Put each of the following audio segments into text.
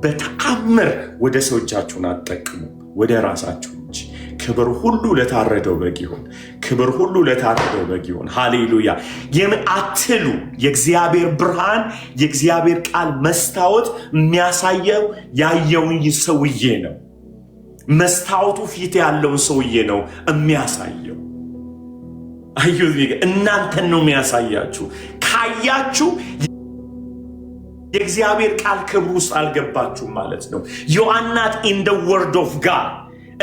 በተአምር ወደ ሰው እጃችሁን አትጠቅሙ፣ ወደ ራሳችሁ እንጂ። ክብር ሁሉ ለታረደው በግ ይሁን፣ ክብር ሁሉ ለታረደው በግ ይሁን። ሃሌሉያ አትሉ። የእግዚአብሔር ብርሃን የእግዚአብሔር ቃል መስታወት የሚያሳየው ያየውን ሰውዬ ነው። መስታወቱ ፊት ያለውን ሰውዬ ነው የሚያሳየው። እናንተን ነው የሚያሳያችሁ። ካያችሁ የእግዚአብሔር ቃል ክብር ውስጥ አልገባችሁም ማለት ነው። you are not in the word of God።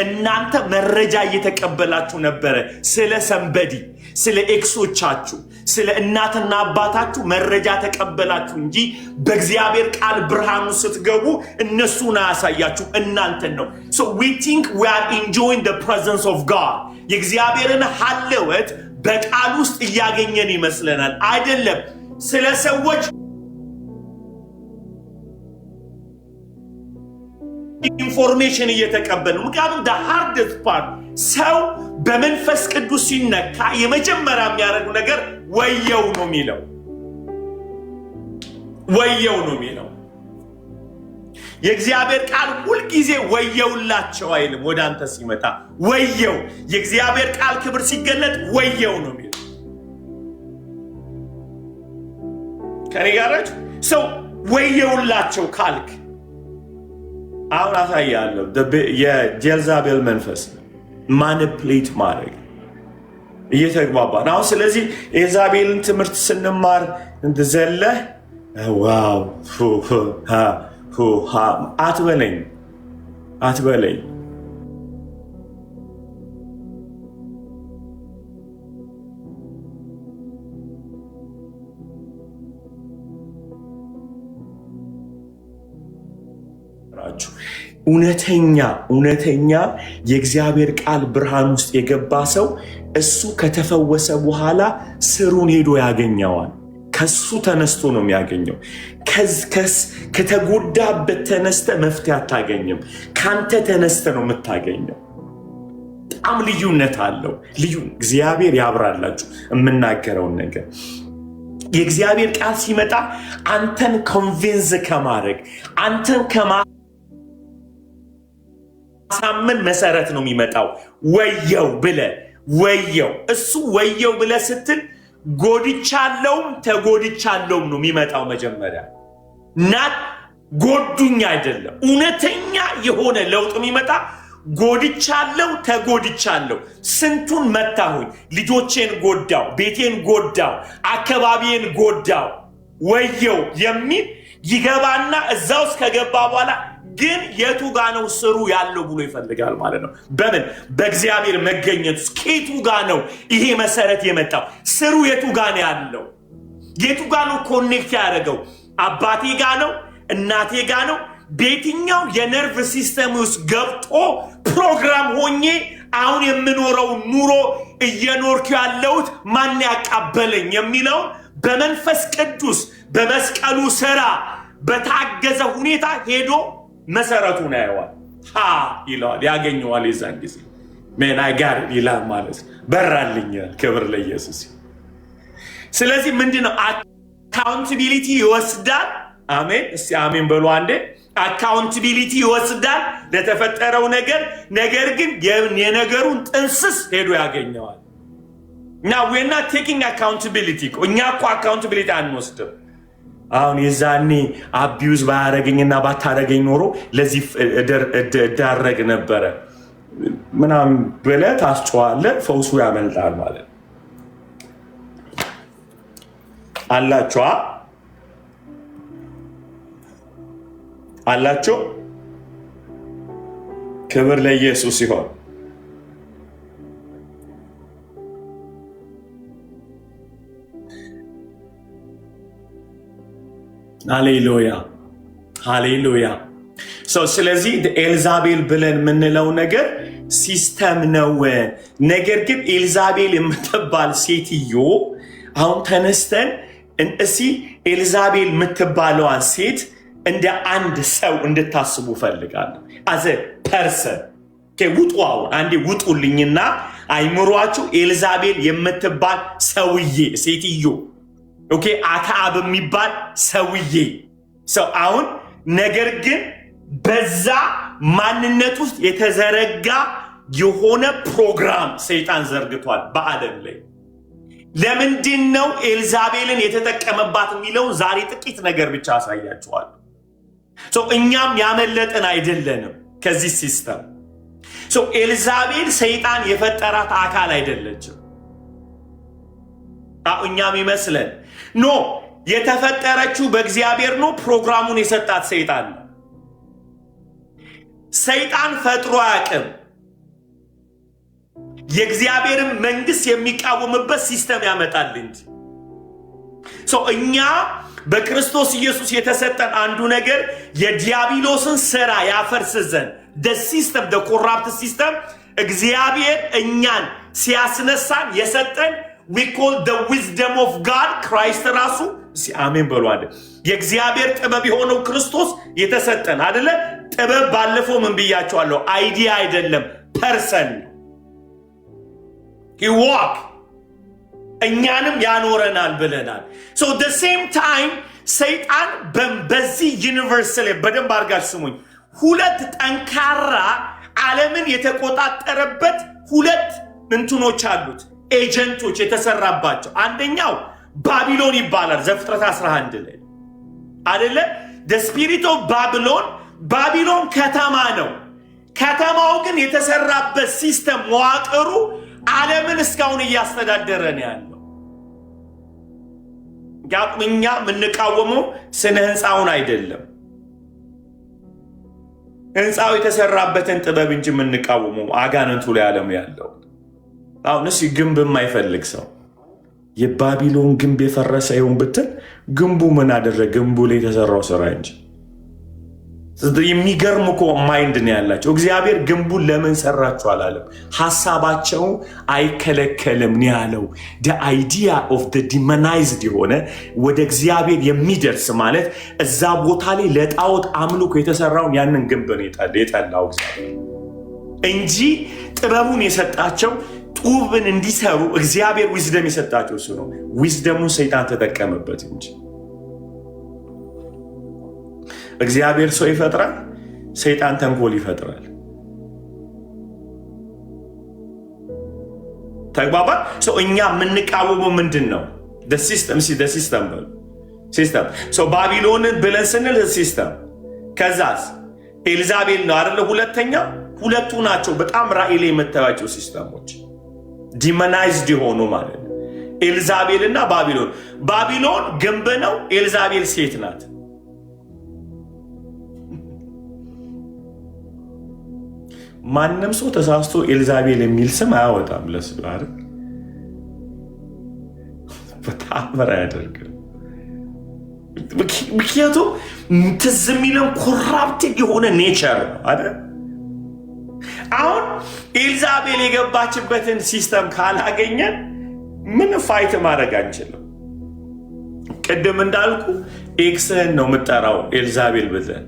እናንተ መረጃ እየተቀበላችሁ ነበረ ስለ ሰንበዲ፣ ስለ ኤክሶቻችሁ፣ ስለ እናትና አባታችሁ መረጃ ተቀበላችሁ እንጂ በእግዚአብሔር ቃል ብርሃኑ ስትገቡ እነሱን አያሳያችሁ፣ እናንተን ነው። so we think we are enjoying the presence of God። የእግዚአብሔርን ሐለወት በቃል ውስጥ እያገኘን ይመስለናል። አይደለም። ስለ ሰዎች ኢንፎርሜሽን እየተቀበሉ። ምክንያቱም the hardest part ሰው በመንፈስ ቅዱስ ሲነካ የመጀመሪያ የሚያደርጉ ነገር ወየው ነው የሚለው። ወየው ነው የሚለው። የእግዚአብሔር ቃል ሁልጊዜ ወየውላቸው አይልም። ወደ አንተ ሲመጣ ወየው። የእግዚአብሔር ቃል ክብር ሲገለጥ ወየው ነው የሚለው። ከኔ ጋራች ሰው ወየውላቸው ካልክ አሁን አሳያለሁ። የጀልዛቤል መንፈስ ማኒፕሌት ማድረግ እየተግባባን አሁን። ስለዚህ ኤልዛቤልን ትምህርት ስንማር እንትዘለህ ዋው አትበለኝ አትበለኝ። እውነተኛ የእግዚአብሔር ቃል ብርሃን ውስጥ የገባ ሰው እሱ ከተፈወሰ በኋላ ስሩን ሄዶ ያገኘዋል። ከሱ ተነስቶ ነው የሚያገኘው። ከተጎዳበት ተነስተ መፍትሄ አታገኝም። ካንተ ተነስተ ነው የምታገኘው። በጣም ልዩነት አለው። እግዚአብሔር ያብራላችሁ የምናገረውን ነገር። የእግዚአብሔር ቃል ሲመጣ አንተን ኮንቪንስ ከማድረግ አንተን ከማሳመን መሰረት ነው የሚመጣው። ወየው ብለ ወየው እሱ ወየው ብለ ስትል ጎድቻለውም ተጎድቻለውም ነው የሚመጣው መጀመሪያ። ናት ጎዱኝ አይደለም። እውነተኛ የሆነ ለውጥ የሚመጣ ጎድቻለው ተጎድቻለው፣ ስንቱን መታሁኝ፣ ልጆቼን ጎዳው፣ ቤቴን ጎዳው፣ አካባቢዬን ጎዳው፣ ወየው የሚል ይገባና እዛ ውስጥ ከገባ በኋላ ግን የቱ ጋ ነው ስሩ ያለው ብሎ ይፈልጋል ማለት ነው። በምን በእግዚአብሔር መገኘት ውስጥ ከየቱ ጋ ነው ይሄ መሰረት የመጣው? ስሩ የቱ ጋ ነው ያለው? የቱ ጋ ነው ኮኔክት ያደረገው? አባቴ ጋ ነው? እናቴ ጋ ነው? በየትኛው የነርቭ ሲስተም ውስጥ ገብቶ ፕሮግራም ሆኜ አሁን የምኖረው ኑሮ እየኖርኩ ያለሁት ማን ያቃበለኝ የሚለው በመንፈስ ቅዱስ በመስቀሉ ስራ በታገዘ ሁኔታ ሄዶ መሰረቱን ያየዋል። ይለዋል፣ ያገኘዋል። የዛን ጊዜ ሜን አይ ጋር ይላል ማለት በራልኛል። ክብር ለኢየሱስ። ስለዚህ ምንድነው አካውንታቢሊቲ ይወስዳል። አሜን። እስቲ አሜን በሉ አንዴ። አካውንታቢሊቲ ይወስዳል ለተፈጠረው ነገር። ነገር ግን የነገሩን ጥንስስ ሄዶ ያገኘዋል። Now we're not taking accountability። እኛ እኮ አካውንታቢሊቲ አንወስድም። አሁን የዛኔ አቢዩዝ ባያረገኝና ባታረገኝ ኖሮ ለዚህ ዳረግ ነበረ ምናምን ብለህ ታስጨዋለህ። ፈውሱ ያመልጣል ማለት አላችኋ አላችሁ። ክብር ለኢየሱስ ይሁን። ሃሌሉያ ሃሌሉያ። ስለዚህ ኤልዛቤል ብለን የምንለው ነገር ሲስተም ነው። ነገር ግን ኤልዛቤል የምትባል ሴትዮ አሁን ተነስተን እሲ ኤልዛቤል የምትባለዋን ሴት እንደ አንድ ሰው እንድታስቡ ፈልጋለሁ። አዘ ፐርሰን ውጡ። አሁን አንዴ ውጡልኝና አይምሯችሁ ኤልዛቤል የምትባል ሰውዬ ሴትዮ ኦኬ፣ አክዓብ የሚባል ሰውዬ ሰው አሁን ነገር ግን በዛ ማንነት ውስጥ የተዘረጋ የሆነ ፕሮግራም ሰይጣን ዘርግቷል በዓለም ላይ። ለምንድነው ኤልዛቤልን የተጠቀመባት የሚለው ዛሬ ጥቂት ነገር ብቻ አሳያችኋለሁ። እኛም ያመለጥን አይደለንም ከዚህ ሲስተም። ኤልዛቤል ሰይጣን የፈጠራት አካል አይደለችም። እኛም ይመስለን ኖ የተፈጠረችው በእግዚአብሔር ነው። ፕሮግራሙን የሰጣት ሰይጣን ነው። ሰይጣን ፈጥሮ አያውቅም። የእግዚአብሔርን መንግስት የሚቃወምበት ሲስተም ያመጣል እንጂ። እኛ በክርስቶስ ኢየሱስ የተሰጠን አንዱ ነገር የዲያብሎስን ስራ ያፈርስ ዘንድ ሲስተም ኮራፕት ሲስተም እግዚአብሔር እኛን ሲያስነሳን የሰጠን we call the wisdom of God ክራይስት ራሱ አሜን በሉ አይደል? የእግዚአብሔር ጥበብ የሆነው ክርስቶስ የተሰጠን አይደለ? ጥበብ ባለፈው ምን ብያቸዋለሁ? አይዲያ አይደለም ፐርሰን he walk እኛንም ያኖረናል ብለናል። the same time ሰይጣን በዚህ ዩኒቨርስ ላይ በደንብ አድርጋችሁ ስሙኝ፣ ሁለት ጠንካራ ዓለምን የተቆጣጠረበት ሁለት እንትኖች አሉት፣ ኤጀንቶች የተሰራባቸው። አንደኛው ባቢሎን ይባላል ዘፍጥረት 11 ላይ አይደለ? the spirit of ባቢሎን ከተማ ነው። ከተማው ግን የተሰራበት ሲስተም መዋቅሩ ዓለምን እስካሁን እያስተዳደረ ነው ያለው። እኛ የምንቃወመው ስነ ህንፃውን አይደለም፣ ህንፃው የተሰራበትን ጥበብ እንጂ የምንቃወመው አጋንንቱ ላይ ዓለም ያለው። አሁንስ ግንብ የማይፈልግ ሰው የባቢሎን ግንብ የፈረሰ ይሁን ብትል ግንቡ ምን አደረገ? ግንቡ ላይ የተሰራው ስራ እንጂ። የሚገርም እኮ ማይንድ ነው ያላቸው። እግዚአብሔር ግንቡን ለምን ሰራችሁ አላለም። ሐሳባቸው አይከለከልም ነው ያለው። the idea of the demonized የሆነ ወደ እግዚአብሔር የሚደርስ ማለት እዛ ቦታ ላይ ለጣዖት አምልኮ የተሰራውን ያንን ግንብ ነው የጠላው እግዚአብሔር እንጂ ጥበቡን የሰጣቸው ጡብን እንዲሰሩ እግዚአብሔር ዊዝደም የሰጣቸው እሱ ነው። ዊዝደሙን ሰይጣን ተጠቀመበት እንጂ። እግዚአብሔር ሰው ይፈጥራል፣ ሰይጣን ተንኮል ይፈጥራል። ተግባባ። እኛ የምንቃወመው ምንድን ነው? ሲስተም ባቢሎንን ብለን ስንል ሲስተም፣ ከዛስ ኤልዛቤል ነው አይደለ? ሁለተኛው ሁለቱ ናቸው በጣም ራእይ ላይ የምታዩቸው ሲስተሞች ዲሞናይዝድ የሆኑ ማለት ነው። ኤልዛቤል እና ባቢሎን። ባቢሎን ግንብ ነው፣ ኤልዛቤል ሴት ናት። ማንም ሰው ተሳስቶ ኤልዛቤል የሚል ስም አያወጣም ለሱ አይደል? በጣም አያደርግም። ምክንያቱም ትዝ የሚለን ኮራፕቲቭ የሆነ ኔቸር ነው አይደል? አሁን ኤልዛቤል የገባችበትን ሲስተም ካላገኘን ምን ፋይት ማድረግ አንችልም። ቅድም እንዳልኩ ኤክስህን ነው የምጠራው ኤልዛቤል ብለን፣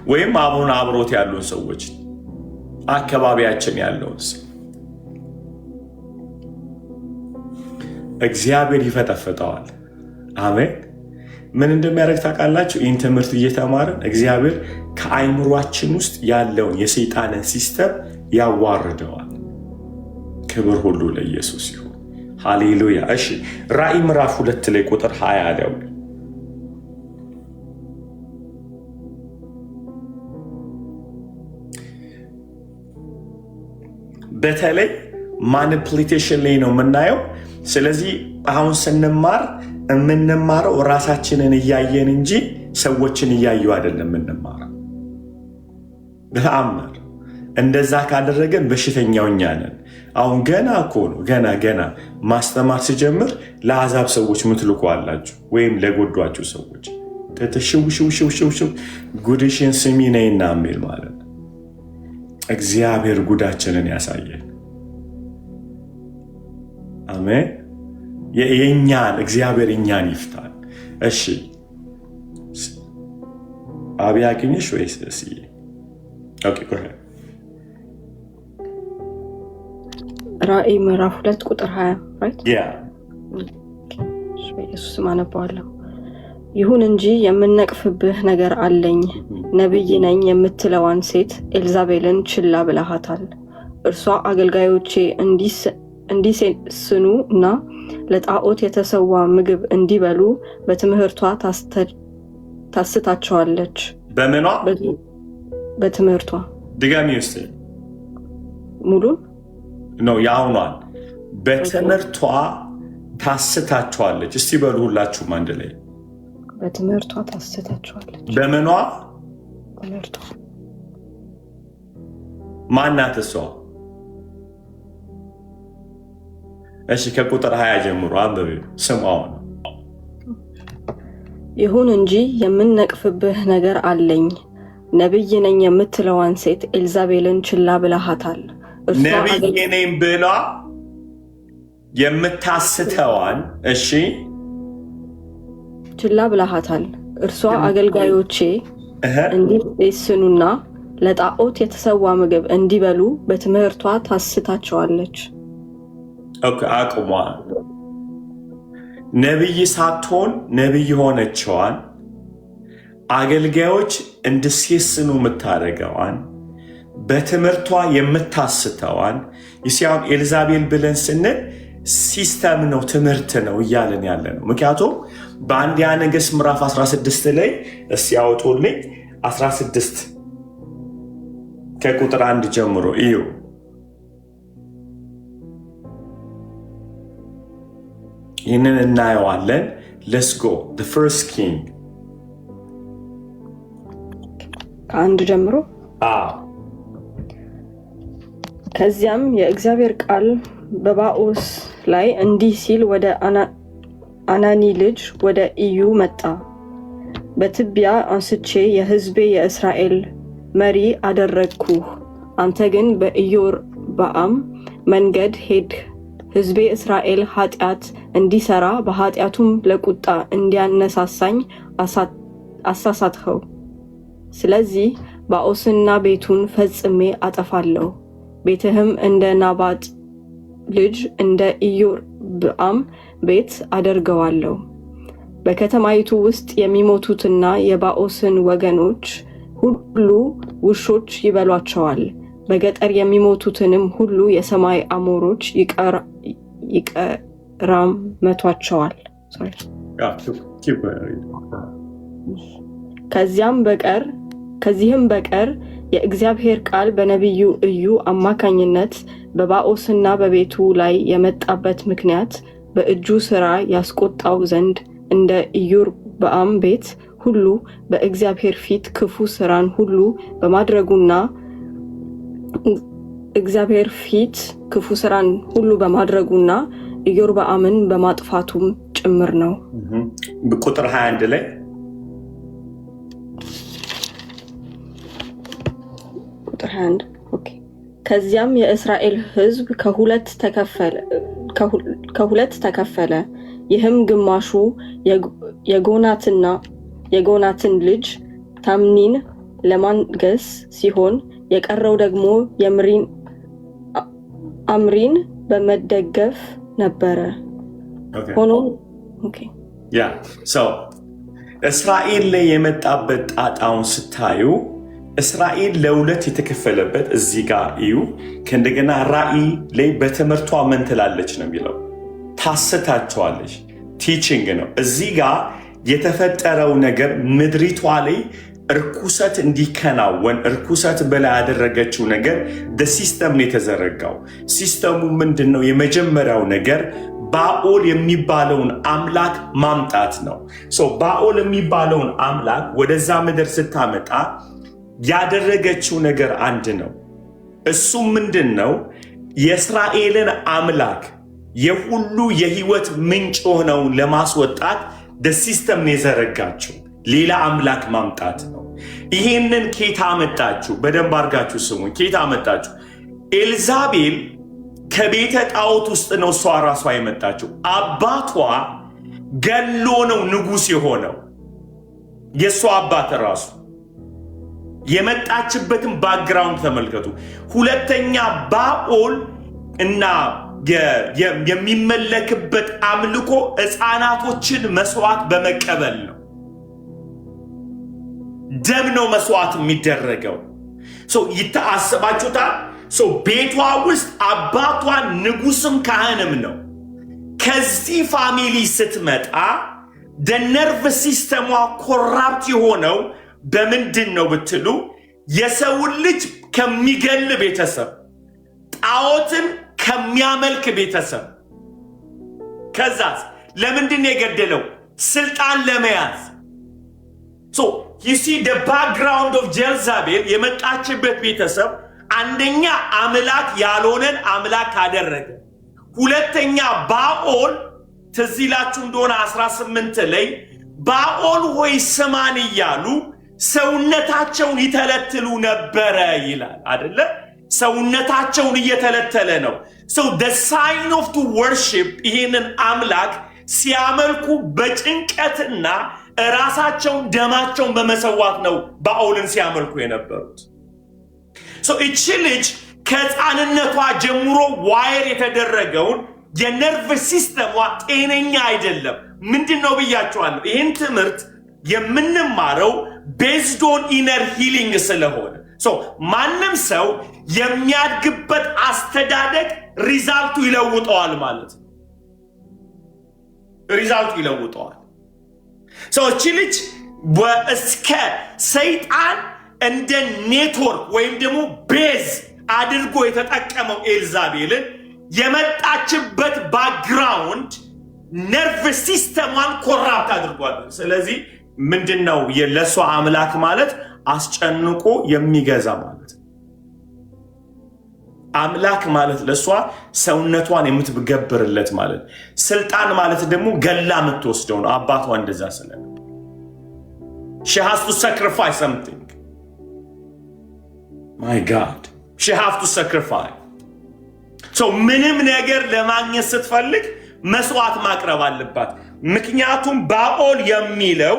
ወይም አብሮት ያሉን ሰዎች አካባቢያችን ያለውን እግዚአብሔር ይፈጠፍጠዋል። አሜን። ምን እንደሚያደርግ ታውቃላችሁ? ይህን ትምህርት እየተማርን እግዚአብሔር ከአይምሯችን ውስጥ ያለውን የሰይጣንን ሲስተም ያዋርደዋል። ክብር ሁሉ ለኢየሱስ ይሁን። ሃሌሉያ። እሺ ራእይ ምዕራፍ 2 ላይ ቁጥር 20 አለው። በተለይ ማኒፕሌቴሽን ላይ ነው የምናየው። ስለዚህ አሁን ስንማር የምንማረው ራሳችንን እያየን እንጂ ሰዎችን እያዩ አይደለም የምንማረው። በተአምር እንደዛ ካደረገን በሽተኛው እኛ ነን። አሁን ገና እኮ ነው ገና ማስተማር ሲጀምር ለአሕዛብ ሰዎች ምትልኩ አላችሁ፣ ወይም ለጎዷችሁ ሰዎች ሽው ጉድሽን ስሚ ነይና የሚል ማለት ነው። እግዚአብሔር ጉዳችንን ያሳየን። አሜን። የእኛን እግዚአብሔር እኛን ይፍታል። እሺ አብ ያገኘሽ ወይስ እስዬ? ኦኬ ራእይ ምዕራፍ 2 ቁጥር 20 ራይት? ያ በኢየሱስ ስም አነባዋለሁ። ይሁን እንጂ የምነቅፍብህ ነገር አለኝ። ነቢይ ነኝ የምትለዋን ሴት ኤልዛቤልን ችላ ብለሃታል። እርሷ አገልጋዮቼ እንዲሴስኑ እና ለጣዖት የተሰዋ ምግብ እንዲበሉ በትምህርቷ ታስታቸዋለች። በምኗ? በትምህርቷ። ድጋሚ ውስጥ ሙሉን ነው ያሁኗን። በትምህርቷ ታስታቸዋለች። እስቲ በሉ ሁላችሁም አንድ ላይ በትምህርቷ ታስታቸዋለች። በምኗ? ትምህርቷ። ማናት እሷ? እሺ ከቁጥር 20 ጀምሮ አንብብ። ስሟው ነው። ይሁን እንጂ የምነቅፍብህ ነገር አለኝ። ነቢይ ነኝ የምትለዋን ሴት ኤልዛቤልን ችላ ብለሃታል። ነቢይ ነኝ ብላ የምታስተዋን እሺ ችላ ብለሃታል። እርሷ አገልጋዮቼ እንዲሴስኑና ለጣዖት የተሰዋ ምግብ እንዲበሉ በትምህርቷ ታስታቸዋለች። አቁሟ። ነቢይ ሳትሆን ነቢይ ሆነችዋን አገልጋዮች እንዲሴስኑ የምታደርገዋን በትምህርቷ የምታስተዋን ይሲያም ኤልዛቤል ብለን ስንል ሲስተም ነው፣ ትምህርት ነው እያለን ያለ ነው። ምክንያቱም በአንደኛ ነገሥት ምዕራፍ 16 ላይ እስቲ ያወጡልኝ 16 ከቁጥር 1 ጀምሮ እዩ። ይህንን እናየዋለን። ሌትስ ጎ the first king ከአንድ ጀምሮ። ከዚያም የእግዚአብሔር ቃል በባኦስ ላይ እንዲህ ሲል ወደ አናኒ ልጅ ወደ ኢዩ መጣ። በትቢያ አንስቼ የሕዝቤ የእስራኤል መሪ አደረግኩህ። አንተ ግን በኢዮርብዓም መንገድ ሄድህ። ሕዝቤ እስራኤል ኃጢአት እንዲሰራ በኃጢአቱም ለቁጣ እንዲያነሳሳኝ አሳሳትኸው። ስለዚህ ባኦስና ቤቱን ፈጽሜ አጠፋለሁ፣ ቤትህም እንደ ናባጥ ልጅ እንደ ኢዮርብዓም ቤት አደርገዋለሁ። በከተማይቱ ውስጥ የሚሞቱትና የባኦስን ወገኖች ሁሉ ውሾች ይበሏቸዋል። በገጠር የሚሞቱትንም ሁሉ የሰማይ አሞሮች ይቀራመቷቸዋል። ከዚህም በቀር የእግዚአብሔር ቃል በነቢዩ ኢዩ አማካኝነት በባኦስና በቤቱ ላይ የመጣበት ምክንያት በእጁ ሥራ ያስቆጣው ዘንድ እንደ ኢዮርብዓም ቤት ሁሉ በእግዚአብሔር ፊት ክፉ ሥራን ሁሉ በማድረጉና እግዚአብሔር ፊት ክፉ ሥራን ሁሉ በማድረጉና ኢዮርብዓምን በማጥፋቱም ጭምር ነው። ቁጥር 21 ላይ ቁጥር 21 ኦኬ። ከዚያም የእስራኤል ሕዝብ ከሁለት ተከፈለ። ይህም ግማሹ የጎናትን ልጅ ታምኒን ለማንገስ ሲሆን የቀረው ደግሞ አምሪን በመደገፍ ነበረ። ሆኖም እስራኤል ላይ የመጣበት ጣጣውን ስታዩ እስራኤል ለሁለት የተከፈለበት እዚህ ጋር እዩ። ከእንደገና ራእይ ላይ በትምህርቷ ምን ትላለች ነው የሚለው፣ ታስታቸዋለች። ቲቺንግ ነው። እዚህ ጋር የተፈጠረው ነገር ምድሪቷ ላይ እርኩሰት እንዲከናወን እርኩሰት በላይ ያደረገችው ነገር ሲስተም ነው የተዘረጋው። ሲስተሙ ምንድን ነው? የመጀመሪያው ነገር ባኦል የሚባለውን አምላክ ማምጣት ነው። ባኦል የሚባለውን አምላክ ወደዛ ምድር ስታመጣ ያደረገችው ነገር አንድ ነው። እሱም ምንድን ነው? የእስራኤልን አምላክ የሁሉ የህይወት ምንጭ ሆነውን ለማስወጣት ሲስተም ነው የዘረጋችው። ሌላ አምላክ ማምጣት ነው። ይሄንን ኬታ አመጣችሁ? በደንብ አድርጋችሁ ስሙ። ኬታ አመጣችሁ? ኤልዛቤል ከቤተ ጣዖት ውስጥ ነው እሷ ራሷ የመጣችው። አባቷ ገሎ ነው ንጉሥ የሆነው። የእሷ አባት ራሱ የመጣችበትን ባክግራውንድ ተመልከቱ። ሁለተኛ ባኦል እና የሚመለክበት አምልኮ ሕፃናቶችን መስዋዕት በመቀበል ነው። ደም ነው መስዋዕት የሚደረገው። ይታሰባችሁታል። ቤቷ ውስጥ አባቷ ንጉስም ካህንም ነው። ከዚህ ፋሚሊ ስትመጣ ነርቭ ሲስተሟ ኮራፕት የሆነው በምንድን ነው ብትሉ የሰውን ልጅ ከሚገል ቤተሰብ፣ ጣዖትን ከሚያመልክ ቤተሰብ። ከዛስ ለምንድን ነው የገደለው? ስልጣን ለመያዝ። you see the background of ጀልዛቤል የመጣችበት ቤተሰብ አንደኛ አምላክ ያልሆነን አምላክ አደረገ። ሁለተኛ ባኦል ትዝ ይላችሁ እንደሆነ 18 ላይ ባኦል ሆይ ስማን እያሉ ሰውነታቸውን ይተለትሉ ነበረ ይላል አይደለ? ሰውነታቸውን እየተለተለ ነው። the sign of to worship ይሄንን አምላክ ሲያመልኩ በጭንቀትና ራሳቸውን ደማቸውን በመሰዋት ነው ባኦልን ሲያመልኩ የነበሩት። እቺ ልጅ ከሕፃንነቷ ጀምሮ ዋየር የተደረገውን የነርቭ ሲስተሟ ጤነኛ አይደለም። ምንድን ነው ብያችኋለሁ። ይህን ትምህርት የምንማረው ቤዝድ ኦን ኢነር ሂሊንግ ስለሆነ ማንም ሰው የሚያድግበት አስተዳደግ ሪዛልቱ ይለውጠዋል ማለት ነው። ሪዛልቱ ይለውጠዋል። እቺ ልጅ እስከ ሰይጣን እንደ ኔትወርክ ወይም ደግሞ ቤዝ አድርጎ የተጠቀመው ኤልዛቤልን የመጣችበት ባክግራውንድ ነርቭ ሲስተሟን ኮራፕት አድርጓል። ስለዚህ ምንድነው ለሷ አምላክ ማለት? አስጨንቆ የሚገዛ ማለት ነው። አምላክ ማለት ለሷ ሰውነቷን የምትገብርለት ማለት። ስልጣን ማለት ደግሞ ገላ የምትወስደው ነው። አባቷ እንደዛ ስለነበር she has to sacrifice something. My God, she has to sacrifice. ምንም ነገር ለማግኘት ስትፈልግ መስዋዕት ማቅረብ አለባት። ምክንያቱም ባኦል የሚለው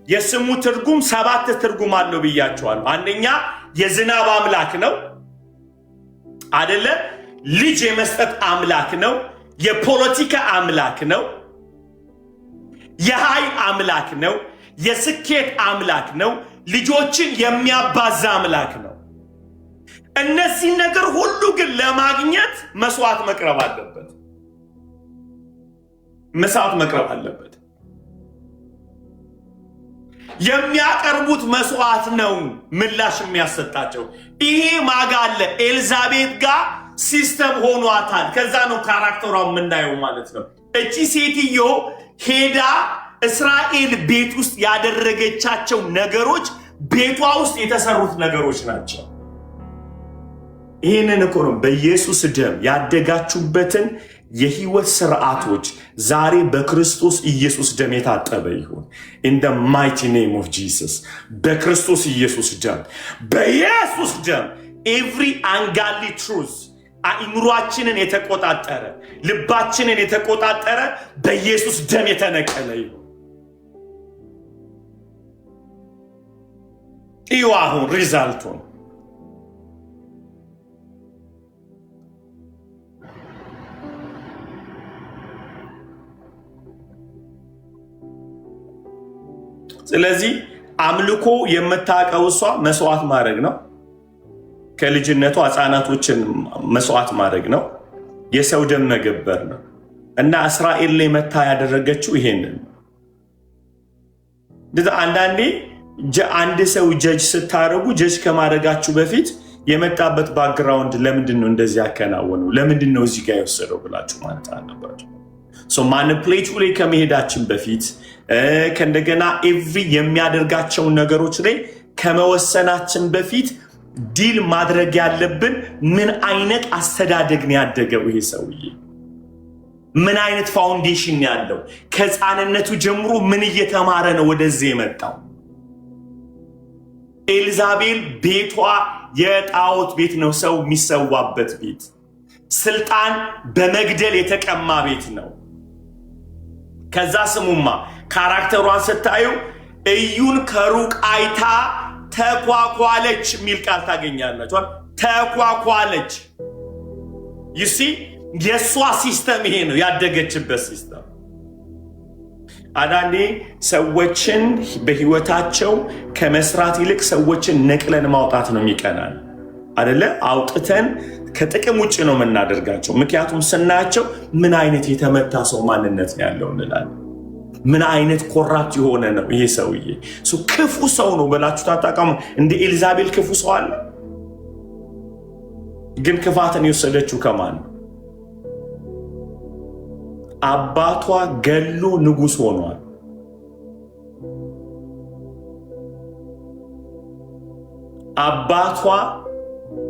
የስሙ ትርጉም 7 ትርጉም አለው ብያቸዋለሁ። አንደኛ የዝናብ አምላክ ነው አይደለ? ልጅ የመስጠት አምላክ ነው። የፖለቲካ አምላክ ነው። የኃይል አምላክ ነው። የስኬት አምላክ ነው። ልጆችን የሚያባዛ አምላክ ነው። እነዚህ ነገር ሁሉ ግን ለማግኘት መስዋዕት መቅረብ አለበት። መስዋዕት መቅረብ አለበት። የሚያቀርቡት መስዋዕት ነው ምላሽ የሚያሰጣቸው። ይሄ ማጋ አለ ኤልዛቤት ጋር ሲስተም ሆኗታል። ከዛ ነው ካራክተሯ የምናየው ማለት ነው። እቺ ሴትዮ ሄዳ እስራኤል ቤት ውስጥ ያደረገቻቸው ነገሮች ቤቷ ውስጥ የተሰሩት ነገሮች ናቸው። ይህንን እኮ ነው በኢየሱስ ደም ያደጋችሁበትን የህይወት ስርዓቶች ዛሬ በክርስቶስ ኢየሱስ ደም የታጠበ ይሁን። in the mighty name of Jesus በክርስቶስ ኢየሱስ ደም በኢየሱስ ደም every ungodly truth አእምሯችንን የተቆጣጠረ ልባችንን የተቆጣጠረ በኢየሱስ ደም የተነቀለ ይሁን። ይኸው አሁን ሪዛልቱን ስለዚህ አምልኮ የምታውቀው እሷ መስዋዕት ማድረግ ነው። ከልጅነቷ ሕፃናቶችን መስዋዕት ማድረግ ነው። የሰው ደም መገበር ነው። እና እስራኤል ላይ መታ ያደረገችው ይሄንን። አንዳንዴ አንድ ሰው ጀጅ ስታደርጉ ጀጅ ከማድረጋችሁ በፊት የመጣበት ባክግራውንድ ለምንድን ነው እንደዚህ ያከናወነው፣ ለምንድን ነው እዚህ ጋር የወሰደው ብላችሁ ማለት አለባችሁ። ማኒፕሌቱ ላይ ከመሄዳችን በፊት ከእንደገና ኤቭሪ የሚያደርጋቸውን ነገሮች ላይ ከመወሰናችን በፊት ዲል ማድረግ ያለብን ምን አይነት አስተዳደግ ነው ያደገው ይሄ ሰውዬ፣ ምን አይነት ፋውንዴሽን ያለው፣ ከሕፃንነቱ ጀምሮ ምን እየተማረ ነው ወደዚህ የመጣው። ኤልዛቤል ቤቷ የጣዖት ቤት ነው፣ ሰው የሚሰዋበት ቤት፣ ስልጣን በመግደል የተቀማ ቤት ነው። ከዛ ስሙማ ካራክተሯን ስታዩ እዩን ከሩቅ አይታ ተኳኳለች የሚል ቃል ታገኛላችሁ። ተኳኳለች። ዩሲ የሷ ሲስተም ይሄ ነው ያደገችበት ሲስተም። አንዳንዴ ሰዎችን በህይወታቸው ከመስራት ይልቅ ሰዎችን ነቅለን ማውጣት ነው የሚቀናል አይደለ? አውጥተን ከጥቅም ውጭ ነው የምናደርጋቸው። ምክንያቱም ስናያቸው ምን አይነት የተመታ ሰው ማንነት ነው ያለው እንላለን። ምን አይነት ኮራፕት የሆነ ነው ይሄ ሰውዬ፣ ክፉ ሰው ነው ብላችሁ ታጣቃሙ። እንደ ኤልዛቤል ክፉ ሰው አለ? ግን ክፋትን የወሰደችው ከማን ነው? አባቷ ገሎ ንጉሥ ሆኗል። አባቷ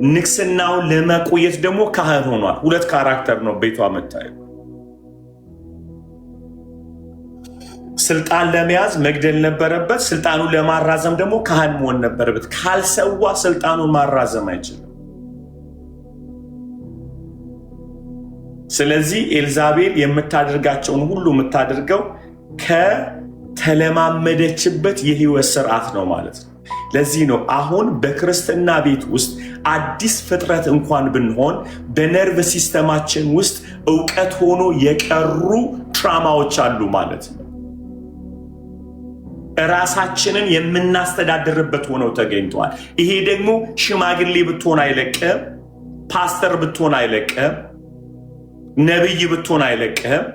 ንግስናውን ለመቆየት ደግሞ ካህን ሆኗል። ሁለት ካራክተር ነው ቤቷ መታየው። ስልጣን ለመያዝ መግደል ነበረበት። ስልጣኑን ለማራዘም ደግሞ ካህን መሆን ነበረበት። ካልሰዋ ስልጣኑን ማራዘም አይችልም። ስለዚህ ኤልዛቤል የምታደርጋቸውን ሁሉ የምታደርገው ከተለማመደችበት የህይወት ስርዓት ነው ማለት ነው። ለዚህ ነው አሁን በክርስትና ቤት ውስጥ አዲስ ፍጥረት እንኳን ብንሆን በነርቭ ሲስተማችን ውስጥ ዕውቀት ሆኖ የቀሩ ትራማዎች አሉ ማለት ነው። ራሳችንን የምናስተዳድርበት ሆነው ተገኝተዋል። ይሄ ደግሞ ሽማግሌ ብትሆን አይለቅም፣ ፓስተር ብትሆን አይለቅም፣ ነብይ ብትሆን አይለቅህም፣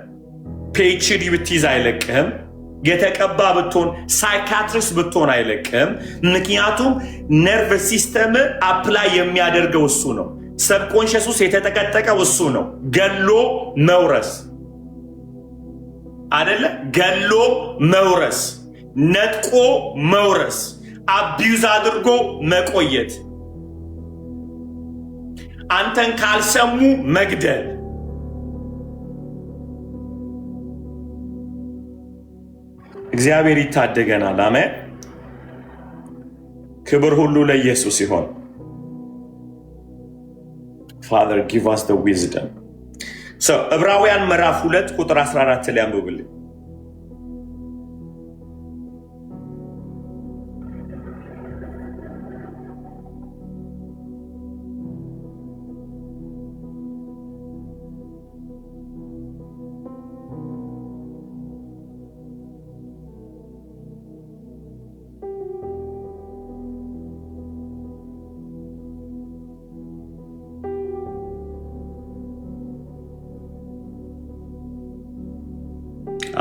ፒኤችዲ ብትይዝ አይለቅህም፣ የተቀባ ብትሆን ሳይካትሪስት ብትሆን አይለቅህም። ምክንያቱም ነርቭ ሲስተም አፕላይ የሚያደርገው እሱ ነው። ሰብኮንሽስ ውስጥ የተጠቀጠቀው እሱ ነው። ገሎ መውረስ አይደለ? ገሎ መውረስ፣ ነጥቆ መውረስ፣ አቢዩዝ አድርጎ መቆየት፣ አንተን ካልሰሙ መግደል። እግዚአብሔር ይታደገናል። አሜን። ክብር ሁሉ ለኢየሱስ ይሆን። Father, give us the wisdom. ዕብራውያን ምዕራፍ 2 ቁጥር 14 ላይ አንብብልኝ።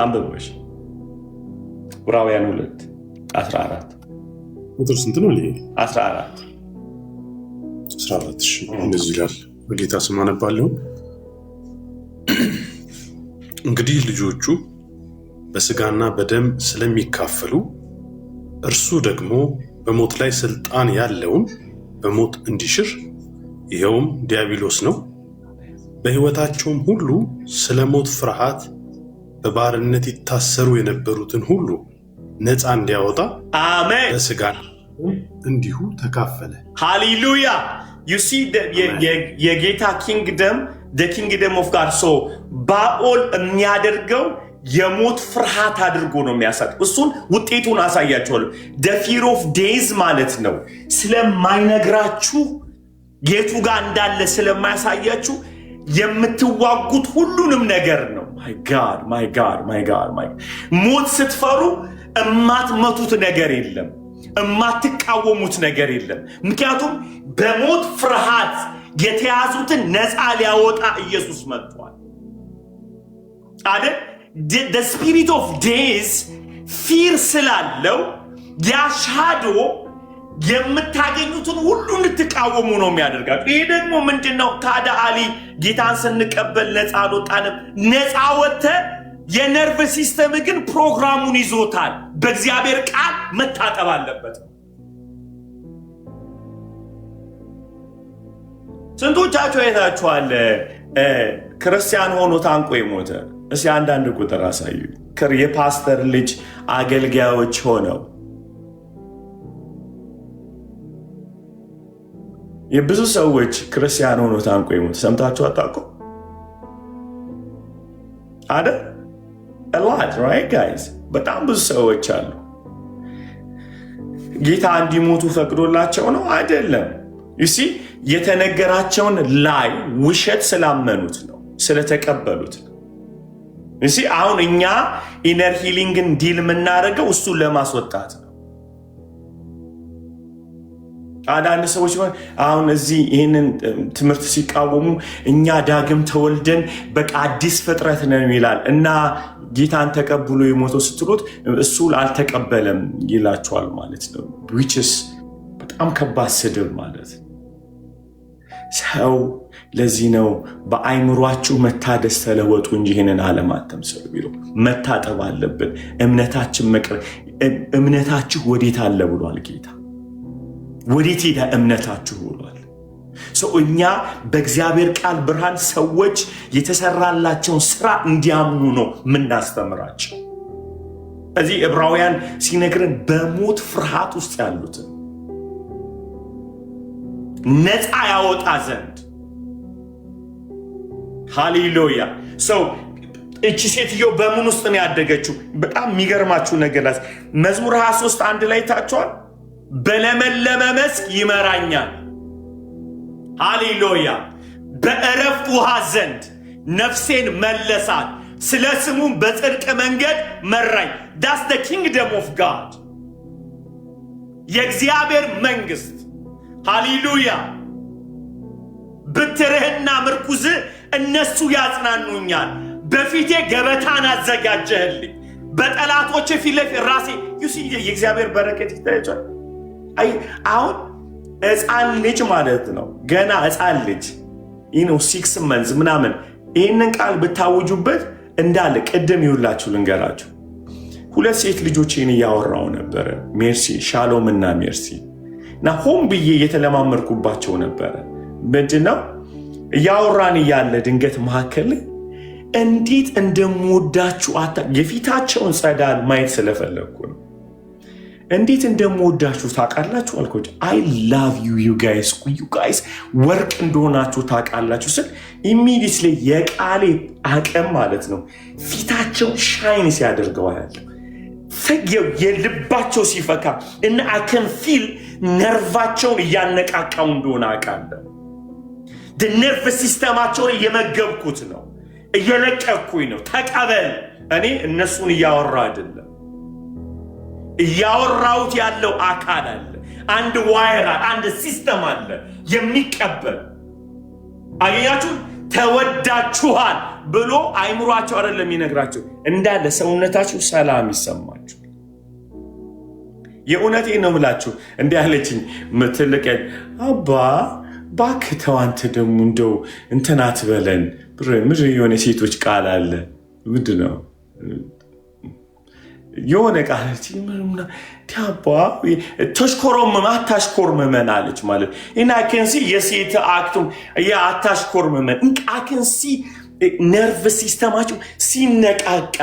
አንብበሽ ዕብራውያን 2:14 ቁጥር ስንት ነው? 14 እንደዚህ ይላል። በጌታ ስም አነባለሁ። እንግዲህ ልጆቹ በስጋና በደም ስለሚካፈሉ እርሱ ደግሞ በሞት ላይ ስልጣን ያለውን በሞት እንዲሽር ይኸውም ዲያብሎስ ነው። በሕይወታቸውም ሁሉ ስለ ሞት ፍርሃት በባርነት ይታሰሩ የነበሩትን ሁሉ ነፃ እንዲያወጣ አሜን በስጋ እንዲሁ ተካፈለ። ሃሌሉያ። you see የጌታ ኪንግደም the kingdom of God so ባኦል የሚያደርገው የሞት ፍርሃት አድርጎ ነው የሚያሳጥ። እሱን ውጤቱን አሳያቸዋለሁ። the fear of days ማለት ነው። ስለማይነግራችሁ የቱ ጋር እንዳለ ስለማያሳያችሁ የምትዋጉት ሁሉንም ነገር ነው። my God ሞት ስትፈሩ እማትመቱት ነገር የለም፣ እማትቃወሙት ነገር የለም። ምክንያቱም በሞት ፍርሃት የተያዙትን ነፃ ሊያወጣ ኢየሱስ መጥቷል አይደል? the spirit of days fear ስላለው ያሻዶ የምታገኙትን ሁሉ እንድትቃወሙ ነው የሚያደርጋችሁ። ይሄ ደግሞ ምንድነው ታዲያ? አሊ ጌታን ስንቀበል ነፃ አልወጣንም። ነፃ ወጥተ የነርቭ ሲስተም ግን ፕሮግራሙን ይዞታል። በእግዚአብሔር ቃል መታጠብ አለበት። ስንቶቻችሁ አይታችኋል ክርስቲያን ሆኖ ታንቆ የሞተ? እስኪ አንዳንድ ቁጥር አሳዩ። የፓስተር ልጅ አገልጋዮች ሆነው የብዙ ሰዎች ክርስቲያን ሆኖ ታንቆ የሞተ ሰምታችሁ አታውቁ አይደል? a lot right guys በጣም ብዙ ሰዎች አሉ። ጌታ እንዲሞቱ ፈቅዶላቸው ነው አይደለም። you see የተነገራቸውን ላይ ውሸት ስላመኑት ነው፣ ስለተቀበሉት ነው። እሺ አሁን እኛ ኢነር ሂሊንግን ዲል የምናደርገው እሱን ለማስወጣት ነው። አንዳንድ ሰዎች አሁን እዚህ ይህንን ትምህርት ሲቃወሙ እኛ ዳግም ተወልደን በቃ አዲስ ፍጥረት ነን ይላል እና ጌታን ተቀብሎ የሞተው ስትሉት እሱ አልተቀበለም ይላቸዋል ማለት ነው። which is በጣም ከባድ ስድብ ማለት ነው። ሰው ለዚህ ነው በአይምሯችሁ መታደስ ተለወጡ እንጂ ይህንን ዓለም አትምሰሉ ቢለው መታጠብ አለብን። እምነታችሁ ወዴት አለ ብሏል ጌታ። ወዴት ሄደ እምነታችሁ ብሏል። እኛ በእግዚአብሔር ቃል ብርሃን ሰዎች የተሰራላቸውን ስራ እንዲያምኑ ነው ምናስተምራቸው። እዚህ ዕብራውያን ሲነግረን በሞት ፍርሃት ውስጥ ያሉትን ነፃ ያወጣ ዘንድ ሃሌሉያ። እቺ ሴትዮ በምን ውስጥ ነው ያደገችው? በጣም የሚገርማችሁ ነገር መዝሙር 23 1 ላይ ታችኋል። በለመለመ መስክ ይመራኛል። ሃሌሉያ። በእረፍት ውሃ ዘንድ ነፍሴን መለሳት፣ ስለ ስሙም በጽድቅ መንገድ መራኝ። ዳስ the kingdom of God የእግዚአብሔር መንግስት። ሃሌሉያ። ብትርህና ምርኩዝ እነሱ ያጽናኑኛል። በፊቴ ገበታን አዘጋጀህልኝ፣ በጠላቶች ፊት ለፊት ራሴ የእግዚአብሔር በረከት ይታያል። አሁን ሕፃን ልጅ ማለት ነው። ገና ሕፃን ልጅ 6 መንዝ ምናምን ይህንን ቃል ብታውጁበት እንዳለ ቅድም ይውላችሁ ልንገራችሁ። 2 ሴት ልጆችን እያወራው ነበረ፣ ሜርሲ ሻሎም እና ሜርሲ እና ሆን ብዬ እየተለማመርኩባቸው ነበረ። ምንድነው እያወራን እያለ ድንገት መካከል እንዴት እንደምወዳችሁ የፊታቸውን ጸዳል ማየት ስለፈለግኩ ነው። እንዴት እንደምወዳችሁ ታውቃላችሁ አልኮች። አይ ላቭ ዩ ጋይስ ወርቅ እንደሆናችሁ ታውቃላችሁ ስል ኢሚዲየትሊ የቃሌ አቅም ማለት ነው ፊታቸው ሻይን ሲያደርገዋል። የልባቸው ሲፈካ እና አከን ፊል ነርቫቸውን እያነቃቃው እንደሆነ አውቃለሁ። ነርቭ ሲስተማቸውን እየመገብኩት ነው፣ እየለቀኩኝ ነው። ተቀበል። እኔ እነሱን እያወራ አይደለም፣ እያወራሁት ያለው አካል አለ። አንድ ዋይር፣ አንድ ሲስተም አለ የሚቀበል። አገኛችሁ? ተወዳችኋል ብሎ አይምሯቸው አይደለም የሚነግራቸው፣ እንዳለ ሰውነታችሁ ሰላም ይሰማችሁ። የእውነቴን ነው የምላችሁ። እንዲህ አለችኝ ትልቅ አባ እባክህ ተው አንተ ደግሞ እንደው እንትን አትበለን። ምድር የሆነ ሴቶች ቃል አለ ምንድን ነው የሆነ ቃል አባ ተሽኮርመም አታሽኮርመመን አለች ማለት እና አከንሲ የሴት አክቱም አታሽኮርመመን አከንሲ ነርቭ ሲስተማቸው ሲነቃቃ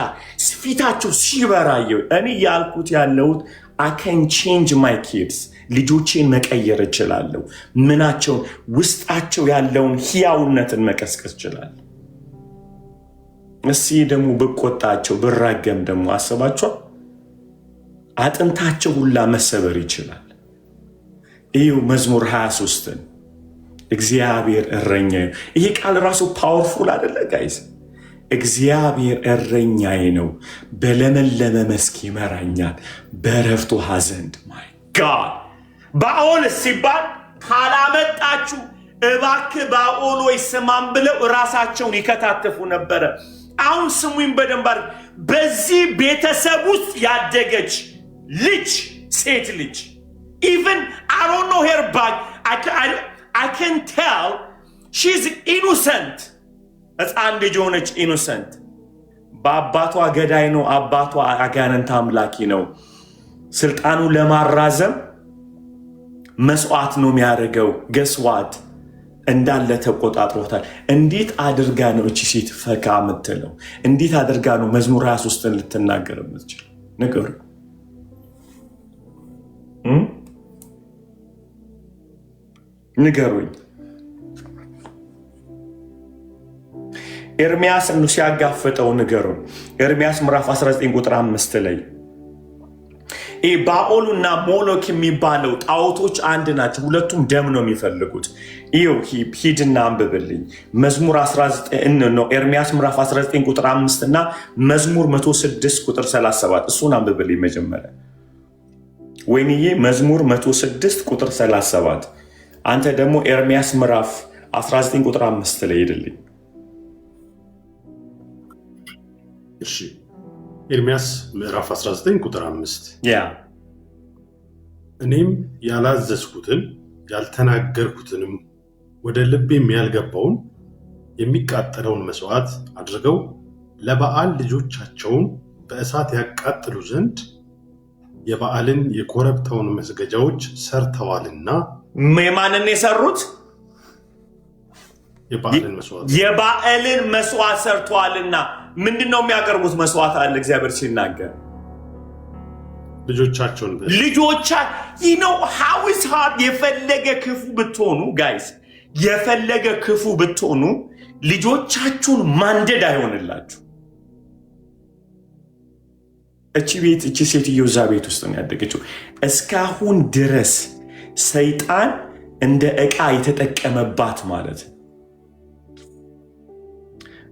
ፊታቸው ሲበራየው እኔ ያልኩት ያለሁት I can change my kids ልጆቼን መቀየር እችላለሁ። ምናቸውን ውስጣቸው ያለውን ሕያውነትን መቀስቀስ እችላለሁ። እስኪ ደግሞ ብቆጣቸው ብራገም ደግሞ አሰባቸው አጥንታቸው ሁላ መሰበር ይችላል። ይሄው መዝሙር 23ን እግዚአብሔር እረኛዬ። ይሄ ቃል ራሱ ፓወርፉል አይደለ ጋይስ? እግዚአብሔር እረኛዬ ነው፣ በለመለመ መስክ ይመራኛል፣ በዕረፍት ውኃ ዘንድ። ማይ ጋድ ባኦል ሲባል ካላመጣችሁ እባክህ ባኦል ወይ ስማን ብለው ራሳቸውን ይከታተፉ ነበረ። አሁን ስሙኝ በደንብ። በዚህ ቤተሰብ ውስጥ ያደገች ልጅ ሴት ልጅ even I don't know her back I can tell she's innocent. ሕፃን ልጅ ሆነች ኢኖሰንት። በአባቷ ገዳይ ነው፣ አባቷ አጋንንት አምላኪ ነው። ስልጣኑ ለማራዘም መስዋዕት ነው የሚያደርገው። ገስዋት እንዳለ ተቆጣጥሮታል። እንዴት አድርጋ ነው እቺ ሴት ፈካ የምትለው? እንዴት አድርጋ ነው መዝሙር 23ን ልትናገር የምትችል? ንገሩ ንገሩኝ። ኤርሚያስ ነው ሲያጋፈጠው ንገሩን። ኤርሚያስ ምዕራፍ 19 ቁጥር 5 ላይ ባኦልና ሞሎክ የሚባለው ጣዖቶች አንድ ናቸው። ሁለቱም ደም ነው የሚፈልጉት። ይኸው ሂድና አንብብልኝ መዝሙር 19 ነው ኤርሚያስ ምዕራፍ 19 ቁጥር 5 እና መዝሙር 106 ቁጥር 37 እሱን አንብብልኝ መጀመሪያ። ወይንዬ መዝሙር 106 ቁጥር 37 አንተ ደግሞ ኤርሚያስ ምዕራፍ 19 ቁጥር 5 ላይ ሄድልኝ። እሺ ኤርሚያስ ምዕራፍ 19 ቁጥር 5 እኔም ያላዘዝኩትን ያልተናገርኩትንም ወደ ልቤም ያልገባውን የሚቃጠለውን መስዋዕት አድርገው ለበዓል ልጆቻቸውን በእሳት ያቃጥሉ ዘንድ የበዓልን የኮረብታውን መስገጃዎች ሰርተዋልና። የማንን የሰሩት? የበዓልን መስዋዕት ሰርተዋልና። ምንድነው የሚያቀርቡት መስዋዕት አለ እግዚአብሔር ሲናገር? ልጆቻቸውን how is hard የፈለገ ክፉ ብትሆኑ ጋይስ የፈለገ ክፉ ብትሆኑ ልጆቻችሁን ማንደድ አይሆንላችሁ። እቺ ሴትዮ እዛ ቤት ውስጥ ነው ያደገችው። እስካሁን ድረስ ሰይጣን እንደ ዕቃ የተጠቀመባት ማለት ነው።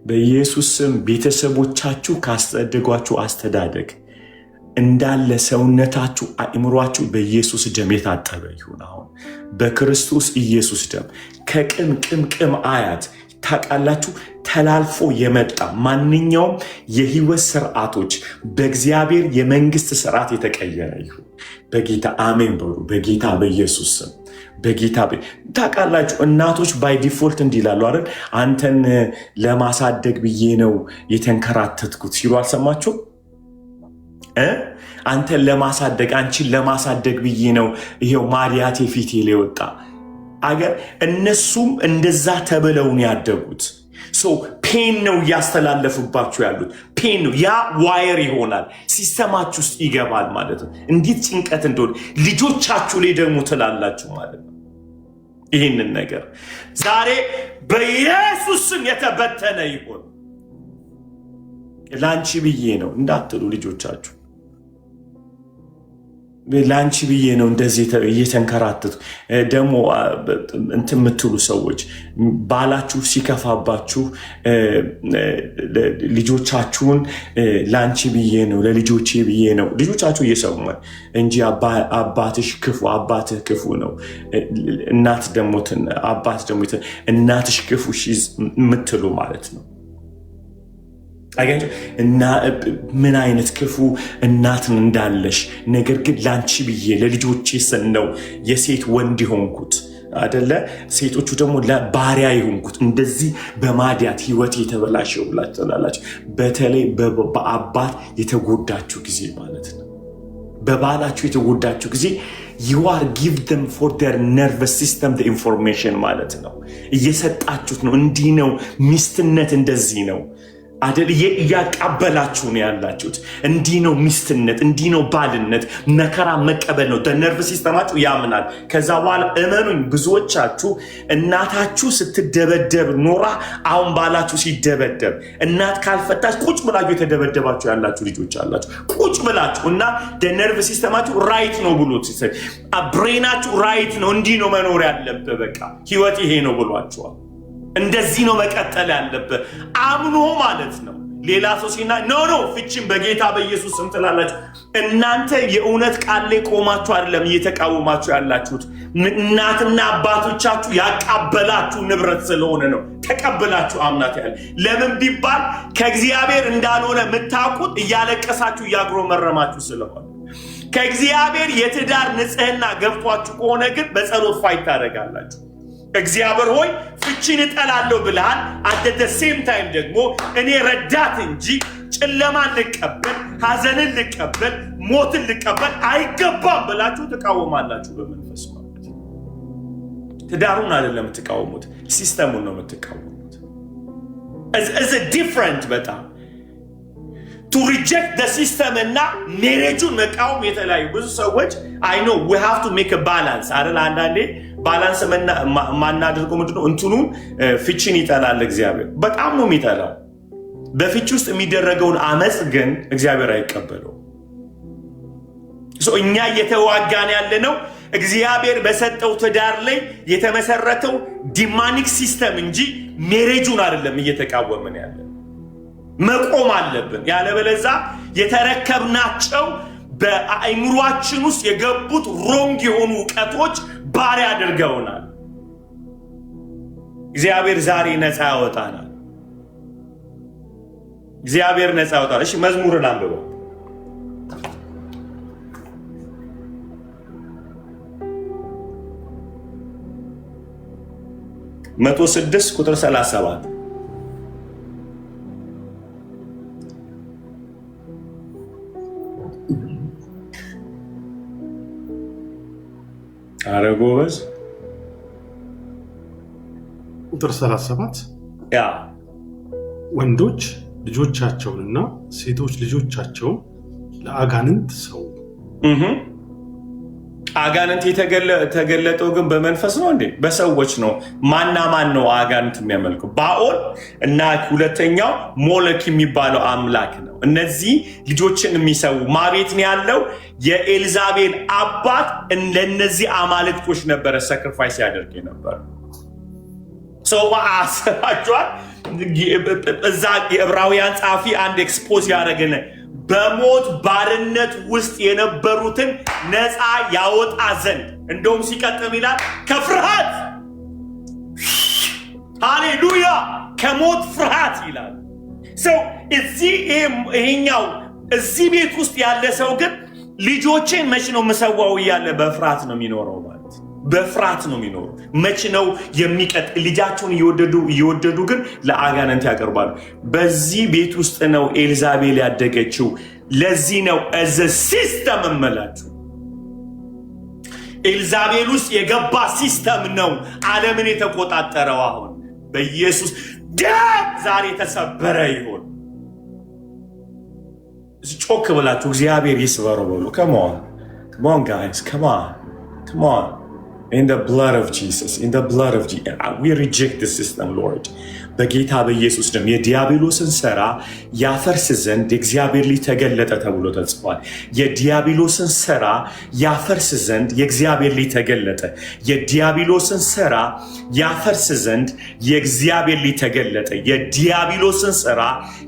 በኢየሱስ ስም ቤተሰቦቻችሁ ካስተዳደጓችሁ አስተዳደግ እንዳለ ሰውነታችሁ አእምሯችሁ በኢየሱስ ደም የታጠበ ይሁን። አሁን በክርስቶስ ኢየሱስ ደም ከቅምቅም አያት ታውቃላችሁ ተላልፎ የመጣ ማንኛውም የህይወት ስርዓቶች በእግዚአብሔር የመንግስት ስርዓት የተቀየረ ይሁን በጌታ አሜን በሉ። በጌታ በኢየሱስ ስም በጌታ ታውቃላችሁ እናቶች ባይ ዲፎልት እንዲላሉ አይደል አንተን ለማሳደግ ብዬ ነው የተንከራተትኩት ሲሉ አልሰማችሁ? አንተን ለማሳደግ አንቺን ለማሳደግ ብዬ ነው ይሄው ማዲያቴ ፊቴ ላይ ወጣ አገር። እነሱም እንደዛ ተብለው ነው ያደጉት። ፔን ነው እያስተላለፉባችሁ ያሉት። ፔን ነው ያ ዋየር ይሆናል ሲስተማችሁ ውስጥ ይገባል ማለት ነው። እንዴት ጭንቀት እንደሆነ ልጆቻችሁ ላይ ደግሞ ትላላችሁ ማለት ነው። ይህንን ነገር ዛሬ በኢየሱስ ስም የተበተነ ይሁን። ላንቺ ብዬ ነው እንዳትሉ ልጆቻችሁ ላንቺ ብዬ ነው እንደዚህ እየተንከራተቱ ደግሞ እንትን የምትሉ ሰዎች ባላችሁ ሲከፋባችሁ ልጆቻችሁን ላንቺ ብዬ ነው ለልጆቼ ብዬ ነው ልጆቻችሁ እየሰሙ እንጂ አባትሽ ክፉ አባትህ ክፉ ነው እናት ደግሞ አባት ደግሞ እናትሽ ክፉ የምትሉ ማለት ነው። እና ምን አይነት ክፉ እናትን እንዳለሽ ነገር ግን ላንቺ ብዬ ለልጆቼ ስል ነው የሴት ወንድ ሆንኩት አይደለ? ሴቶቹ ደግሞ ለባሪያ ይሆንኩት እንደዚህ በማዲያት ህይወት የተበላሸው ብላችሁ ትላላችሁ። በተለይ በአባት የተጎዳችሁ ጊዜ ማለት ነው። በባላችሁ የተጎዳችሁ ጊዜ you are give them for their nervous system the information ማለት ነው። እየሰጣችሁት ነው። እንዲህ ነው ሚስትነት እንደዚህ ነው አደል ያቃበላችሁ ነው ያላችሁት። እንዲህ ነው ሚስትነት እንዲህ ነው ባልነት መከራ መቀበል ነው። ነርቭ ሲስተማችሁ ያምናል። ከዛ በኋላ እመኑኝ ብዙዎቻችሁ እናታችሁ ስትደበደብ ኖራ አሁን ባላችሁ ሲደበደብ እናት ካልፈታች ቁጭ ብላችሁ የተደበደባችሁ ያላችሁ ልጆች አላችሁ። ቁጭ ብላችሁ እና ነርቭ ሲስተማችሁ ራይት ነው ብሎ ሲሰጥ ብሬናችሁ ራይት ነው እንዲህ ነው መኖር ያለበት በቃ ህይወት ይሄ ነው ብሏችኋል። እንደዚህ ነው መቀጠል ያለበት አምኖ ማለት ነው። ሌላ ሰው ሲና ኖ ፍቺም በጌታ በኢየሱስ ስም ትላላችሁ። እናንተ የእውነት ቃል ላይ ቆማችሁ አይደለም እየተቃወማችሁ ያላችሁት። እናትና አባቶቻችሁ ያቃበላችሁ ንብረት ስለሆነ ነው ተቀበላችሁ አምናት ያለ። ለምን ቢባል ከእግዚአብሔር እንዳልሆነ የምታውቁት እያለቀሳችሁ እያጉረመረማችሁ ስለሆነ። ከእግዚአብሔር የትዳር ንጽህና ገብቷችሁ ከሆነ ግን በጸሎት ፋይት ታደርጋላችሁ። እግዚአብሔር ሆይ ፍቺን እጠላለሁ ብለሃል። at the same time ደግሞ እኔ ረዳት እንጂ ጨለማን ልቀበል ሐዘንን ልቀበል ሞትን ልቀበል አይገባም ብላችሁ ተቃወማላችሁ በመንፈስ ማለት ነው። ትዳሩን አይደለም የምትቃወሙት ሲስተሙን ነው የምትቃወሙት። as a different በጣም to reject the system እና ሜሬጁን መቃወም የተለያዩ ብዙ ሰዎች I know we have to make a balance አይደል? አንዳንዴ ባላንስ ማናደርገው ምንድነው እንትኑን ፍቺን ይጠላል እግዚአብሔር በጣም ነው የሚጠላው። በፍቺ ውስጥ የሚደረገውን አመጽ ግን እግዚአብሔር አይቀበለው። እኛ እየተዋጋን ያለነው እግዚአብሔር በሰጠው ትዳር ላይ የተመሰረተው ዲማኒክ ሲስተም እንጂ ሜሬጁን አይደለም እየተቃወምን ያለ። መቆም አለብን። ያለበለዚያ የተረከብናቸው በአእምሯችን ውስጥ የገቡት ሮንግ የሆኑ ዕውቀቶች ባሪያ አድርገውናል። እግዚአብሔር ዛሬ ነፃ ያወጣናል። እግዚአብሔር ነፃ ያወጣናል። እሺ መዝሙርን አንብበው። 106 ቁጥር 37 አረጎበዝ ቁጥር 37 ያ ወንዶች ልጆቻቸውንና ሴቶች ልጆቻቸውን ለአጋንንት ሰው አጋንንት የተገለጠው ግን በመንፈስ ነው እንዴ? በሰዎች ነው። ማና ማን ነው አጋንንት የሚያመልከው? ባኦል እና ሁለተኛው ሞለክ የሚባለው አምላክ ነው። እነዚህ ልጆችን የሚሰው ማቤት ነው ያለው። የኤልዛቤል አባት ለነዚህ አማልክቶች ነበረ ሳክሪፋይስ ያደርግ ነበር። ሰው አሰባቸዋል። እዛ የዕብራውያን ጸሐፊ አንድ ኤክስፖዝ ያደረገን በሞት ባርነት ውስጥ የነበሩትን ነፃ ያወጣ ዘንድ እንደውም ሲቀጥም ይላል ከፍርሃት ሃሌሉያ ከሞት ፍርሃት ይላል። ሰው ይሄኛው እዚህ ቤት ውስጥ ያለ ሰው ግን ልጆቼን መች ነው የምሰዋው እያለ በፍርሃት ነው የሚኖረው ማለት በፍርሃት ነው የሚኖረው። መች ነው የሚቀጥ ልጃቸውን እየወደዱ ግን ለአጋንንት ያቀርባሉ። በዚህ ቤት ውስጥ ነው ኤልዛቤል ያደገችው። ለዚህ ነው እዘ ሲስተም እመላችሁ ኤልዛቤል ውስጥ የገባ ሲስተም ነው ዓለምን የተቆጣጠረው። አሁን በኢየሱስ ደም ዛሬ ተሰበረ ይሆን? ጮክ ብላችሁ እግዚአብሔር ይስበረው በሉ። come on guys, come on. In the blood of Jesus, we reject the system, Lord. በጌታ በኢየሱስ ደም የዲያብሎስን ሥራ ያፈርስ ዘንድ የእግዚአብሔር ልጅ ተገለጠ ተብሎ ተጽፏል። የዲያብሎስን ሥራ ያፈርስ ዘንድ የእግዚአብሔር ልጅ ተገለጠ። የዲያብሎስን ሥራ ያፈርስ ዘንድ የእግዚአብሔር ልጅ ተገለጠ። የዲያብሎስን ሥራ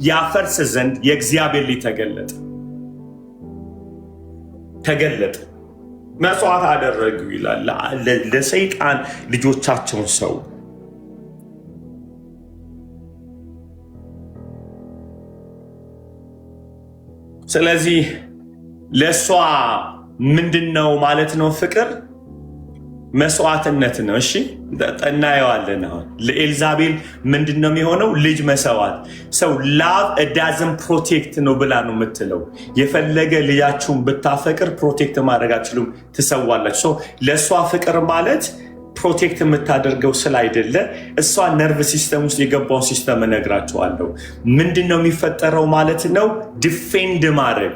ያፈርስ ዘንድ የእግዚአብሔር ልጅ ተገለጠ። መስዋዕት አደረጉ ይላል ለሰይጣን ልጆቻቸውን ሰው። ስለዚህ ለሷ ምንድነው ማለት ነው? ፍቅር መስዋዕትነት ነው። እሺ እናየዋለን። አሁን ለኤልዛቤል ምንድነው የሚሆነው? ልጅ መሰዋት። ሰው ላቭ ዳዝን ፕሮቴክት ነው ብላ ነው የምትለው። የፈለገ ልጃችሁን ብታፈቅር ፕሮቴክት ማድረግ አትችሉም፣ ትሰዋላችሁ። ለእሷ ፍቅር ማለት ፕሮቴክት የምታደርገው ስላይደለ እሷ ነርቭ ሲስተም ውስጥ የገባውን ሲስተም እነግራችኋለሁ። ምንድነው የሚፈጠረው ማለት ነው? ዲፌንድ ማድረግ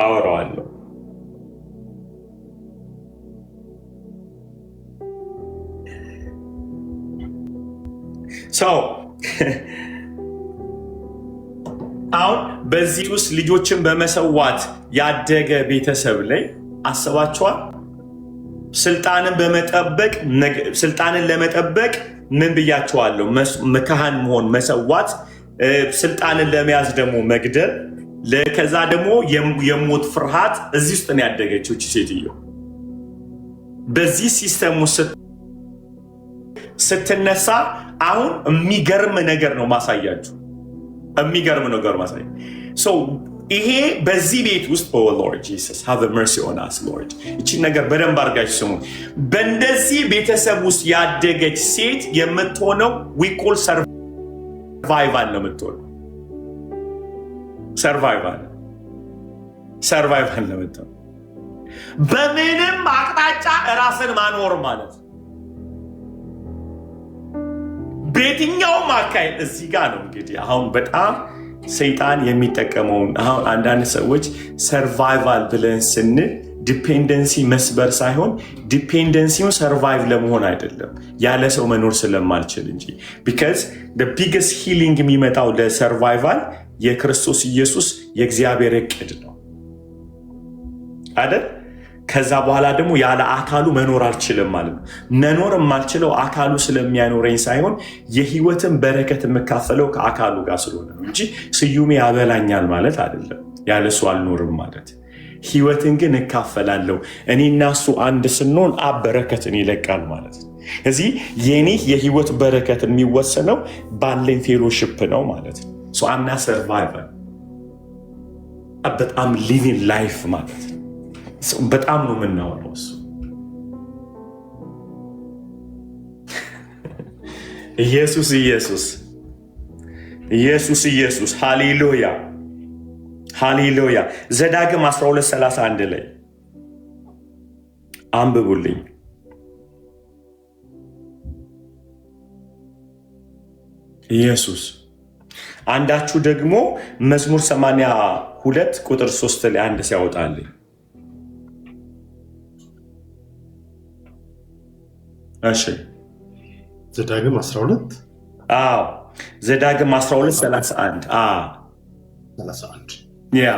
አወራዋለሁ። አሁን በዚህ ውስጥ ልጆችን በመሰዋት ያደገ ቤተሰብ ላይ አስባችኋል? ስልጣንን ለመጠበቅ ምን ብያችኋለሁ? ካህን መሆን፣ መሰዋት፣ ስልጣንን ለመያዝ ደግሞ መግደል፣ ከዛ ደግሞ የሞት ፍርሃት። እዚህ ውስጥ ነው ያደገችው እቺ ሴትዮ። በዚህ ሲስተም ውስጥ ስትነሳ አሁን የሚገርም ነገር ነው ማሳያችሁ። የሚገርም ነገር ማሳያ ይሄ በዚህ ቤት ውስጥ ሎርድ ጂሰስ ሃቭ መርሲ ኦን አስ ሎርድ። እቺ ነገር በደንብ አድርጋችሁ ስሙ። በእንደዚህ ቤተሰብ ውስጥ ያደገች ሴት የምትሆነው ዊኮል ሰርቫይቫል ነው የምትሆነው። ሰርቫይቫል ነው የምትሆነው። በምንም አቅጣጫ ራስን ማኖር ማለት ነው። በየትኛውም አካሄድ እዚህ ጋር ነው እንግዲህ አሁን በጣም ሰይጣን የሚጠቀመውን። አሁን አንዳንድ ሰዎች ሰርቫይቫል ብለን ስንል ዲፔንደንሲ መስበር ሳይሆን ዲፔንደንሲውን ሰርቫይቭ ለመሆን አይደለም፣ ያለ ሰው መኖር ስለማልችል እንጂ። ቢካዝ the biggest healing የሚመጣው ለሰርቫይቫል የክርስቶስ ኢየሱስ የእግዚአብሔር ዕቅድ ነው አይደል? ከዛ በኋላ ደግሞ ያለ አካሉ መኖር አልችልም ማለት ነው። መኖር የማልችለው አካሉ ስለሚያኖረኝ ሳይሆን የህይወትን በረከት የምካፈለው ከአካሉ ጋር ስለሆነ ነው እንጂ ስዩሜ ያበላኛል ማለት አይደለም። ያለሱ አልኖርም ማለት። ህይወትን ግን እካፈላለሁ። እኔና እሱ አንድ ስንሆን አብ በረከትን ይለቃል ማለት ነው። እዚህ የኔ የህይወት በረከት የሚወሰነው ባለኝ ፌሎሺፕ ነው ማለት ነው። አምና ሰርቫይቨር በጣም ሊቪንግ ላይፍ ማለት ነው። በጣም ነው የምናወራው እሱ። ኢየሱስ ኢየሱስ ኢየሱስ ኢየሱስ ሃሌሉያ ሃሌሉያ። ዘዳግም 12:31 ላይ አንብቡልኝ። ኢየሱስ አንዳችሁ ደግሞ መዝሙር 82 ቁጥር 3 ላይ አንድ ሲያወጣልኝ። እሺ ዘዳግም 12 አዎ ዘዳግም 12:31 31 ያ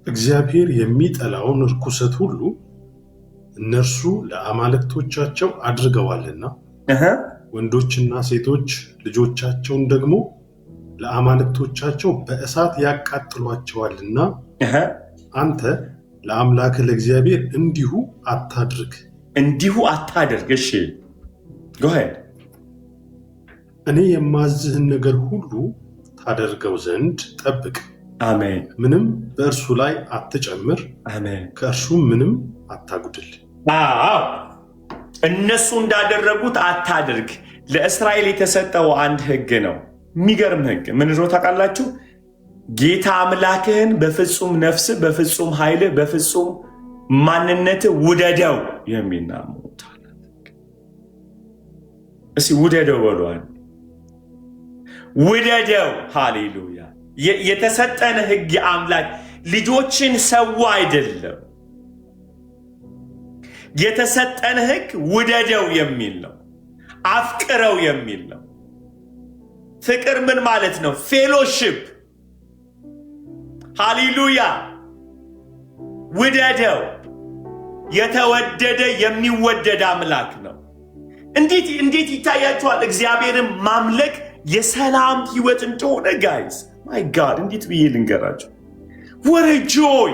እግዚአብሔር የሚጠላውን ርኩሰት ሁሉ እነርሱ ለአማልክቶቻቸው አድርገዋልና ወንዶችና ሴቶች ልጆቻቸውን ደግሞ ለአማልክቶቻቸው በእሳት ያቃጥሏቸዋልና አንተ ለአምላክ ለእግዚአብሔር እንዲሁ አታድርግ። እንዲሁ አታድርግ። እሺ go ahead። እኔ የማዝህን ነገር ሁሉ ታደርገው ዘንድ ጠብቅ። አሜን። ምንም በእርሱ ላይ አትጨምር፣ አሜን። ከእርሱም ምንም አታጉድል። አዎ እነሱ እንዳደረጉት አታድርግ። ለእስራኤል የተሰጠው አንድ ህግ ነው። የሚገርም ህግ ምን እንደሆነ ታውቃላችሁ? ጌታ አምላክህን በፍጹም ነፍስ፣ በፍጹም ኃይል፣ በፍጹም ማንነት ውደደው የሚል ነው። እስኪ ውደደው በሏል። ውደደው። ሃሌሉያ። የተሰጠን ህግ የአምላክ ልጆችን ሰው አይደለም። የተሰጠን ህግ ውደደው የሚል ነው። አፍቅረው የሚል ነው። ፍቅር ምን ማለት ነው? ፌሎሺፕ። ሃሌሉያ። ውደደው። የተወደደ የሚወደድ አምላክ ነው። እንዴት ይታያችኋል? እግዚአብሔርን ማምለክ የሰላም ህይወት እንደሆነ ጋይስ ማይ ጋድ እንዴት ብዬ ልንገራቸው? ወረ ጆይ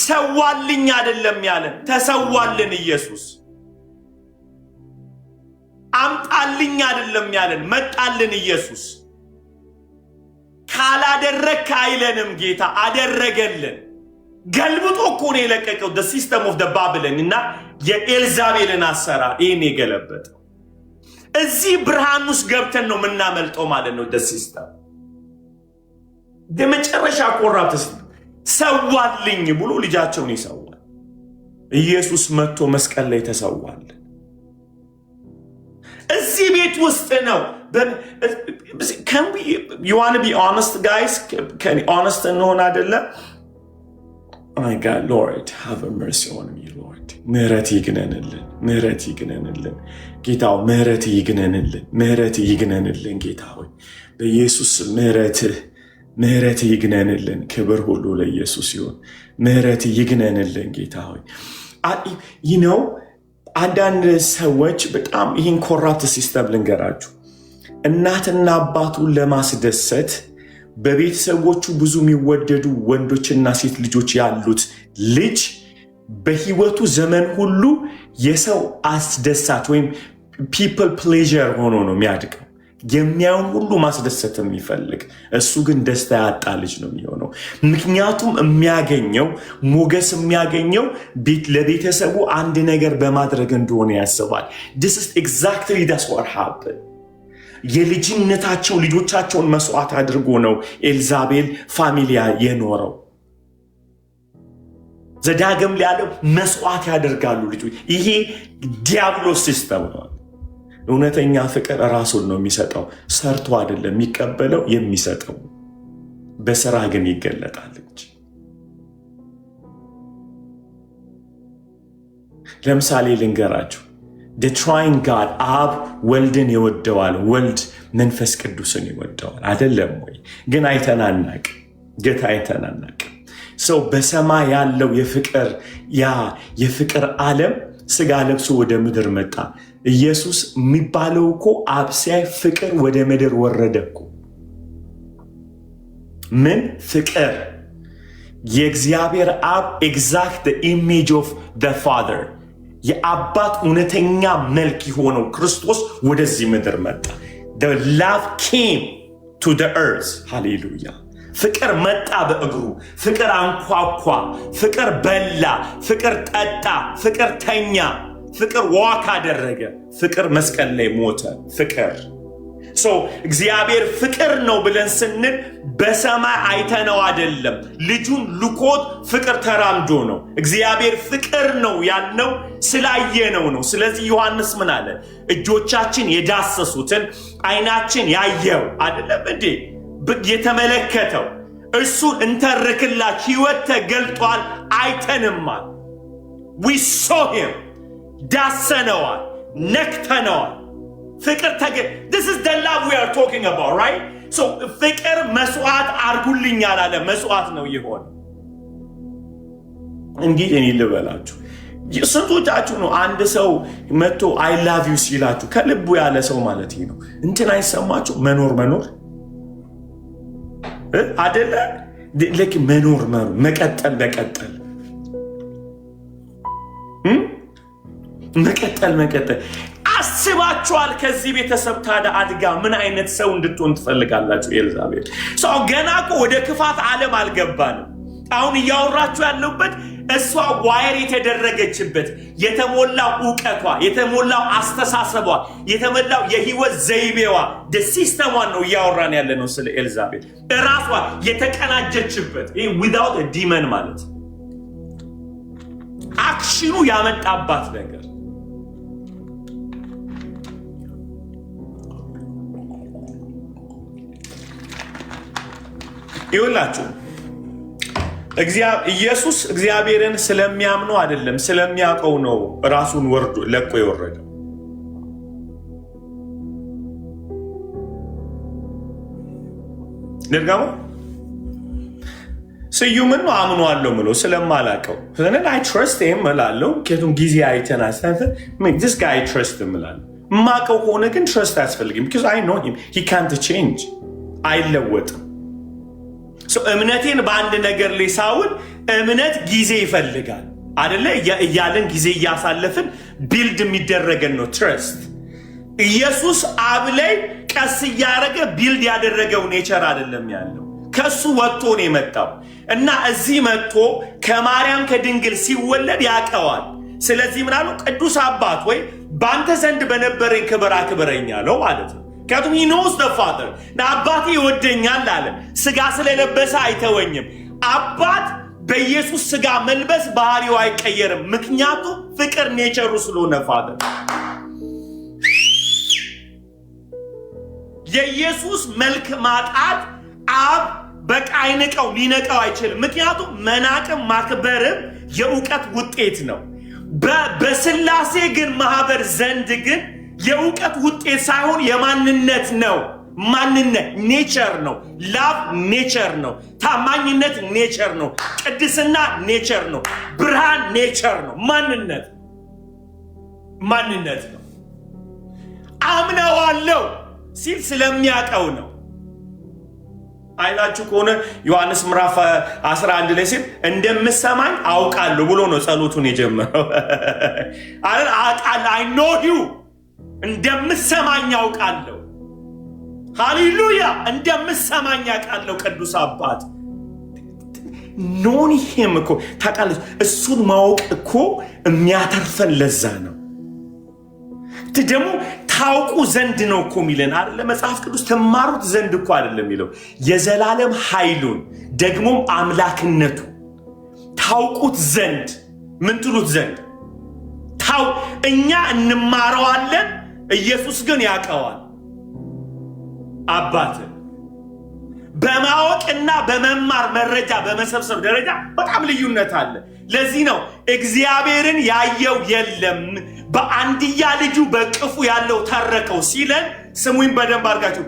ሰዋልኝ አይደለም ያለን፣ ተሰዋልን ኢየሱስ። አምጣልኝ አይደለም ያለን፣ መጣልን ኢየሱስ። ካላደረክ አይለንም ጌታ፣ አደረገልን። ገልብጦ እኮ ነው የለቀቀው the system of the Babylon እና የኤልዛቤልን አሰራር ይህን የገለበጠው። እዚህ ብርሃን ውስጥ ገብተን ነው የምናመልጠው ማለት ነው። the system የመጨረሻ ኮራፕት ሰዋልኝ ብሎ ልጃቸውን ይሰዋል። ኢየሱስ መጥቶ መስቀል ላይ ተሰዋል። እዚህ ቤት ውስጥ ነው። you want to be honest guys? can honest እንሆን አይደለም? My God, Lord, have mercy on me, Lord. ምህረት ይግነንልን፣ ምህረት ይግነንልን ጌታው፣ ምህረት ይግነንልን፣ ምህረት ይግነንልን ጌታ ሆይ በኢየሱስ ምህረት ይግነንልን። ክብር ሁሉ ለኢየሱስ ይሁን። ምህረት ይግነንልን ጌታ ሆይ። አንዳንድ ሰዎች በጣም ይህን ኮራፕት ሲስተም ልንገራችሁ፣ እናትና አባቱን ለማስደሰት በቤተሰቦቹ ብዙ የሚወደዱ ወንዶችና ሴት ልጆች ያሉት ልጅ በህይወቱ ዘመን ሁሉ የሰው አስደሳች ወይም ፒፕል ፕሌዠር ሆኖ ነው የሚያድገው። የሚያውን ሁሉ ማስደሰት የሚፈልግ እሱ ግን ደስታ ያጣ ልጅ ነው የሚሆነው። ምክንያቱም የሚያገኘው ሞገስ የሚያገኘው ለቤተሰቡ አንድ ነገር በማድረግ እንደሆነ ያስባል። this is exactly that's what happened። የልጅነታቸው ልጆቻቸውን መስዋዕት አድርጎ ነው ኤልዛቤል ፋሚሊያ የኖረው። ዘዳግም ያለው መስዋዕት ያደርጋሉ ልጆች። ይሄ ዲያብሎስ ሲስተም ነው። እውነተኛ ፍቅር ራሱን ነው የሚሰጠው፣ ሰርቶ አይደለም የሚቀበለው፣ የሚሰጠው በስራ ግን ይገለጣል እንጂ። ለምሳሌ ልንገራችሁ፣ the trine God አብ ወልድን ይወደዋል ወልድ መንፈስ ቅዱስን ይወደዋል አይደለም ወይ ግን አይተናናቅ ጌታ አይተናናቅ ሰው በሰማይ ያለው የፍቅር ዓለም ስጋ ለብሶ ወደ ምድር መጣ ኢየሱስ የሚባለው እኮ አብ ሲያይ ፍቅር ወደ ምድር ወረደኩ ምን ፍቅር የእግዚአብሔር አብ exact the image of the father የአባት እውነተኛ መልክ የሆነው ክርስቶስ ወደዚህ ምድር መጣ the love came to the earth hallelujah ፍቅር መጣ በእግሩ ፍቅር አንኳኳ ፍቅር በላ ፍቅር ጠጣ ፍቅር ተኛ ፍቅር ዋክ አደረገ ፍቅር መስቀል ላይ ሞተ ፍቅር so እግዚአብሔር ፍቅር ነው ብለን ስንል በሰማይ አይተነው አይደለም ልጁን ልኮት ፍቅር ተራምዶ ነው እግዚአብሔር ፍቅር ነው ያልነው ስላየነው ነው ስለዚህ ዮሐንስ ምን አለ እጆቻችን የዳሰሱትን አይናችን ያየው አይደለም እንዴ የተመለከተው እርሱን እንተርክላችሁ ሕይወት ተገልጧል አይተንማል we saw him ዳሰነዋል ነክተነዋል ፍቅር this is the love we are talking about right so ፍቅር መስዋዕት አርጉልኛል አለ መስዋዕት ነው ይሆን እንግዲህ እኔ ልበላችሁ ስንቶቻችሁ ነው አንድ ሰው መጥቶ I love you ሲላችሁ ከልቡ ያለ ሰው ማለት ነው እንትን አይሰማችሁ መኖር አይደለ ለክ መኖር መቀጠል አስባችኋል ከዚህ ቤተሰብ ታዲያ አድጋ ምን አይነት ሰው እንድትሆን ትፈልጋላችሁ ኤልዛቤል ሰው ገና እኮ ወደ ክፋት ዓለም አልገባንም አሁን ያወራችሁ ያለበት እሷ ዋይር የተደረገችበት የተሞላው ዕውቀቷ የተሞላው አስተሳሰቧ የተሞላው የህይወት ዘይቤዋ the system ነው ያወራን ያለነው ስለ ኤልዛቤል ራሷ የተቀናጀችበት without a demon ማለት አክሽኑ ያመጣባት ነገር ይወላችሁ ኢየሱስ እግዚአብሔርን ስለሚያምኑ አይደለም ስለሚያውቀው ነው ራሱን ወርዶ ለቆ ይወረደው ደጋሞ ስዩምን አምኗለሁ ምሎ ስለማላቀው ስለኔ I trust him እላለሁ ከቱም ጊዜ አይተናስተን this guy I trust him እላለሁ ማቀው ሆነ ግን trust አያስፈልግም because I know him he can't change አይለወጥም so እምነቴን በአንድ ነገር ላይ ሳውል እምነት ጊዜ ይፈልጋል አይደለ ያለን ጊዜ ያሳለፈን ቢልድ የሚደረገን ነው ትረስት ኢየሱስ አብ ላይ ቀስ ያረገ ቢልድ ያደረገው ኔቸር አይደለም ያለው ከሱ ወጥቶ ነው የመጣው እና እዚህ መጥቶ ከማርያም ከድንግል ሲወለድ ያቀዋል ስለዚህ ምናሉ ቅዱስ አባት ወይ ባንተ ዘንድ በነበረኝ ክብር አክብረኛለሁ ማለት ነው ከቱም he knows the father አባቴ ይወደኛል አለ ስጋ ስለለበሰ አይተወኝም አባት በኢየሱስ ስጋ መልበስ ባህሪው አይቀየርም ምክንያቱም ፍቅር ኔቸሩ ስለሆነ father የኢየሱስ መልክ ማጣት አብ በቃ አይነቀው ሊነቀው አይችልም ምክንያቱም መናቅም ማክበርም የዕውቀት ውጤት ነው በስላሴ ግን ማህበር ዘንድ ግን የዕውቀት ውጤት ሳይሆን የማንነት ነው ማንነት ኔቸር ነው ላቭ ኔቸር ነው ታማኝነት ኔቸር ነው ቅድስና ኔቸር ነው ብርሃን ኔቸር ነው ማንነት ነው አምነዋለሁ ሲል ስለሚያቀው ነው አይላችሁ ከሆነ ዮሐንስ ምዕራፍ 11 ላይ ሲል እንደምሰማኝ አውቃለሁ ብሎ ነው ጸሎቱን የጀመረው I know you እንደምሰማኝ አውቃለሁ ሃሌሉያ እንደምሰማኝ አውቃለሁ ቅዱስ አባት ኖን ሂም እኮ ታውቃለህ እሱን ማወቅ እኮ የሚያተርፈን ለዛ ነው ደግሞ ታውቁ ዘንድ ነው እኮ ሚለን አይደለ መጽሐፍ ቅዱስ ተማሩት ዘንድ እኮ አይደለም የሚለው የዘላለም ኃይሉን ደግሞ አምላክነቱ ታውቁት ዘንድ ምን ትሉት ዘንድ እኛ እንማረዋለን ኢየሱስ ግን ያቀዋል አባት በማወቅና በመማር መረጃ በመሰብሰብ ደረጃ በጣም ልዩነት አለ። ለዚህ ነው እግዚአብሔርን ያየው የለም በአንድያ ልጁ በቅፉ ያለው ተረከው ሲለን፣ ስሙኝ በደንብ አድርጋችሁ፣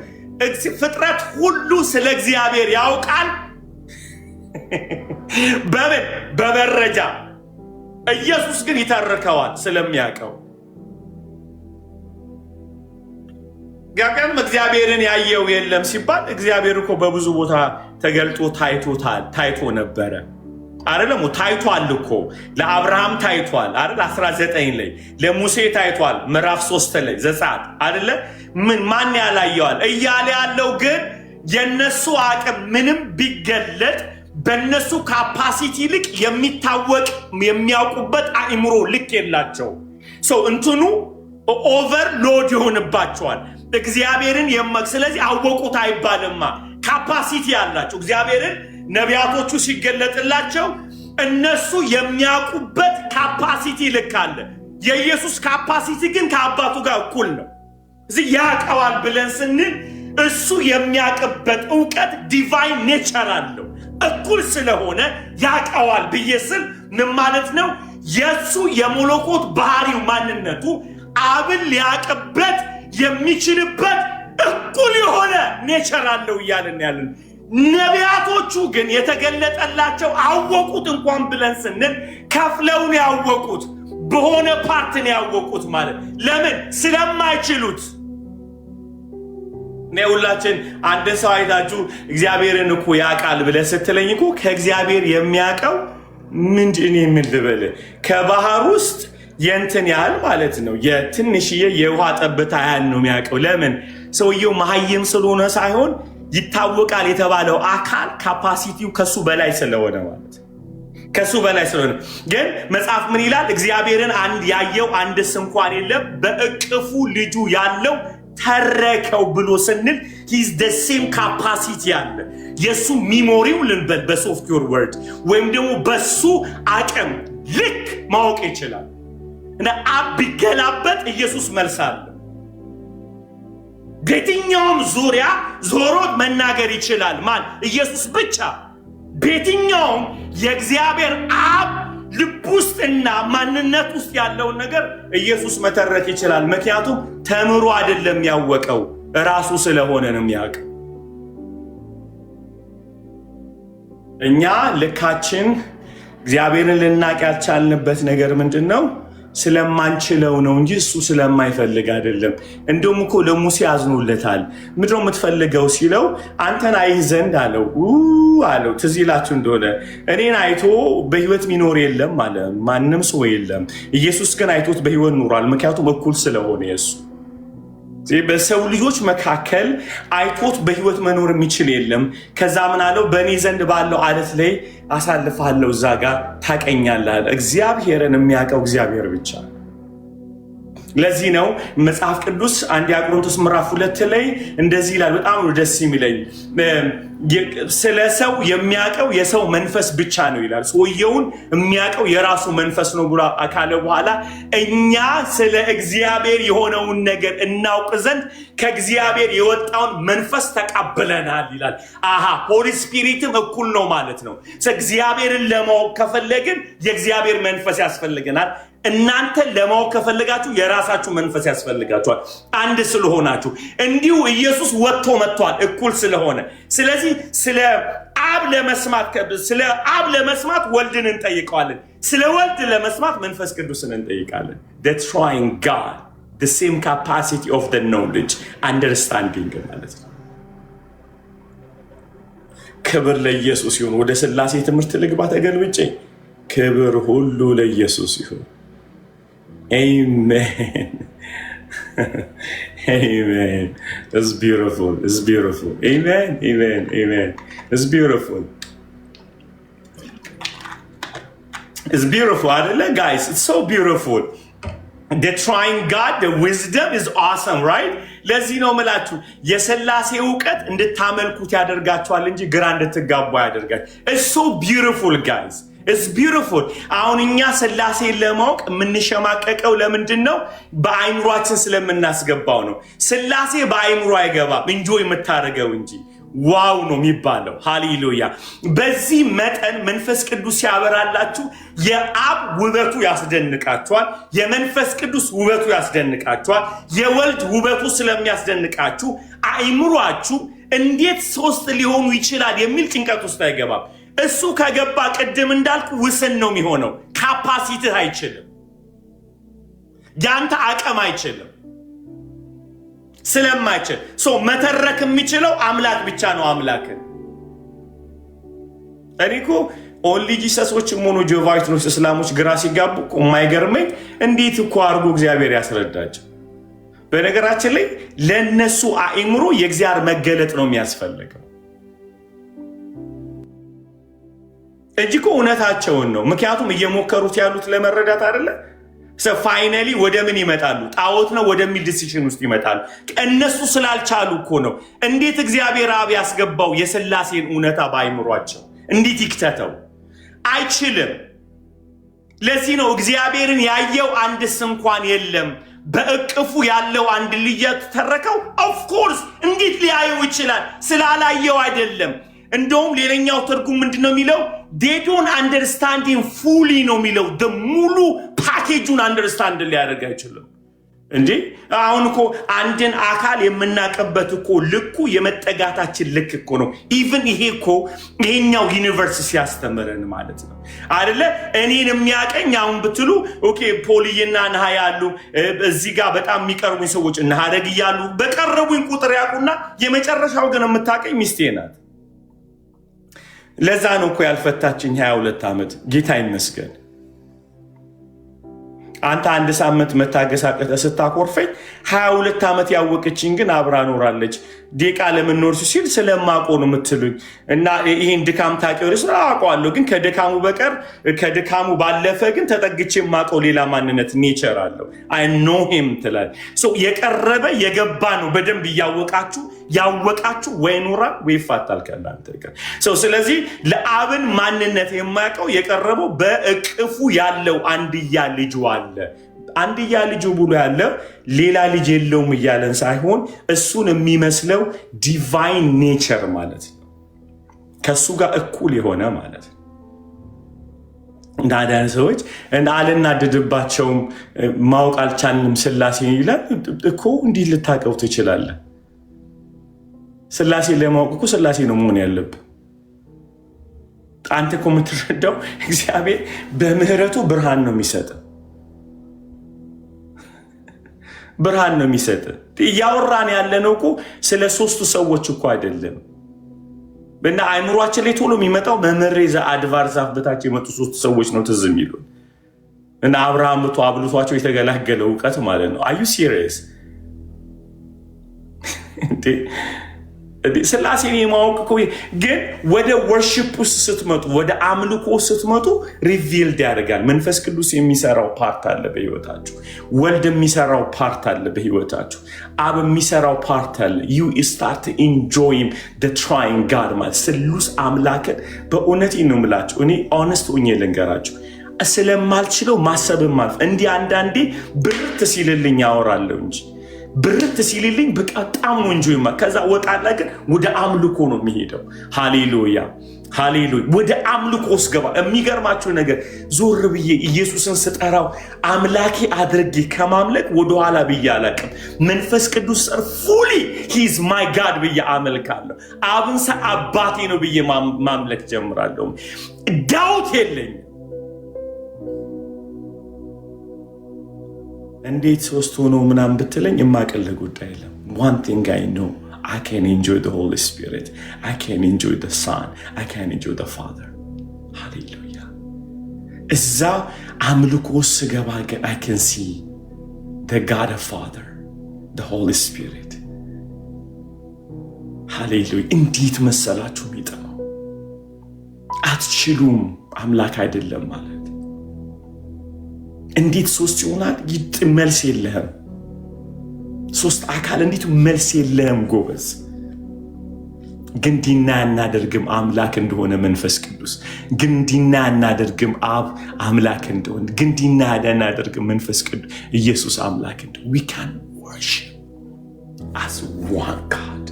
ፍጥረት ሁሉ ስለ እግዚአብሔር ያውቃል በምን በመረጃ። ኢየሱስ ግን ይተርከዋል ስለሚያውቀው። ጋቀም እግዚአብሔርን ያየው የለም ሲባል እግዚአብሔር እኮ በብዙ ቦታ ተገልጦ ታይቶ ነበረ አይደለም? ታይቷል እኮ ለአብርሃም ታይቷል አይደል? 19 ላይ ለሙሴ ታይቷል ምዕራፍ 3 ላይ ዘጸአት አይደለ? ማን ያላየዋል እያለ ያለው ግን የነሱ አቅም ምንም ቢገለጥ በነሱ ካፓሲቲ ልክ የሚታወቅ የሚያውቁበት አእምሮ ልክ የላቸው። ሰው እንትኑ ኦቨርሎድ ይሆንባቸዋል እግዚአብሔርን ስለዚህ አወቁት አይባልማ። ካፓሲቲ ያላቸው እግዚአብሔርን ነቢያቶቹ ሲገለጥላቸው እነሱ የሚያውቁበት ካፓሲቲ ልክ አለ። የኢየሱስ ካፓሲቲ ግን ከአባቱ ጋር እኩል ነው። እዚህ ያውቀዋል ብለን ስንል እሱ የሚያውቅበት እውቀት ዲቫይን ኔቸር አለው እኩል ስለሆነ ያውቀዋል ብዬ ስል ምን ማለት ነው? የሱ የመለኮት ባህሪው ማንነቱ አብን ሊያውቅበት የሚችልበት እኩል የሆነ ኔቸር አለው እያልን ያለን። ነቢያቶቹ ግን የተገለጠላቸው አወቁት እንኳን ብለን ስንል ከፍለውን ያወቁት በሆነ ፓርትን ያወቁት ማለት ለምን? ስለማይችሉት። ሁላችን አንድ ሰው አይታችሁ እግዚአብሔርን እኮ ያውቃል ብለህ ስትለኝ እኮ ከእግዚአብሔር የሚያውቀው ምንድን ምን ልበል ከባህር ውስጥ የእንትን ያህል ማለት ነው፣ የትንሽዬ የውሃ ጠብታ ያህል ነው የሚያውቀው። ለምን? ሰውየው መሀይም ስለሆነ ሳይሆን ይታወቃል የተባለው አካል ካፓሲቲው ከሱ በላይ ስለሆነ ማለት ከሱ በላይ ስለሆነ። ግን መጽሐፍ ምን ይላል? እግዚአብሔርን ያየው አንድስ እንኳን የለም በእቅፉ ልጁ ያለው ተረከው ብሎ ስንል ሂዝ ደ ሴም ካፓሲቲ ያለ የሱ ሚሞሪው ልንበል በሶፍትዌር ወርድ ወይም ደግሞ በሱ አቅም ልክ ማወቅ ይችላል። እና አብ ቢገላበጥ ኢየሱስ መልስ አለ። በየትኛውም ዙሪያ ዞሮ መናገር ይችላል። ማን? ኢየሱስ ብቻ። በየትኛውም የእግዚአብሔር አብ ልብ ውስጥና ማንነት ውስጥ ያለውን ነገር ኢየሱስ መተረክ ይችላል። ምክንያቱም ተምሮ አይደለም ያወቀው ራሱ ስለሆነ ነው የሚያውቀው። እኛ ልካችን እግዚአብሔርን ልናቅ ያልቻልንበት ነገር ምንድን ነው? ስለማንችለው ነው እንጂ እሱ ስለማይፈልግ አይደለም። እንደውም እኮ ለሙሴ አዝኖለታል። ምንድነው የምትፈልገው ሲለው አንተን አይህ ዘንድ አለው። ትዝ ይላችሁ እንደሆነ እኔን አይቶ በህይወት ሚኖር የለም አለ። ማንም ሰው የለም። ኢየሱስ ግን አይቶት በህይወት ኖሯል። ምክንያቱም እኩል ስለሆነ የሱ በሰው ልጆች መካከል አይቶት በህይወት መኖር የሚችል የለም። ከዛ ምን አለው? በእኔ ዘንድ ባለው አለት ላይ አሳልፋለሁ፣ እዛ ጋር ታቀኛለህ። እግዚአብሔርን የሚያውቀው እግዚአብሔር ብቻ። ለዚህ ነው መጽሐፍ ቅዱስ አንደኛ ቆሮንቶስ ምዕራፍ 2 ላይ እንደዚህ ይላል። በጣም ደስ የሚለኝ ስለ ሰው የሚያውቀው የሰው መንፈስ ብቻ ነው ይላል። ሰውየውን የሚያውቀው የራሱ መንፈስ ነው ብሎ ካለ በኋላ እኛ ስለ እግዚአብሔር የሆነውን ነገር እናውቅ ዘንድ ከእግዚአብሔር የወጣውን መንፈስ ተቀብለናል ይላል። ሆሊ ስፒሪትም እኩል ነው ማለት ነው። እግዚአብሔርን ለማወቅ ከፈለግን የእግዚአብሔር መንፈስ ያስፈልገናል። እናንተ ለማወቅ ከፈለጋችሁ የራሳችሁ መንፈስ ያስፈልጋችኋል፣ አንድ ስለሆናችሁ። እንዲሁ ኢየሱስ ወጥቶ መጥቷል እኩል ስለሆነ። ስለዚህ ስለ አብ ለመስማት ወልድን እንጠይቀዋለን፣ ስለ ወልድ ለመስማት መንፈስ ቅዱስን እንጠይቃለን። the trying God, the same capacity of the knowledge, understanding ማለት ነው። ክብር ለኢየሱስ ይሁን። ወደ ሥላሴ ትምህርት ልግባ ተገልብጬ። ክብር ሁሉ ለኢየሱስ ይሁን። Amen. Amen. It's beautiful. It's beautiful. Amen. Amen. Amen. It's beautiful. It's beautiful, guys. It's so beautiful. The trying God, the wisdom is awesome, right? ለዚህ ነው የምላችሁ የሥላሴ ዕውቀት እንድታመልኩት ያደርጋችኋል እንጂ ግራ እንድትጋቡ ያደርጋል። It's so beautiful, guys. It's beautiful. አሁን እኛ ሥላሴን ለማወቅ የምንሸማቀቀው ለምንድን ነው? በአይምሯችን ስለምናስገባው ነው። ሥላሴ በአይምሮ አይገባም፣ እንጆይ የምታደርገው እንጂ ዋው ነው የሚባለው። ሃሌሉያ። በዚህ መጠን መንፈስ ቅዱስ ሲያበራላችሁ የአብ ውበቱ ያስደንቃችኋል፣ የመንፈስ ቅዱስ ውበቱ ያስደንቃችኋል። የወልድ ውበቱ ስለሚያስደንቃችሁ አእምሯችሁ እንዴት ሶስት ሊሆኑ ይችላል የሚል ጭንቀት ውስጥ አይገባም። እሱ ከገባ ቅድም እንዳልኩ ውስን ነው የሚሆነው። ካፓሲቲህ አይችልም፣ ያንተ አቅም አይችልም። ስለማይችል መተረክ የሚችለው አምላክ ብቻ ነው። አምላክን እኔ እኮ ኦንሊ ጂሰሶችም ሆኖ ጆቫይትኖች እስላሞች ግራ ሲጋቡ የማይገርመኝ እንዴት እኮ አድርጎ እግዚአብሔር ያስረዳቸው። በነገራችን ላይ ለነሱ አእምሮ የእግዚአብሔር መገለጥ ነው የሚያስፈልገው እንጂ እኮ እውነታቸውን ነው። ምክንያቱም እየሞከሩት ያሉት ለመረዳት አይደለ። ፋይናሊ ወደ ምን ይመጣሉ? ጣዖት ነው ወደሚል ዲሲሽን ውስጥ ይመጣሉ። እነሱ ስላልቻሉ እኮ ነው። እንዴት እግዚአብሔር አብ ያስገባው የሥላሴን እውነታ ባይምሯቸው እንዴት ይክተተው? አይችልም። ለዚህ ነው እግዚአብሔርን ያየው አንድስ እንኳን የለም፣ በእቅፉ ያለው አንድ ልጅ ተረከው። ኦፍኮርስ እንዴት ሊያየው ይችላል? ስላላየው አይደለም። እንደውም ሌላኛው ትርጉም ምንድነው የሚለው? they don't understand him fully ነው የሚለው። ሙሉ ፓኬጁን አንደርስታንድ ሊያደርግ አይችልም። እንዴ አሁን እኮ አንድን አካል የምናቀበት እኮ ልኩ የመጠጋታችን ልክ እኮ ነው። ኢቭን ይሄ እኮ ይሄኛው ዩኒቨርስ ሲያስተምረን ማለት ነው አይደለ? እኔን የሚያቀኝ አሁን ብትሉ ኦኬ ፖሊና ነሃ ያሉ እዚህ ጋር በጣም የሚቀርቡኝ ሰዎች እና ሀረግ እያሉ በቀረቡኝ ቁጥር ያቁና የመጨረሻው ግን የምታቀኝ ሚስቴ ናት። ለዛ ነው እኮ ያልፈታችኝ 22 ዓመት። ጌታ ይመስገን። አንተ አንድ ሳምንት መታገስ አቅተህ ስታኮርፈኝ 22 ዓመት ያወቀችኝ ግን አብራ ኖራለች። ዴቃ ለምን ኖርሽ ሲል ስለማውቀው ነው የምትሉኝ። እና ይሄን ድካም ታውቂው ነው አውቀዋለሁ፣ ግን ከድካሙ በቀር ከድካሙ ባለፈ ግን ተጠግቼ የማውቀው ሌላ ማንነት ኔቸር አለው። አይ ኖ ሂም ትላለህ። የቀረበ የገባ ነው። በደንብ እያወቃችሁ ያወቃችሁ ወይ ኖራል ወይ ይፋታል ከእናንተ ጋር። ስለዚህ ለአብን ማንነት የማያውቀው የቀረበው በእቅፉ ያለው አንድያ ልጁ አለ። አንድያ ልጁ ብሎ ያለው ሌላ ልጅ የለውም እያለን ሳይሆን እሱን የሚመስለው ዲቫይን ኔቸር ማለት ነው። ከሱ ጋር እኩል የሆነ ማለት ነው። እንዳዳን ሰዎች አልናደድባቸውም። ማወቅ አልቻልንም ሥላሴ ይላል እኮ። እንዲህ ልታቀው ትችላለህ። ሥላሴ ለማወቅ እኮ ሥላሴ ነው መሆን ያለብህ። አንተ እኮ የምትረዳው እግዚአብሔር በምህረቱ ብርሃን ነው የሚሰጥ። ብርሃን ነው የሚሰጥ። እያወራን ያለነው እኮ ስለ ሶስቱ ሰዎች እኮ አይደለም። እና አይምሯችን ላይ ቶሎ የሚመጣው መምህሬ ዘአድባር ዛፍ በታች የመጡ ሶስቱ ሰዎች ነው ትዝ የሚሉን። እና አብርሃም መቶ አብልቷቸው የተገላገለ እውቀት ማለት ነው። አዩ ሲሪየስ? ሥላሴን የማወቅ እኮ ግን ወደ ወርሺፕ ውስጥ ስትመጡ፣ ወደ አምልኮ ስትመጡ ሪቪልድ ያደርጋል። መንፈስ ቅዱስ የሚሰራው ፓርት አለ በህይወታችሁ። ወልድ የሚሰራው ፓርት አለ በህይወታችሁ። አብ የሚሰራው ፓርት አለ። ዩ ስታርት ኢንጆይንግ ዘ ትራይንግ ጋድ ማለት ስሉስ አምላክን። በእውነት ነው የምላችሁ። እኔ ኦነስት ሆኜ ልንገራችሁ፣ ስለማልችለው ማሰብም አልፍ እንዲህ አንዳንዴ ብርት ሲልልኝ ያወራለሁ እንጂ ብርት ሲልልኝ በጣም ነው እንጂ ከዛ ወጣላ ግን ወደ አምልኮ ነው የሚሄደው። ሃሌሉያ ሃሌሉያ። ወደ አምልኮ ስገባ የሚገርማችሁ ነገር ዞር ብዬ ኢየሱስን ስጠራው አምላኬ አድርጌ ከማምለክ ወደ ኋላ ብዬ አላቅም። መንፈስ ቅዱስ ፉሊ ሂ ኢዝ ማይ ጋድ ብዬ አመልካለሁ። አብን አባቴ ነው ብዬ ማምለክ ጀምራለሁ። ዳውት የለኝም። እንዴት ሶስት ሆኖ ምናምን ብትለኝ የማቀልህ ጉዳይ የለም። one thing I know, I can enjoy the Holy Spirit, I can enjoy the Son, I can enjoy the Father. Hallelujah. እዛ አምልኮ ስገባ ግን I can see the God of Father, the Holy Spirit. Hallelujah. እንዴት መሰላችሁ የሚጠማው? አትችሉም አምላክ አይደለም ማለት እንዴት ሶስት ይሆናል? መልስ የለህም። ሶስት አካል እንዴት መልስ የለህም? ጎበዝ ግን ዲና ያናደርግም አምላክ እንደሆነ መንፈስ ቅዱስ ግን ዲና ያናደርግም አብ አምላክ እንደሆነ ግን ዲና ያናደርግም መንፈስ ቅዱስ ኢየሱስ አምላክ እንደሆነ we can worship as one God.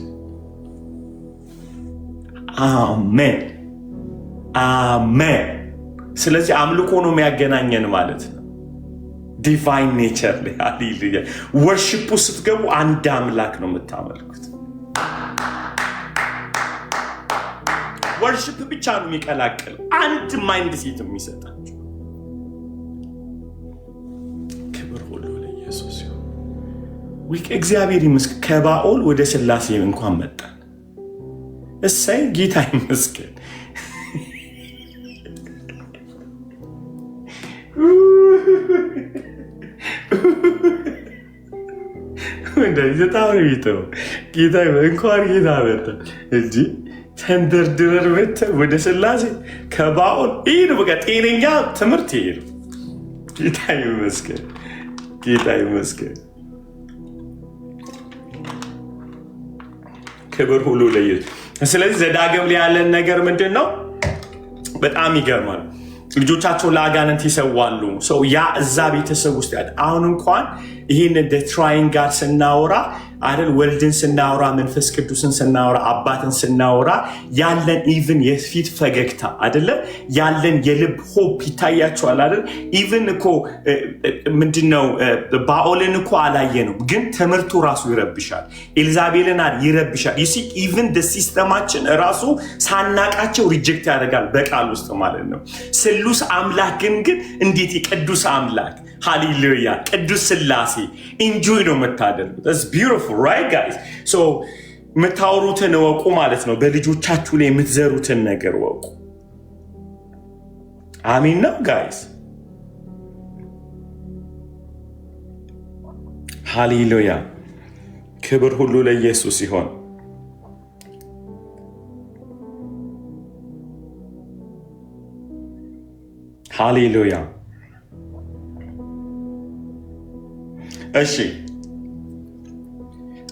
አሜን አሜን። ስለዚህ አምልኮ ነው የሚያገናኘን ማለት ነው። ዲቫይን ኔቸር ላይ ሃሌሉያ። ወርሺፑ ስትገቡ አንድ አምላክ ነው የምታመልኩት። ወርሺፕ ብቻ ነው የሚቀላቅል አንድ ማይንድ ሴት የሚሰጣቸው። ክብር ሁሉ ለኢየሱስ ይሁን። እግዚአብሔር ይመስገን። ከባኦል ወደ ሥላሴ እንኳን መጣን። እሰይ ጌታ ይመስገን። ጌታ እንኳን ጌታ መጣ እንጂ ተንደርድረን መተን ወደ ሥላሴ ከባኦል። ይህ ነው በቃ ጤነኛ ትምህርት። ይሄ ነው። ጌታ ይመስገን። ጌታ ይመስገን። ክብር ሁሉ ለኢየሱስ። ስለዚህ ዘዳግም ላይ ያለን ነገር ምንድን ነው? በጣም ይገርማል። ልጆቻቸውን ለአጋንንት ይሰዋሉ። ሰው ያ እዛ ቤተሰብ ውስጥ ያለ አሁን እንኳን ይህን ትራይን ጋር ስናወራ አይደል፣ ወልድን ስናወራ፣ መንፈስ ቅዱስን ስናወራ፣ አባትን ስናወራ ያለን ኢቭን የፊት ፈገግታ አይደለ፣ ያለን የልብ ሆፕ ይታያቸዋል አይደል። ኢቭን እኮ ምንድነው ባኦልን እኮ አላየነው፣ ግን ትምህርቱ ራሱ ይረብሻል። ኤልዛቤልን ይረብሻል። ይሲ ኢቭን ሲስተማችን ራሱ ሳናቃቸው ሪጀክት ያደርጋል በቃል ውስጥ ማለት ነው። ስሉስ አምላክ ግን እንዴት የቅዱስ አምላክ ሃሌሉያ፣ ቅዱስ ሥላሴ ኢንጆይ ነው የምታደርጉት። that's beautiful right guys? so የምታወሩትን እወቁ ማለት ነው። በልጆቻችሁ ላይ የምትዘሩትን ነገር እወቁ። አሜን ነው ጋይስ። ሃሌሉያ፣ ክብር ሁሉ ለኢየሱስ ይሆን። ሃሌሉያ። እሺ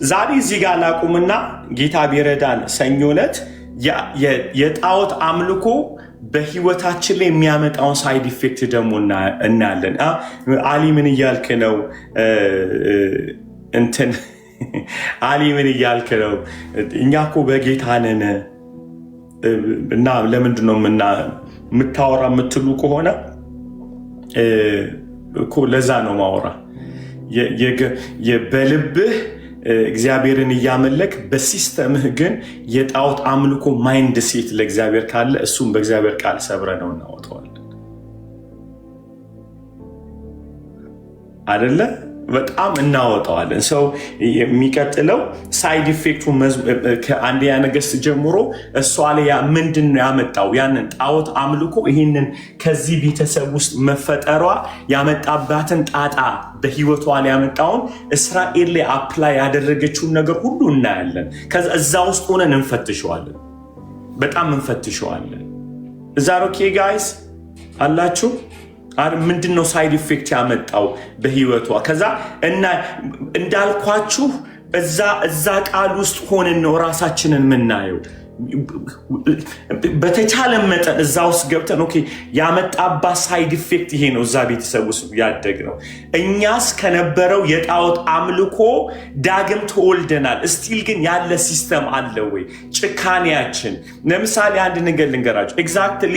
ዛሬ እዚህ ጋር ላቁምና ጌታ ቢረዳን ሰኞ ዕለት የጣዖት አምልኮ በህይወታችን ላይ የሚያመጣውን ሳይድ ኢፌክት ደግሞ እናያለን። አሊ ምን እያልክ ነው? እንትን አሊ ምን እያልክ ነው? እኛ እኮ በጌታ ነን እና ለምንድን ነው የምታወራ የምትሉ ከሆነ እኮ ለዛ ነው ማወራ። በልብህ እግዚአብሔርን እያመለክ በሲስተምህ ግን የጣዖት አምልኮ ማይንድ ሴት ለእግዚአብሔር ካለ እሱም በእግዚአብሔር ቃል ሰብረ ነው እናወጣዋለን አይደለ? በጣም እናወጣዋለን። ሰው የሚቀጥለው ሳይድ ኢፌክቱ ከአንደኛ ነገሥት ጀምሮ እሷ ላይ ምንድን ነው ያመጣው? ያንን ጣዖት አምልኮ ይህንን ከዚህ ቤተሰብ ውስጥ መፈጠሯ ያመጣባትን ጣጣ በህይወቷ ላይ ያመጣውን እስራኤል ላይ አፕላይ ያደረገችውን ነገር ሁሉ እናያለን። ከዛ እዛ ውስጥ ሆነን እንፈትሸዋለን። በጣም እንፈትሸዋለን። እዛ ኦኬ ጋይስ አላችሁ? ምንድነው ሳይድ ኢፌክት ያመጣው በህይወቷ? ከዛ እና እንዳልኳችሁ እዛ ቃል ውስጥ ሆነን ነው ራሳችንን የምናየው። በተቻለ መጠን እዛ ውስጥ ገብተን ኦኬ ያመጣባት ሳይድ ኢፌክት ይሄ ነው። እዛ ቤተሰብ ውስጥ ያደግ ነው። እኛስ ከነበረው የጣዖት አምልኮ ዳግም ተወልደናል። እስቲል ግን ያለ ሲስተም አለ ወይ? ጭካኔያችን። ለምሳሌ አንድ ነገር ልንገራችሁ። ኤግዛክትሊ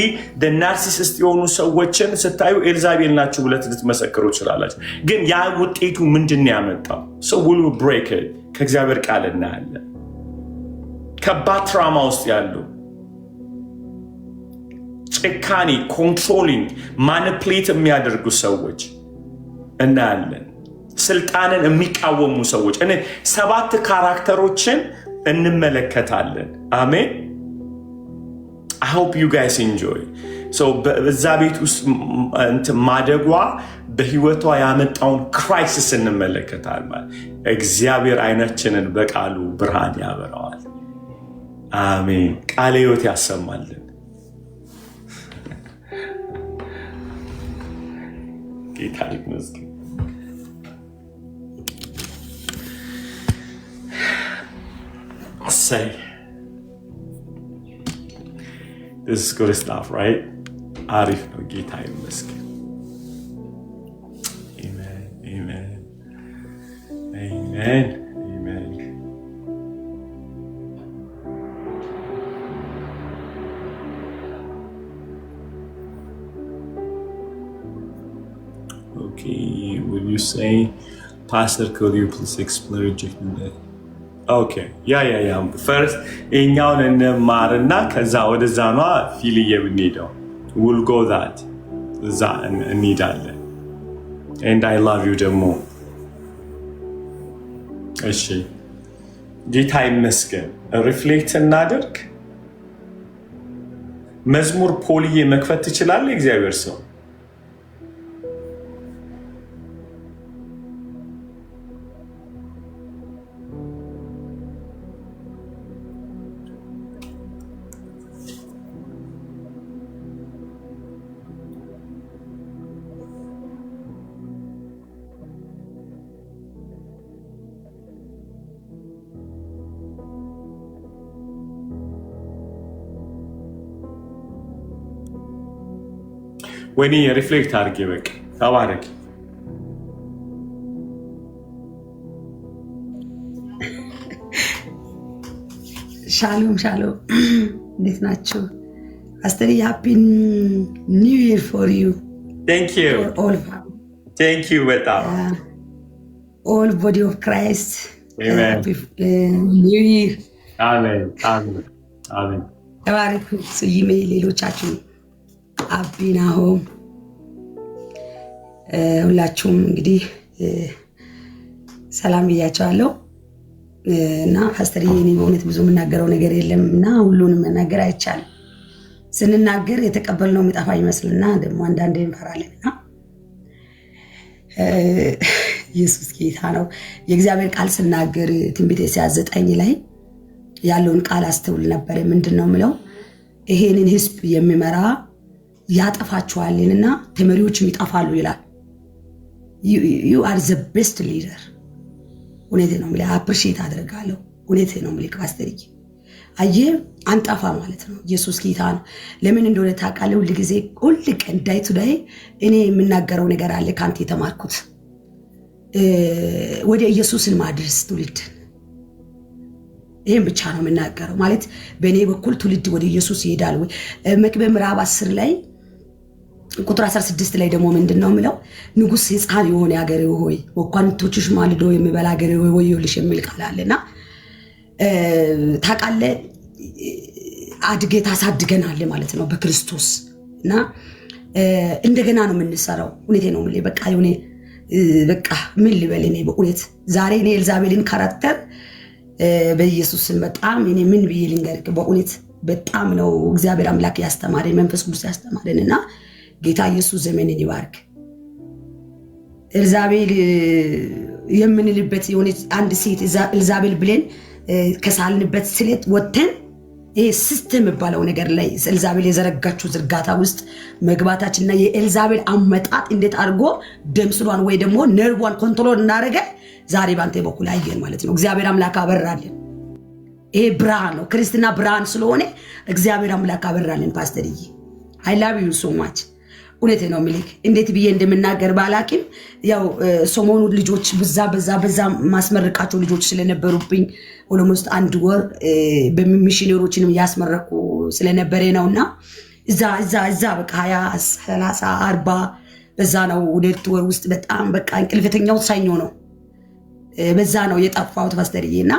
ናርሲሲስት የሆኑ ሰዎችን ስታዩ ኤልዛቤል ናችሁ ብለት ልትመሰክሩ ትችላላችሁ። ግን ያ ውጤቱ ምንድን ነው ያመጣው? ሰው ውሉ ብሬክ ከእግዚአብሔር ቃል እናያለን። ከባድ ትራማ ውስጥ ያሉ ጭካኔ፣ ኮንትሮሊንግ፣ ማኒፕሌት የሚያደርጉ ሰዎች እናያለን። ስልጣንን የሚቃወሙ ሰዎች 7 ካራክተሮችን እንመለከታለን። አሜን። I hope you guys enjoy. so በዛ ቤት ውስጥ ማደጓ በህይወቷ ያመጣውን ክራይሲስ እንመለከታለን። እግዚአብሔር አይናችንን በቃሉ ብርሃን ያበራዋል። አሜን። ቃለ ሕይወት ያሰማልን። ጌታ ይመስገን። Say, this is good stuff, right? አሪፍ ነው። ጌታ ይመስገን። Amen, amen, amen, amen. Okay, will you say, Pastor, could you please explain rejection that? Okay, yeah. First, እኛውን እንማርና ከዛ ወደዛ ነው ፊልዬ የምንሄደው. We'll go that. እዛ እንሄዳለን. And I love you ደግሞ. እሺ, ጌታ ይመስገን. ሪፍሌክት እናድርግ. መዝሙር ፖልዬ መክፈት ትችላለህ? እግዚአብሔር ሰው ወይኔ ሪፍሌክት አድርጌ በቃ ተባረክ። ሻሎም እንዴት ናችሁ? አስተሪ ሃፒ ኒው ይር ፎር ዩ ቴንክ ዩ በጣም ኦል ቦዲ ኦፍ ክራይስት ኒው ይር። አሜን። ተባረኩ። ስይሜ ሌሎቻችሁ አቢናሆም ሁላችሁም እንግዲህ ሰላም ብያቸዋለሁ እና ፓስተርዬ እኔ በእውነት ብዙ የምናገረው ነገር የለም እና ሁሉንም መናገር አይቻልም። ስንናገር የተቀበልነው የሚጠፋ ይመስልና ደግሞ አንዳንዴ እንፈራለን እና ኢየሱስ ጌታ ነው። የእግዚአብሔር ቃል ስናገር ትንቢተ ኢሳይያስ 9 ላይ ያለውን ቃል አስተውል ነበር። ምንድነው የምለው? ይሄንን ህዝብ የሚመራ ያጠፋቸዋልና ተመሪዎችም ይጠፋሉ ይላል። you are the best leader። እውነቴ ነው የምልህ፣ አፕሪሺየት አደርጋለሁ። እውነቴ ነው የምልህ ፓስተርዬ፣ አየህ አንጠፋ ማለት ነው። ኢየሱስ ጌታ ነው። ለምን እንደሆነ ታውቃለህ? ሁል ቀን ዳይ ቱ ዳይ እኔ የምናገረው ነገር አለ ካንተ የተማርኩት ወደ ኢየሱስን ማድረስ ትውልድ። ይሄን ብቻ ነው የምናገረው ማለት በእኔ በኩል ትውልድ ወደ ኢየሱስ ይሄዳል ወይ? መክብብ ምዕራፍ 10 ላይ ቁጥር 16 ላይ ደግሞ ምንድነው የምለው? ንጉስ ሕፃን የሆነ ያገሬ ሆይ ወኳንቶችሽ ማልዶ የሚበላ ያገሬ ሆይ ወዮልሽ የሚል ቃል አለና ታውቃለህ፣ አድገህ ታሳድገናል ማለት ነው በክርስቶስ እና እንደገና ነው የምንሰራው። እውነቴ ነው የምልህ በቃ የሆነ በቃ ምን ልበል እኔ በእውነት ዛሬ እኔ ኤልዛቤልን ካራክተር በኢየሱስን በጣም እኔ ምን ብዬ ልንገርህ፣ በእውነት በጣም ነው እግዚአብሔር አምላክ ያስተማረኝ፣ መንፈስ ቅዱስ ያስተማረንና ጌታ ኢየሱስ ዘመንን ይባርክ። ኤልዛቤል የምንልበት የሆነ አንድ ሴት ኤልዛቤል ብለን ከሳልንበት ስለት ወተን ይሄ ሲስተም የሚባለው ነገር ላይ ኤልዛቤል የዘረጋችው ዝርጋታ ውስጥ መግባታችንና የኤልዛቤል አመጣጥ እንዴት አድርጎ ደምስሏን ወይ ደግሞ ነርቧን ኮንትሮል እናደረገ ዛሬ ባንተ በኩል አየን ማለት ነው። እግዚአብሔር አምላክ አበራልን። ይሄ ብርሃን ነው፣ ክርስትና ብርሃን ስለሆነ እግዚአብሔር አምላክ አበራልን። ፓስተርዬ አይ ላቭ ዩ ሶ ማች። እውነቴ ነው የምልህ እንዴት ብዬ እንደምናገር ባላቂም ያው ሰሞኑ ልጆች በዛ ማስመረቃቸው ልጆች ስለነበሩብኝ ኦሎሞስት አንድ ወር በሚሽነሮችንም ያስመረቁ ስለነበረ ነውና እዛ በቃ 20 30 40 በዛ ነው ሁለት ወር ውስጥ በጣም በቃ እንቅልፍተኛው ሳይኞ ነው በዛ ነው የጠፋሁት ፓስተርዬና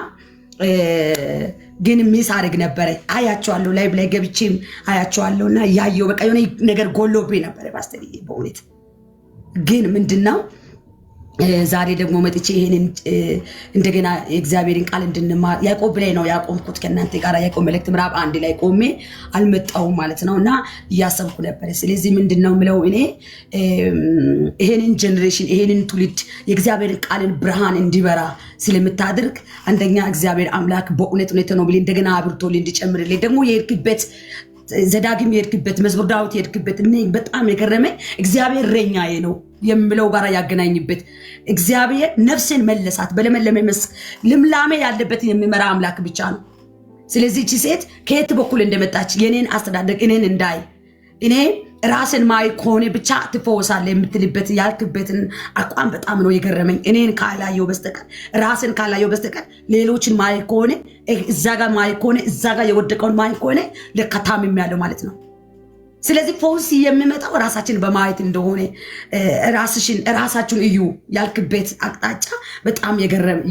ግን ሚስ አድርግ ነበረ። አያቸዋለሁ ላይቭ ላይ ገብቼም አያቸዋለሁና ያየው በቃ የሆነ ነገር ጎሎብኝ ነበረ ፓስተርዬ በእውነት ግን ምንድነው ዛሬ ደግሞ መጥቼ ይሄንን እንደገና የእግዚአብሔርን ቃል እንድንማር ያዕቆብ ላይ ነው ያቆምኩት ከእናንተ ጋር ያዕቆብ መልእክት ምዕራፍ 1 ላይ ቆሜ አልመጣሁም ማለት ነውና እያሰብኩ ነበር። ስለዚህ ምንድነው ምለው እኔ ይሄንን ጀነሬሽን ይሄንን ትውልድ የእግዚአብሔርን ቃልን ብርሃን እንዲበራ ስለምታደርግ አንደኛ እግዚአብሔር አምላክ በእውነት ነው ብለ እንደገና አብርቶልኝ እንዲጨምርልኝ ደግሞ የሄድክበት ዘዳግም የሄድክበት መዝሙረ ዳዊት የሄድክበት እኔ በጣም የገረመኝ እግዚአብሔር እረኛዬ ነው የምለው ጋራ ያገናኝበት እግዚአብሔር ነፍሴን መለሳት በለመለመ መስክ ልምላሜ ያለበት የሚመራ አምላክ ብቻ ነው። ስለዚህ እቺ ሴት ከየት በኩል እንደመጣች የኔን አስተዳደግ እኔን እንዳይ እኔ ራስን ማይ ከሆነ ብቻ ትፈወሳለህ የምትልበት ያልክበትን አቋም በጣም ነው የገረመኝ። እኔን ካላየው በስተቀር ራስን ካላየው በስተቀር ሌሎችን ማይ ከሆነ እዛ ጋር ማይ ከሆነ እዛ ጋር የወደቀውን ማይ ከሆነ ለከታም የሚያለው ማለት ነው። ስለዚህ ፈውስ የሚመጣው ራሳችን በማየት እንደሆነ ራሳችሁን እዩ ያልክበት አቅጣጫ በጣም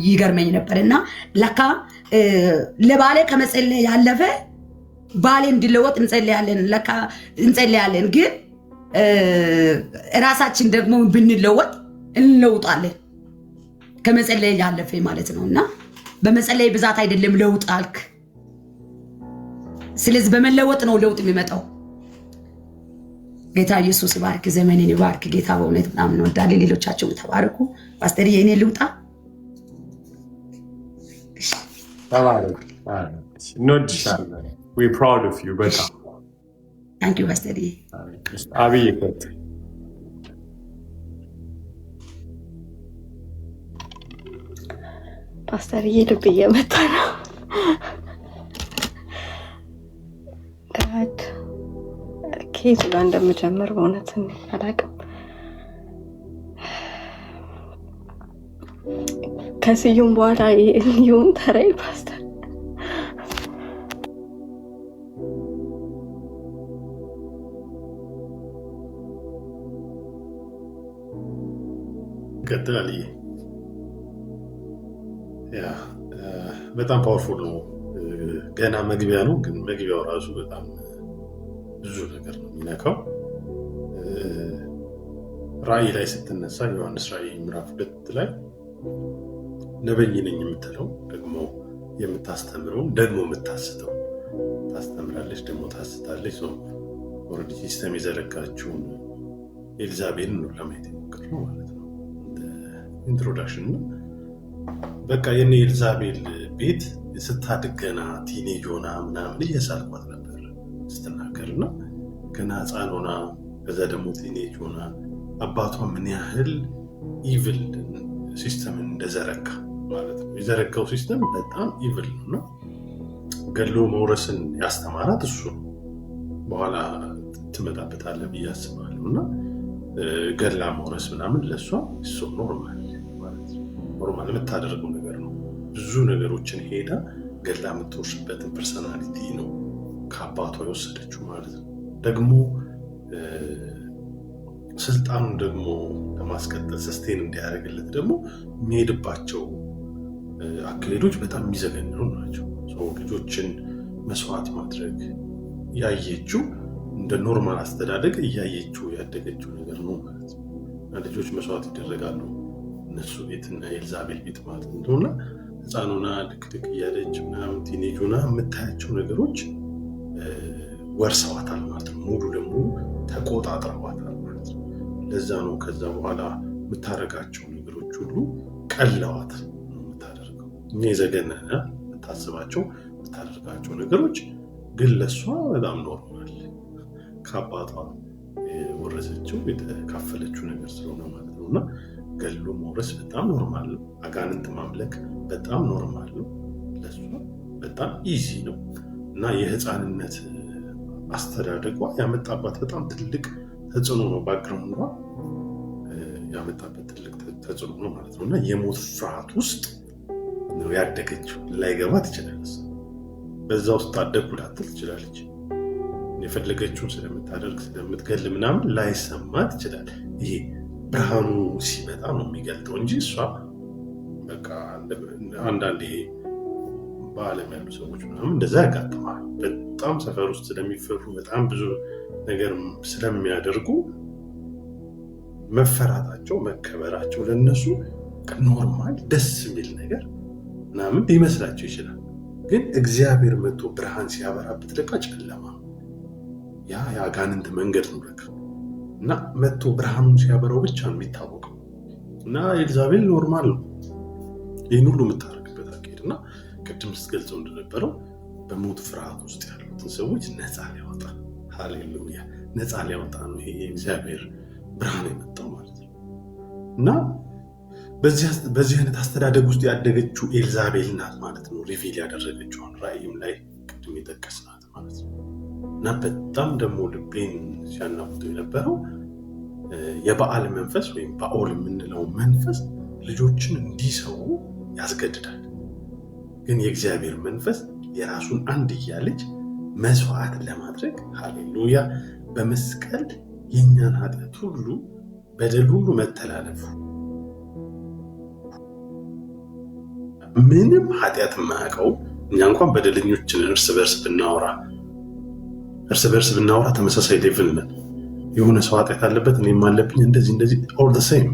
ይገርመኝ ነበርና ለካ ለባሌ ከመጸለይ ያለፈ ባሌ እንዲለወጥ እንጸልያለን። ለካ እንጸልያለን፣ ግን ራሳችን ደግሞ ብንለወጥ እንለውጣለን። ከመጸለይ ያለፈ ማለት ነውና በመጸለይ ብዛት አይደለም ለውጥ አልክ። ስለዚህ በመለወጥ ነው ለውጥ የሚመጣው። ጌታ ኢየሱስ ይባርክ፣ ዘመንን ይባርክ። ጌታ በእውነት በጣም እንወዳለን። ሌሎቻችሁ ተባረኩ። ፓስተር የኔ ልውጣ። ተባረኩ። እንወድሻለን። we proud of you በጣም thank you ፓስተር አብይ ከት ፓስተር ልብ እየመታ ነው። ጋድ ከየት ጋር እንደምጀምር በእውነት አላውቅም። ከስዩም በኋላ ይሁን ተራይ ፓስተር ቀጥላል። በጣም ፓወርፉል ነው። ገና መግቢያ ነው፣ ግን መግቢያው ራሱ በጣም ብዙ ነገር ነው የሚነካው። ራእይ ላይ ስትነሳ ዮሐንስ ራእይ ምዕራፍ 2 ላይ ነብይ ነኝ የምትለው ደግሞ የምታስተምረው ደግሞ የምታስተው ታስተምራለች፣ ደግሞ ታስታለች። ኦልሬዲ ሲስተም የዘረጋችውን ኤልዛቤልን ነው ለማየት የሞከርነው ማለት ነው። ኢንትሮዳክሽን ነው። በቃ የኔ ኤልዛቤል ቤት ስታድግ ገና ቲኔጅ ሆና ምናምን እየሳልኳት ነበር ስትናገር እና ገና ሕፃን ሆና ከዛ ደግሞ ቲኔጅ ሆና አባቷ ምን ያህል ኢቭል ሲስተምን እንደዘረጋ ማለት ነው። የዘረጋው ሲስተም በጣም ኢቭል ነው እና ገሎ መውረስን ያስተማራት እሱ ነው። በኋላ ትመጣበታለህ ብዬ አስባለሁ። እና ገላ መውረስ ምናምን ለእሷ እሱ ኖርማል ማለት ነው። ኖርማል የምታደርገው ነገር ነው። ብዙ ነገሮችን ሄዳ ገላ የምትወርስበትን ፐርሰናሊቲ ነው ከአባቷ የወሰደችው ማለት ነው። ደግሞ ስልጣኑን ደግሞ ለማስቀጠል ሰስቴን እንዲያደርግለት ደግሞ የሚሄድባቸው አካሄዶች በጣም የሚዘገንኑ ናቸው። ሰው ልጆችን መስዋዕት ማድረግ ያየችው እንደ ኖርማል አስተዳደግ እያየችው ያደገችው ነገር ነው ማለት ነው። ልጆች መስዋዕት ይደረጋሉ እነሱ ቤትና ኤልዛቤል ቤት ማለት እንደሆነ ሕፃኑና ድቅድቅ እያለች ምናምን ቲኔጁና የምታያቸው ነገሮች ወርሰዋታል ማለት ነው። ሙሉ ለሙሉ ተቆጣጥረዋታል ማለት ነው። ለዛ ነው ከዛ በኋላ የምታደርጋቸው ነገሮች ሁሉ ቀለዋት ነው የምታደርገው። እኛ የዘገነነ የምታስባቸው የምታደርጋቸው ነገሮች ግን ለእሷ በጣም ኖርማል ከአባቷ ወረሰችው የተካፈለችው ነገር ስለሆነ ማለት ነው። እና ገሎ መውረስ በጣም ኖርማል ነው። አጋንንት ማምለክ በጣም ኖርማል ነው። ለእሷ በጣም ኢዚ ነው። እና የህፃንነት አስተዳደጓ ያመጣባት በጣም ትልቅ ተጽዕኖ ነው። ባክግራውንዷ ያመጣበት ትልቅ ተጽዕኖ ነው ማለት ነው። እና የሞት ፍርሃት ውስጥ ነው ያደገችው። ላይገባ ትችላለች። በዛ ውስጥ ታደግኩ ላትል ትችላለች። የፈለገችውን ስለምታደርግ ስለምትገል ምናምን ላይሰማት ይችላል። ይሄ ብርሃኑ ሲመጣ ነው የሚገልጠው እንጂ እሷ በቃ አንዳንድ ይሄ በዓለም ያሉ ሰዎች ምናምን እንደዛ ያጋጥማል። በጣም ሰፈር ውስጥ ስለሚፈሩ በጣም ብዙ ነገር ስለሚያደርጉ መፈራታቸው መከበራቸው ለነሱ ኖርማል ደስ የሚል ነገር ምናምን ሊመስላቸው ይችላል። ግን እግዚአብሔር መጥቶ ብርሃን ሲያበራበት ለቃ ጨለማ ያ የአጋንንት መንገድ ነው ለካ። እና መጥቶ ብርሃኑን ሲያበራው ብቻ ነው የሚታወቀው። እና ኤልዛቤል ኖርማል ነው ይህን ሁሉ የምታደርግበት አካሄድ እና ቅድም ስትገልጸው እንደነበረው በሞት ፍርሃት ውስጥ ያሉትን ሰዎች ነፃ ሊያወጣ ሃሌሉያ ነፃ ሊያወጣ ነው ይሄ የእግዚአብሔር ብርሃን የመጣው ማለት ነው። እና በዚህ አይነት አስተዳደግ ውስጥ ያደገችው ኤልዛቤል ናት ማለት ነው። ሪቪል ያደረገችውን ራእይም ላይ ቅድም የጠቀስናት ማለት ነው። እና በጣም ደግሞ ልቤን ሲያናውጠው የነበረው የበዓል መንፈስ ወይም ባኦል የምንለው መንፈስ ልጆችን እንዲሰው ያስገድዳል። ግን የእግዚአብሔር መንፈስ የራሱን አንድያ ልጅ መስዋዕት ለማድረግ ሃሌሉያ በመስቀል የእኛን ኃጢአት ሁሉ በደል ሁሉ መተላለፉ ምንም ኃጢአት የማያውቀው እኛ እንኳን በደለኞችን እርስ በርስ ብናወራ ተመሳሳይ ሌቭል ነን። የሆነ ሰው ኃጢአት አለበት እኔም አለብኝ እንደዚህ ኦል ዘ ሴም።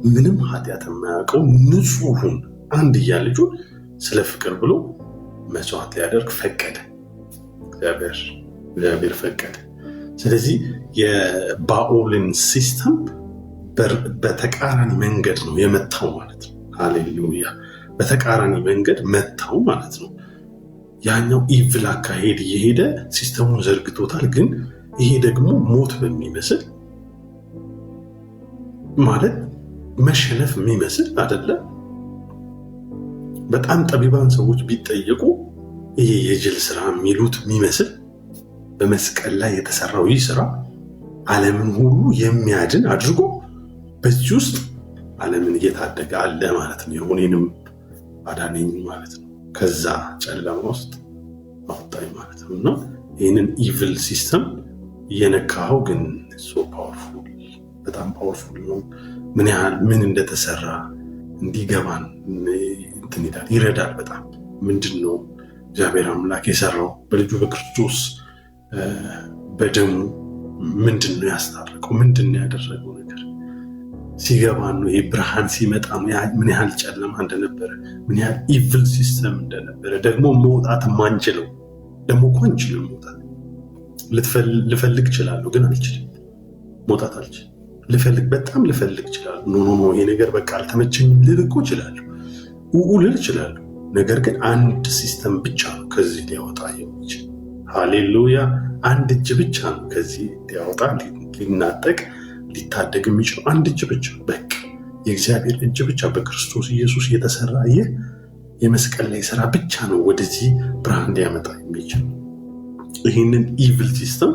ምንም ኃጢአት የማያውቀው ንጹሑን አንድያ ልጁን ስለ ፍቅር ብሎ መስዋዕት ሊያደርግ ፈቀደ። እግዚአብሔር ፈቀደ። ስለዚህ የባኦልን ሲስተም በተቃራኒ መንገድ ነው የመታው ማለት ነው። ሃሌሉያ! በተቃራኒ መንገድ መታው ማለት ነው። ያኛው ኢቭል አካሄድ እየሄደ ሲስተሙን ዘርግቶታል። ግን ይሄ ደግሞ ሞት በሚመስል ማለት መሸነፍ የሚመስል አይደለም። በጣም ጠቢባን ሰዎች ቢጠየቁ ይሄ የጅል ስራ የሚሉት የሚመስል በመስቀል ላይ የተሰራው ይህ ስራ ዓለምን ሁሉ የሚያድን አድርጎ በዚህ ውስጥ ዓለምን እየታደገ አለ ማለት ነው። የሆኔንም አዳነኝ ማለት ነው። ከዛ ጨለማ ውስጥ አወጣኝ ማለት ነው። እና ይህንን ኢቪል ሲስተም እየነካኸው ግን ሶ ፓወርፉል፣ በጣም ፓወርፉል ነው። ምን ያህል ምን እንደተሰራ እንዲገባን እንትን ይረዳል በጣም። ምንድን ነው እግዚአብሔር አምላክ የሰራው በልጁ በክርስቶስ በደሙ ምንድን ነው ያስታረቀው? ምንድን ነው ያደረገው ነገር ሲገባን ነው። ይህ ብርሃን ሲመጣ ምን ያህል ጨለማ እንደነበረ፣ ምን ያህል ኢቪል ሲስተም እንደነበረ፣ ደግሞ መውጣት ማንችለው ደግሞ እኮ አንችልም መውጣት። ልፈልግ እችላለሁ ግን አልችልም፣ መውጣት አልችልም። በጣም ልፈልግ እችላለሁ። ኖ ይሄ ነገር በቃ አልተመቸኝም ልል እኮ እችላለሁ፣ ልል እችላለሁ። ነገር ግን አንድ ሲስተም ብቻ ነው ከዚህ ሊያወጣ የሚችል። ሃሌሉያ! አንድ እጅ ብቻ ነው ከዚህ ሊያወጣ ሊናጠቅ ሊታደግ የሚችለው አንድ እጅ ብቻ፣ በቃ የእግዚአብሔር እጅ ብቻ በክርስቶስ ኢየሱስ የተሰራ ይህ የመስቀል ላይ ስራ ብቻ ነው ወደዚህ ብርሃን ሊያመጣ የሚችል። ይህንን ኢቪል ሲስተም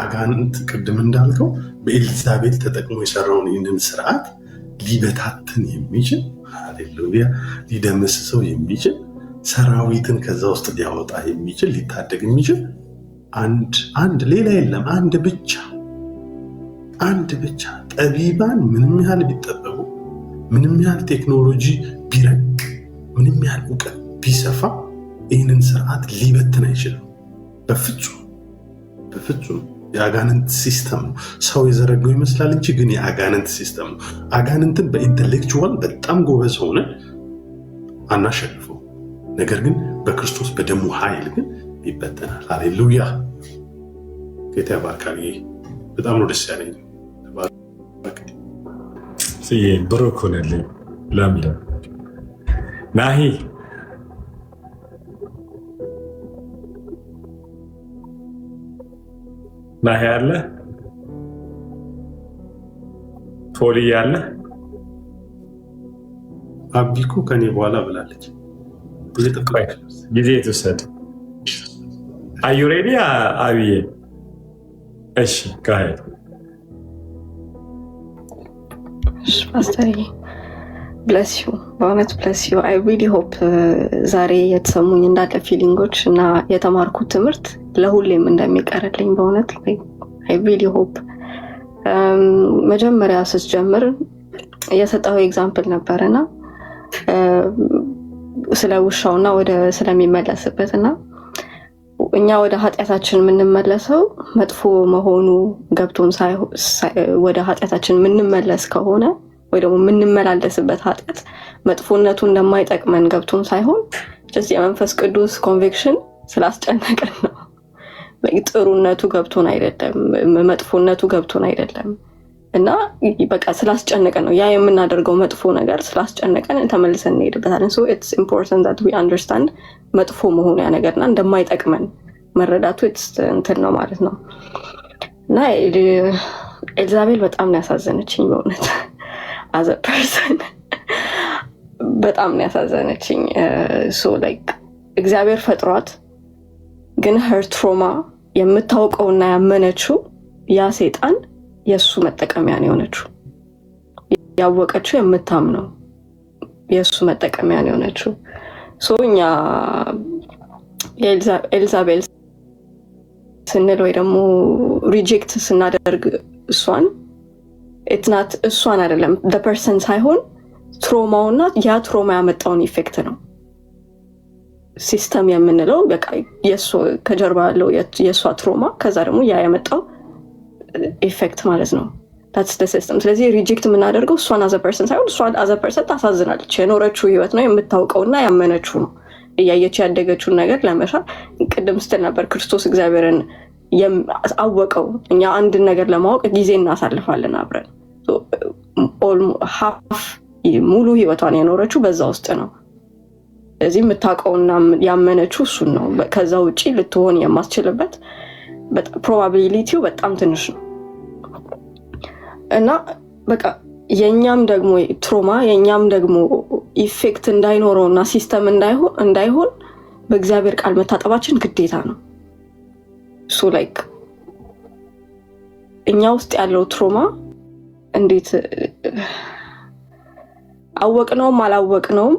አጋንንት ቅድም እንዳልከው በኤልዛቤል ተጠቅሞ የሰራውን ይህንን ስርዓት ሊበታትን የሚችል ሃሌሉያ፣ ሊደመስሰው የሚችል ሰራዊትን ከዛ ውስጥ ሊያወጣ የሚችል ሊታደግ የሚችል አንድ ሌላ የለም። አንድ ብቻ። ጠቢባን ምንም ያህል ቢጠበቡ፣ ምንም ያህል ቴክኖሎጂ ቢረቅ፣ ምንም ያህል እውቀት ቢሰፋ ይህንን ስርዓት ሊበትን አይችልም። በፍጹም የአጋንንት ሲስተም ነው። ሰው የዘረገው ይመስላል እንጂ ግን የአጋንንት ሲስተም ነው። አጋንንትን በኢንተሌክቹዋል በጣም ጎበዝ ሆነ አናሸንፈው። ነገር ግን በክርስቶስ በደሙ ኃይል ግን ይበተናል። ሃሌሉያ! ጌታ ያባርካል። በጣም ነው ደስ ያለኝ። ብሩክ ሆነልኝ። ለምለም ናሂ አለ ቶሊ ያለ አቢኩ ከኔ በኋላ ብላለች። ጊዜ ትውሰድ። አዩ ሬዲ አብዬ? እሺ ጋር ፓስተር ብለስ ዩ፣ በእውነት ብለስ ዩ። አይ ሪሊ ሆፕ ዛሬ የተሰሙኝ እንዳለ ፊሊንጎች እና የተማርኩት ትምህርት ለሁሌም እንደሚቀርልኝ በእውነት አይ ሪሊ ሆፕ። መጀመሪያ ስትጀምር የሰጠው ኤግዛምፕል ነበርና ስለ ውሻውና ወደ ስለሚመለስበት እና እኛ ወደ ኃጢአታችን የምንመለሰው መጥፎ መሆኑ ገብቶን ወደ ኃጢአታችን የምንመለስ ከሆነ ወይ ደግሞ የምንመላለስበት ኃጢአት መጥፎነቱ እንደማይጠቅመን ገብቶን ሳይሆን የመንፈስ ቅዱስ ኮንቪክሽን ስላስጨነቀን ነው። ጥሩነቱ ገብቶን አይደለም፣ መጥፎነቱ ገብቶን አይደለም። እና በቃ ስላስጨነቀን ነው ያ የምናደርገው መጥፎ ነገር ስላስጨነቀን ተመልሰን እንሄድበታለን። ሶ ኢትስ ኢምፖርታንት ዳት ዊ አንደርስታንድ መጥፎ መሆኑ ያ ነገርና እንደማይጠቅመን መረዳቱ እንትን ነው ማለት ነው። እና ኤልዛቤል በጣም ነው ያሳዘነችኝ በእውነት አዘ ፐርሰን በጣም ነው ያሳዘነችኝ። ሶ ላይክ እግዚአብሔር ፈጥሯት ግን ሄር ትሮማ የምታውቀውና ያመነችው ያ ሰይጣን የሱ መጠቀሚያ ነው የሆነችው። ያወቀችው የምታምነው የሱ መጠቀሚያ ነው የሆነችው። ሶ እኛ ኤልዛቤል ስንል ወይ ደግሞ ሪጀክት ስናደርግ እሷን አይደለም ፐርሰን ሳይሆን ትሮማውና ያ ትሮማ ያመጣውን ኢፌክት ነው ሲስተም የምንለው። በቃ ከጀርባ ያለው የእሷ ትሮማ ከዛ ደግሞ ያ ያመጣው ኢፌክት ማለት ነው። ታትስ ደ ሲስተም። ስለዚህ ሪጀክት የምናደርገው እሷን አዘ ፐርሰን ሳይሆን እሷን አዘ ፐርሰን ታሳዝናለች። የኖረችው ህይወት ነው የምታውቀውና ያመነችው ነው እያየች ያደገችውን ነገር ለመሻር ቅድም ስትል ነበር ክርስቶስ እግዚአብሔርን አወቀው። እኛ አንድን ነገር ለማወቅ ጊዜ እናሳልፋለን አብረን። ሙሉ ህይወቷን የኖረችው በዛ ውስጥ ነው። ስለዚህ የምታውቀውና ያመነችው እሱን ነው። ከዛ ውጪ ልትሆን የማስችልበት ፕሮባቢሊቲው በጣም ትንሽ ነው እና በቃ የኛም ደግሞ ትሮማ የኛም ደግሞ ኢፌክት እንዳይኖረውና ሲስተም እንዳይሆን በእግዚአብሔር ቃል መታጠባችን ግዴታ ነው። ሶ ላይክ እኛ ውስጥ ያለው ትሮማ እንዴት አወቅነውም አላወቅነውም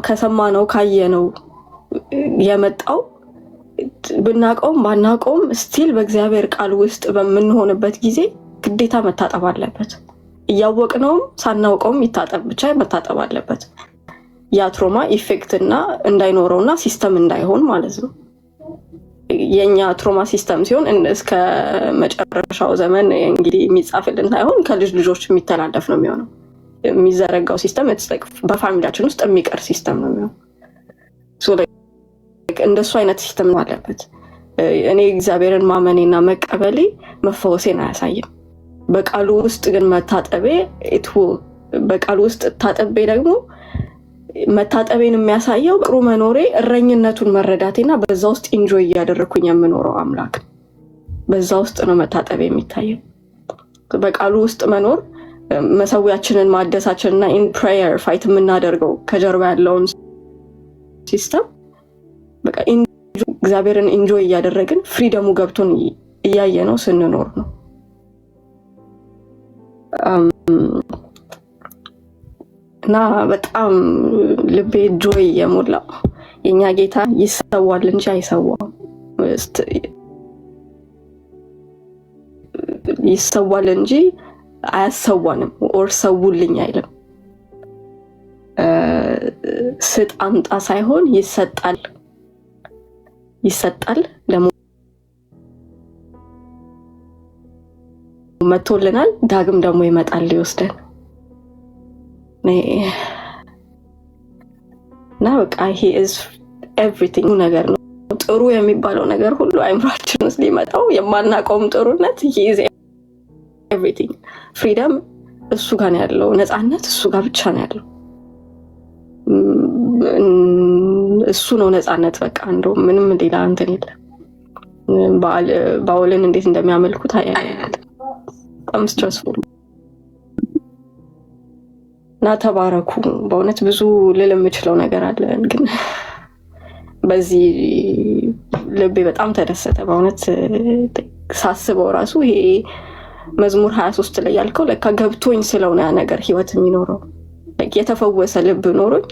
ከሰማነው ካየነው የመጣው ብናቀውም ባናቀውም ስቲል በእግዚአብሔር ቃል ውስጥ በምንሆንበት ጊዜ ግዴታ መታጠብ አለበት። እያወቅነውም ሳናውቀውም ይታጠብ፣ ብቻ መታጠብ አለበት። ያ ትሮማ ኢፌክት እና እንዳይኖረውና ሲስተም እንዳይሆን ማለት ነው። የኛ ትሮማ ሲስተም ሲሆን እስከ መጨረሻው ዘመን እንግዲህ የሚጻፍልን ሳይሆን ከልጅ ልጆች የሚተላለፍ ነው የሚሆነው። የሚዘረጋው ሲስተም በፋሚሊያችን ውስጥ የሚቀር ሲስተም ነው የሚሆነው። እንደሱ አይነት ሲስተም ነው አለበት። እኔ እግዚአብሔርን ማመኔና መቀበሌ መፈወሴን አያሳይም። በቃሉ ውስጥ ግን መታጠቤ በቃሉ ውስጥ ታጠቤ ደግሞ መታጠቤን የሚያሳየው ጥሩ መኖሬ እረኝነቱን መረዳቴና በዛ ውስጥ ኢንጆይ እያደረኩኝ የምኖረው አምላክ በዛ ውስጥ ነው መታጠቤ የሚታየው። በቃሉ ውስጥ መኖር መሰዊያችንን ማደሳችንና ኢን ፕሬየር ፋይት የምናደርገው ከጀርባ ያለውን ሲስተም በቃ እግዚአብሔርን ኢንጆይ እያደረግን ፍሪደሙ ገብቶን እያየ ነው ስንኖር ነው። እና በጣም ልቤ ጆይ የሞላው የኛ ጌታ ይሰዋል እንጂ አይሰዋም። ይሰዋል እንጂ አያሰዋንም። ኦር ሰውልኝ አይልም። ስጥ አምጣ ሳይሆን ይሰጣል ደግሞ መቶልናል። ዳግም ደግሞ ይመጣል ሊወስደን እና በቃ he is everything ነገር ነው። ጥሩ የሚባለው ነገር ሁሉ አይምራችን ውስጥ ሊመጣው የማናውቀውም ጥሩነት he is everything። ፍሪደም እሱ ጋር ነው ያለው። ነፃነት እሱ ጋር ብቻ ነው ያለው። እሱ ነው ነፃነት። በቃ እንደው ምንም ሌላ እንትን የለም። ባውልን እንዴት እንደሚያመልኩት በጣም ስትረስፉል እና ተባረኩ። በእውነት ብዙ ልል የምችለው ነገር አለ፣ ግን በዚህ ልቤ በጣም ተደሰተ። በእውነት ሳስበው ራሱ ይሄ መዝሙር 23 ላይ ያልከው ለካ ገብቶኝ ስለሆነ ያ ነገር ህይወት የሚኖረው የተፈወሰ ልብ ኖሮኝ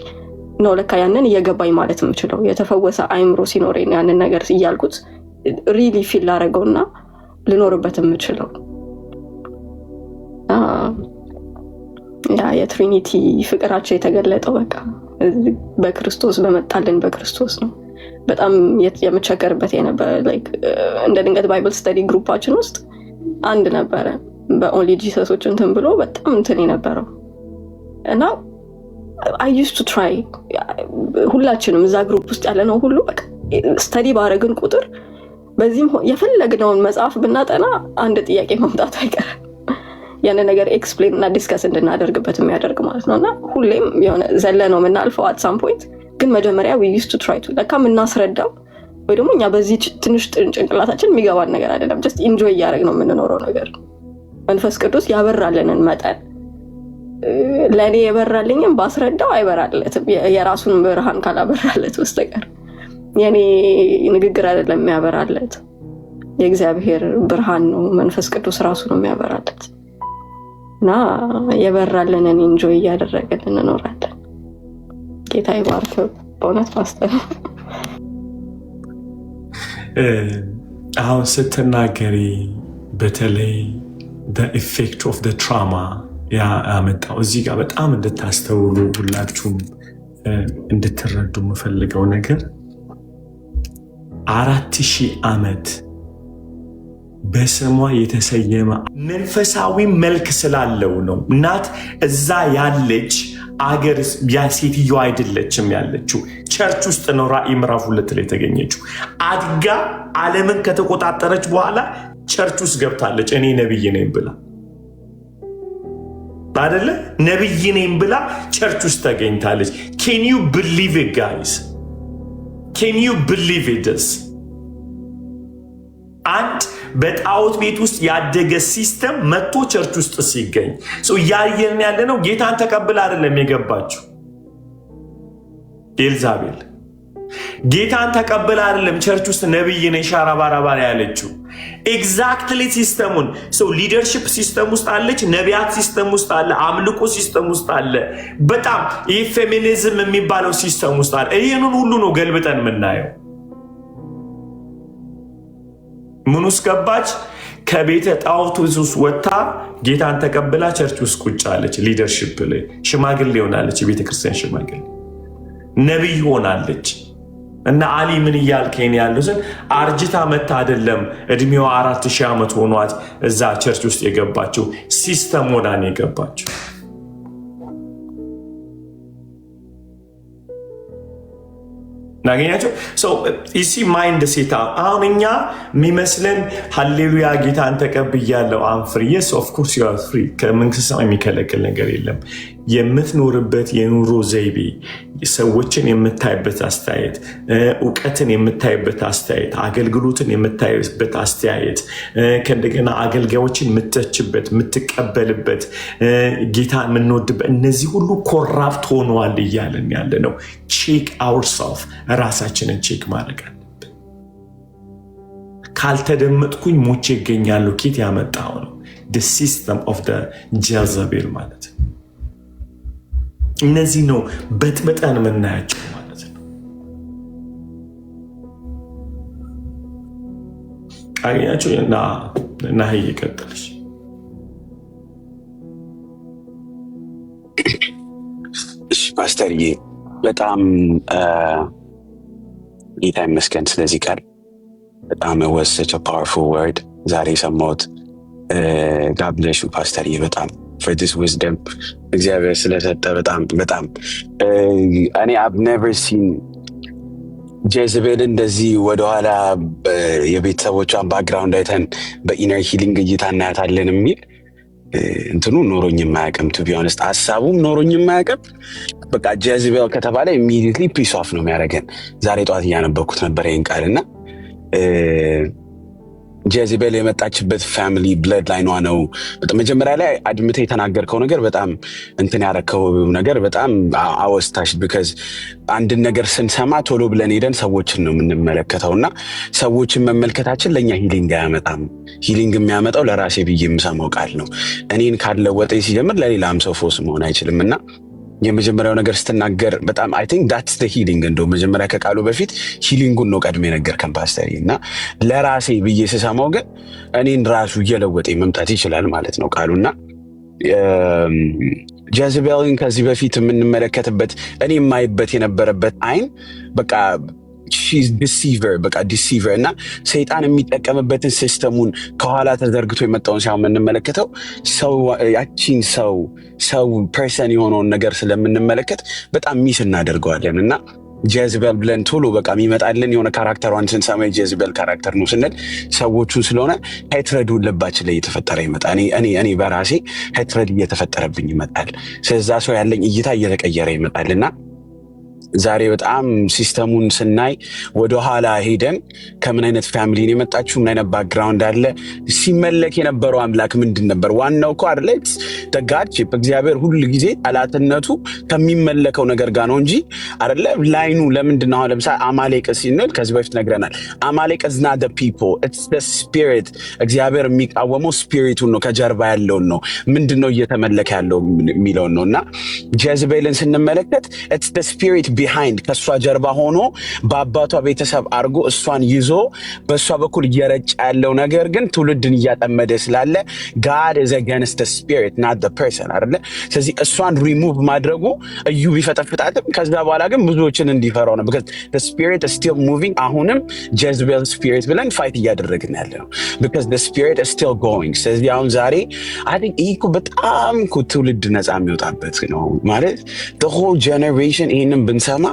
ነው ለካ ያንን እየገባኝ ማለት የምችለው። የተፈወሰ አይምሮ ሲኖረኝ ያንን ነገር እያልኩት ሪሊ ፊል ላደረገውና ልኖርበት የምችለው። ያ የትሪኒቲ ፍቅራቸው የተገለጠው በቃ በክርስቶስ በመጣልን በክርስቶስ ነው። በጣም የምቸገርበት የነበረ እንደ ድንገት ባይብል ስተዲ ግሩፓችን ውስጥ አንድ ነበረ በኦንሊ ጂሰሶች እንትን ብሎ በጣም እንትን የነበረው እና I used to try ሁላችንም እዛ ግሩፕ ውስጥ ያለ ነው ሁሉ በቃ ስተዲ ባረግን ቁጥር በዚህም የፈለግነውን መጽሐፍ ብናጠና አንድ ጥያቄ መምጣቱ አይቀርም። ያን ነገር ኤክስፕሌን እና ዲስከስ እንድናደርግበት የሚያደርግ ማለት ነውና ሁሌም የሆነ ዘለነው የምናልፈው at some point ግን መጀመሪያ we used to try to ለካ የምናስረዳው ወይ ደግሞ እኛ በዚህ ትንሽ ጭንቅላታችን የሚገባን ነገር አይደለም። just enjoy እያደረግነው የምንኖረው ነገር መንፈስ ቅዱስ ያበራልንን መጠን ለኔ የበራልኝም ባስረዳው አይበራለትም የራሱን ብርሃን ካላበራለት በስተቀር የኔ ንግግር አይደለም የሚያበራለት የእግዚአብሔር ብርሃን ነው። መንፈስ ቅዱስ ራሱ ነው የሚያበራለት እና የበራልንን ኢንጆይ እያደረግን እንኖራለን። ጌታ ይባርክ። በእውነት ፓስተር አሁን ስትናገሪ በተለይ ኢፌክት ኦፍ ትራማ ያመጣው እዚህ ጋር በጣም እንድታስተውሉ ሁላችሁም እንድትረዱ የምፈልገው ነገር 4000 ዓመት በስሟ የተሰየመ መንፈሳዊ መልክ ስላለው ነው። እናት እዛ ያለች አገር ሴትዮ አይደለችም ያለችው፣ ቸርች ውስጥ ነው። ራእይ ምዕራፍ 2 ላይ የተገኘችው አድጋ ዓለምን ከተቆጣጠረች በኋላ ቸርች ውስጥ ገብታለች። እኔ ነብይ ነኝ ብላ አይደለ? ነብይ ነኝ ብላ ቸርች ውስጥ ተገኝታለች። can you believe it guys? can you believe it? አንድ በጣዖት ቤት ውስጥ ያደገ ሲስተም መጥቶ ቸርች ውስጥ ሲገኝ ያየን ያለ ነው። ጌታን ተቀብላ አይደለም የገባችው ኤልዛቤል። ጌታን ተቀብላ አይደለም ቸርች ውስጥ ነብይ ነሽ አራባራባ ያለችው። ኤግዛክትሊ ሲስተሙን ሊደርሺፕ ሲስተም ውስጥ አለች፣ ነቢያት ሲስተም ውስጥ አለ፣ አምልኮ ሲስተም ውስጥ አለ፣ በጣም ይህ ፌሚኒዝም የሚባለው ሲስተም ውስጥ አለ። ይህንን ሁሉ ነው ገልብጠን የምናየው። ምን ውስጥ ገባች? ከቤተ ጣዖት ውስጥ ወጥታ ጌታን ተቀብላ ቸርች ውስጥ ቁጭ አለች። ሊደርሺፕ ላይ ሽማግሌ ሆናለች። የቤተክርስቲያን ሽማግሌ ነቢይ ሆናለች። እና አሊ ምን እያልከኝ ያለው ስን አርጅታ መታ አይደለም፣ እድሜዋ 4000 ዓመት ሆኗት እዛ ቸርች ውስጥ የገባችው ሲስተም ሆና ነው የገባችው። ናገኛቸው እሲ ማይንድ ሴታ አሁን እኛ የሚመስለን ሃሌሉያ ጌታን ተቀብያለሁ አም ፍሪ። የስ ኦፍ ኮርስ ዩ አር ፍሪ። ከመንግስት ሰማይ የሚከለክል ነገር የለም። የምትኖርበት የኑሮ ዘይቤ፣ ሰዎችን የምታይበት አስተያየት፣ እውቀትን የምታይበት አስተያየት፣ አገልግሎትን የምታይበት አስተያየት፣ ከእንደገና አገልጋዮችን የምትተችበት የምትቀበልበት፣ ጌታ የምንወድበት፣ እነዚህ ሁሉ ኮራፕት ሆነዋል እያለን ያለ ነው። ቼክ አውርሰልፍ፣ ራሳችንን ቼክ ማድረግ አለብን። ካልተደመጥኩኝ ሞቼ ይገኛሉ። ኬት ያመጣው ነው? ሲስተም ኦፍ ጀዘቤል ማለት ነው። እነዚህ ነው በጥብጠን የምናያቸው ማለት ነው። አገኛቸው እና ይቀጥልሽ። ፓስተርዬ በጣም ጌታ ይመስገን ስለዚህ ቃል። በጣም was such a powerful word ዛሬ የሰማሁት። God bless you ፓስተርዬ በጣም for this wisdom እግዚአብሔር ስለሰጠ በጣም እኔ I've never seen ጄዝቤል እንደዚህ ወደኋላ የቤተሰቦቿን ባክግራውንድ አይተን በኢነር ሂሊንግ እይታ እናያታለን የሚል እንትኑ ኖሮኝ የማያውቅም። ቱ ቢ ኦነስት ሀሳቡም ኖሮኝ የማያውቅም። በቃ ጄዝቤል ከተባለ ኢሚዲየትሊ ፒስ ኦፍ ነው የሚያደርገን። ዛሬ ጠዋት እያነበኩት ነበር ይህን ቃል እና ጄዝቤል የመጣችበት ፋሚሊ ብለድ ላይኗ ነው። መጀመሪያ ላይ አድምተ የተናገርከው ነገር በጣም እንትን ያረከው ነገር በጣም አወስታሽ። ቢካዝ አንድን ነገር ስንሰማ ቶሎ ብለን ሄደን ሰዎችን ነው የምንመለከተው እና ሰዎችን መመልከታችን ለእኛ ሂሊንግ አያመጣም። ሂሊንግ የሚያመጣው ለራሴ ብዬ የምሰማው ቃል ነው። እኔን ካለወጠ ሲጀምር ለሌላም ሰው ፎስ መሆን አይችልም እና የመጀመሪያው ነገር ስትናገር በጣም አይ ቲንክ ዳትስ ዘ ሂሊንግ። እንደው መጀመሪያ ከቃሉ በፊት ሂሊንጉን ነው ቀድሜ ነገርከን ፓስተር። እና ለራሴ ብዬ ስሰማው ግን እኔን ራሱ እየለወጠ መምጣት ይችላል ማለት ነው ቃሉና ጄዝቤልን ከዚህ በፊት የምንመለከትበት እኔ የማይበት የነበረበት አይን በቃ ዲሲቨር እና ሰይጣን የሚጠቀምበትን ሲስተሙን ከኋላ ተዘርግቶ የመጣውን ሳይሆን የምንመለከተው ያቺን ሰው ፐርሰን የሆነውን ነገር ስለምንመለከት በጣም ሚስ እናደርገዋለን እና ጄዝቤል ብለን ቶሎ በቃ የሚመጣልን የሆነ ካራክተሯን ስንሰማ የጄዝቤል ካራክተር ነው ስንል ሰዎቹን ስለሆነ ሄትረዱ ልባችን ላይ እየተፈጠረ ይመጣል። እኔ በራሴ ሄትረድ እየተፈጠረብኝ ይመጣል። ስለዛ ሰው ያለኝ እይታ እየተቀየረ ይመጣል እና ዛሬ በጣም ሲስተሙን ስናይ ወደኋላ ሄደን ከምን አይነት ፋሚሊን የመጣችሁ ምን አይነት ባክግራውንድ አለ፣ ሲመለክ የነበረው አምላክ ምንድን ነበር? ዋናው እኮ አይደለ ጋድሺፕ እግዚአብሔር ሁሉ ጊዜ ጠላትነቱ ከሚመለከው ነገር ጋር ነው እንጂ አይደለ ላይኑ ለምንድን ነው? ለምሳሌ አማሌቅ ሲንል ከዚህ በፊት ነግረናል። አማሌቅ is not the people, it's the spirit። እግዚአብሔር የሚቃወመው ስፒሪቱን ነው፣ ከጀርባ ያለውን ነው። ምንድን ነው እየተመለከ ያለው የሚለውን ነው እና ጄዝቤልን ስንመለከት it's the spirit ቢሃይንድ ከእሷ ጀርባ ሆኖ በአባቷ ቤተሰብ አድርጎ እሷን ይዞ በእሷ በኩል እየረጨ ያለው ነገር ግን ትውልድን እያጠመደ ስላለ God is against the spirit not the person አይደለ? ስለዚህ እሷን ሪሙቭ ማድረጉ እዩ ቢፈጠፍጣትም ከዛ በኋላ ግን ብዙዎችን እንዲፈራው ነው because the spirit is still moving አሁንም Jezebel spirit ብለን ፋይት እያደረግን ያለ ነው because the spirit is still going ስለዚህ አሁን ዛሬ I think ይህ በጣም ትውልድ ነፃ የሚወጣበት ነው ማለት the whole generation ይህንን ብንሰማ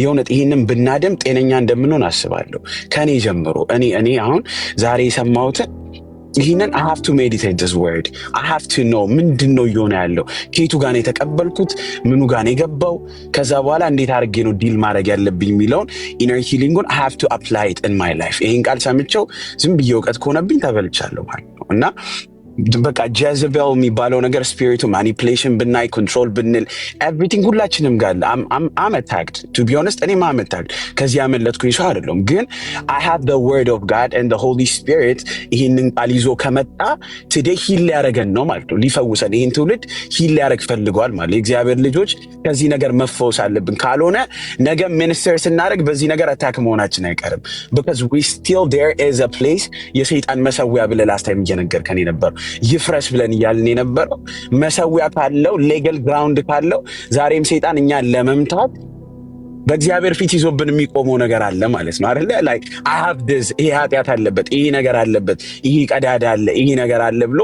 የእውነት ይህንን ብናደም ጤነኛ እንደምንሆን አስባለሁ ከኔ ጀምሮ እኔ አሁን ዛሬ የሰማሁትን ይህንን I have to meditate this word I have to know ምንድነው እየሆነ ያለው ከየቱ ጋር ነው የተቀበልኩት ምኑ ጋር ነው የገባው ከዛ በኋላ እንዴት አድርጌ ነው ዲል ማድረግ ያለብኝ የሚለውን inner healing-ን I have to apply it in my life ይህን ቃል ሰምቼው ዝም ብዬ እውቀት ከሆነብኝ ተበልቻለሁ ማለት ነው እና በቃ ጀዘቤል የሚባለው ነገር ስፒሪቱ ማኒፕሌሽን ብናይ ኮንትሮል ብንል ኤቭሪቲንግ ሁላችንም ጋር I'm attacked to be honest እኔም I'm attacked ከዚህ ያመለጥኩኝ ሰው አይደለም ግን I have the word of God and the Holy Spirit ይህንን ቃል ይዞ ከመጣ today ሂል ሊያደርገን ነው ማለት ነው ሊፈውሰን ይህን ትውልድ ሂል ሊያደርግ ፈልጓል ማለት የእግዚአብሔር ልጆች ከዚህ ነገር መፈወስ አለብን ካልሆነ ነገ ሚኒስተር ስናደርግ በዚህ ነገር አታክ መሆናችን አይቀርም because we still there is a place የሰይጣን መሰዊያ ብለህ ላስት ታይም እየነገርከን ነበር ይፍረስ ብለን ያልን የነበረው መሰዊያ ካለው ሌጋል ግራውንድ ካለው ዛሬም ሰይጣን እኛን ለመምታት በእግዚአብሔር ፊት ይዞብን የሚቆመው ነገር አለ ማለት ነው አይደለ like I have this ይሄ ኃጢአት አለበት ይሄ ነገር አለበት ይሄ ቀዳዳ አለ ይሄ ነገር አለ ብሎ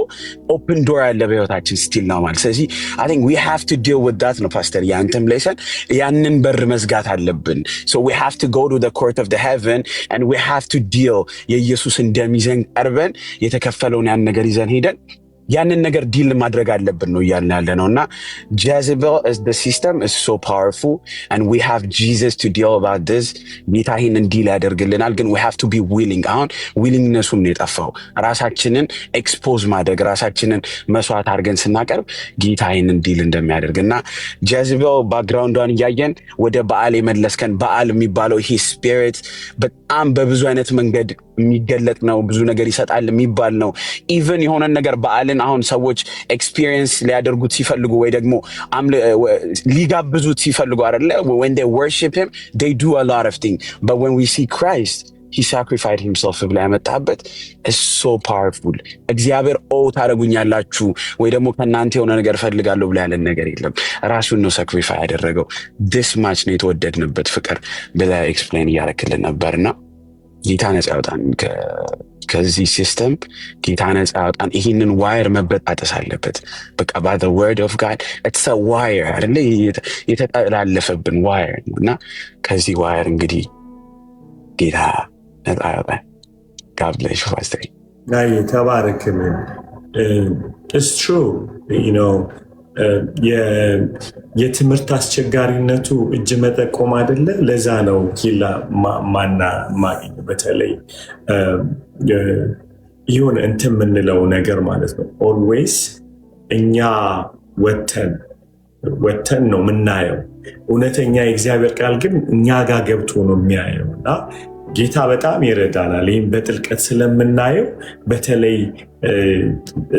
ኦፕን ዶር አለ በህይወታችን ስቲል ነው ማለት ስለዚህ I think we have to deal with that ነው ፓስተር ያንተም ሌሰን ያንን በር መዝጋት አለብን so we have to go to the court of the heaven and we have to deal የኢየሱስን ደም ይዘን ቀርበን የተከፈለውን ያን ነገር ይዘን ሄደን ያንን ነገር ዲል ማድረግ አለብን ነው ያለ ነውና Jezebel is the system is so powerful and we have Jesus to deal about this ጌታ ይሄንን ዲል ያደርግልናል ግን we have to be willing አሁን willingness ነው የጠፋው ራሳችንን ኤክስፖዝ ማድረግ ራሳችንን መስዋዕት አድርገን ስናቀርብ ጌታ ይሄንን ዲል እንደሚያደርግና Jezebel ባክግራውንዷን ያያየን ወደ በዓል የመለስከን በዓል የሚባለው ይሄ ስፒሪት በጣም በብዙ አይነት መንገድ የሚገለጥ ነው ብዙ ነገር ይሰጣል የሚባል ነው ኢቭን የሆነ ነገር በዓልን አሁን ሰዎች ኤክስፒሪየንስ ሊያደርጉት ሲፈልጉ ወይ ደግሞ ሊጋብዙት ሲፈልጉ አይደለ when they worship him they do a lot of things but when we see Christ he sacrificed himself ብላ ያመጣበት is so powerful እግዚአብሔር ታረጉኛላችሁ ወይ ደግሞ ከናንተ የሆነ ነገር ፈልጋለሁ ብላ ያለን ነገር የለም ራሱን ነው sacrifice ያደረገው this much ነው የተወደድንበት ፍቅር ብላ ኤክስፕሌን ያደርክልን ነበርና ጌታ ነፃ ያውጣን ከዚህ ሲስተም ጌታ ነፃ ያውጣን ይህንን ዋየር መበጣጠስ አለበት በቃ by the word of God it's a wire አይደለ የተጠላለፈብን ዋየር እና ከዚህ ዋየር እንግዲህ ጌታ ነፃ ያውጣን God bless you pastor ተባረክ ምን it's true you know የትምህርት አስቸጋሪነቱ እጅ መጠቆም አይደለ ለዛ ነው ኪላ ማና ማግኘት በተለይ ይሁን እንትን የምንለው ነገር ማለት ነው always እኛ ወተን ነው የምናየው እውነተኛ የእግዚአብሔር ቃል ግን እኛ ጋር ገብቶ ነው የሚያየውና ጌታ በጣም ይረዳናል ይህም በጥልቀት ስለምናየው በተለይ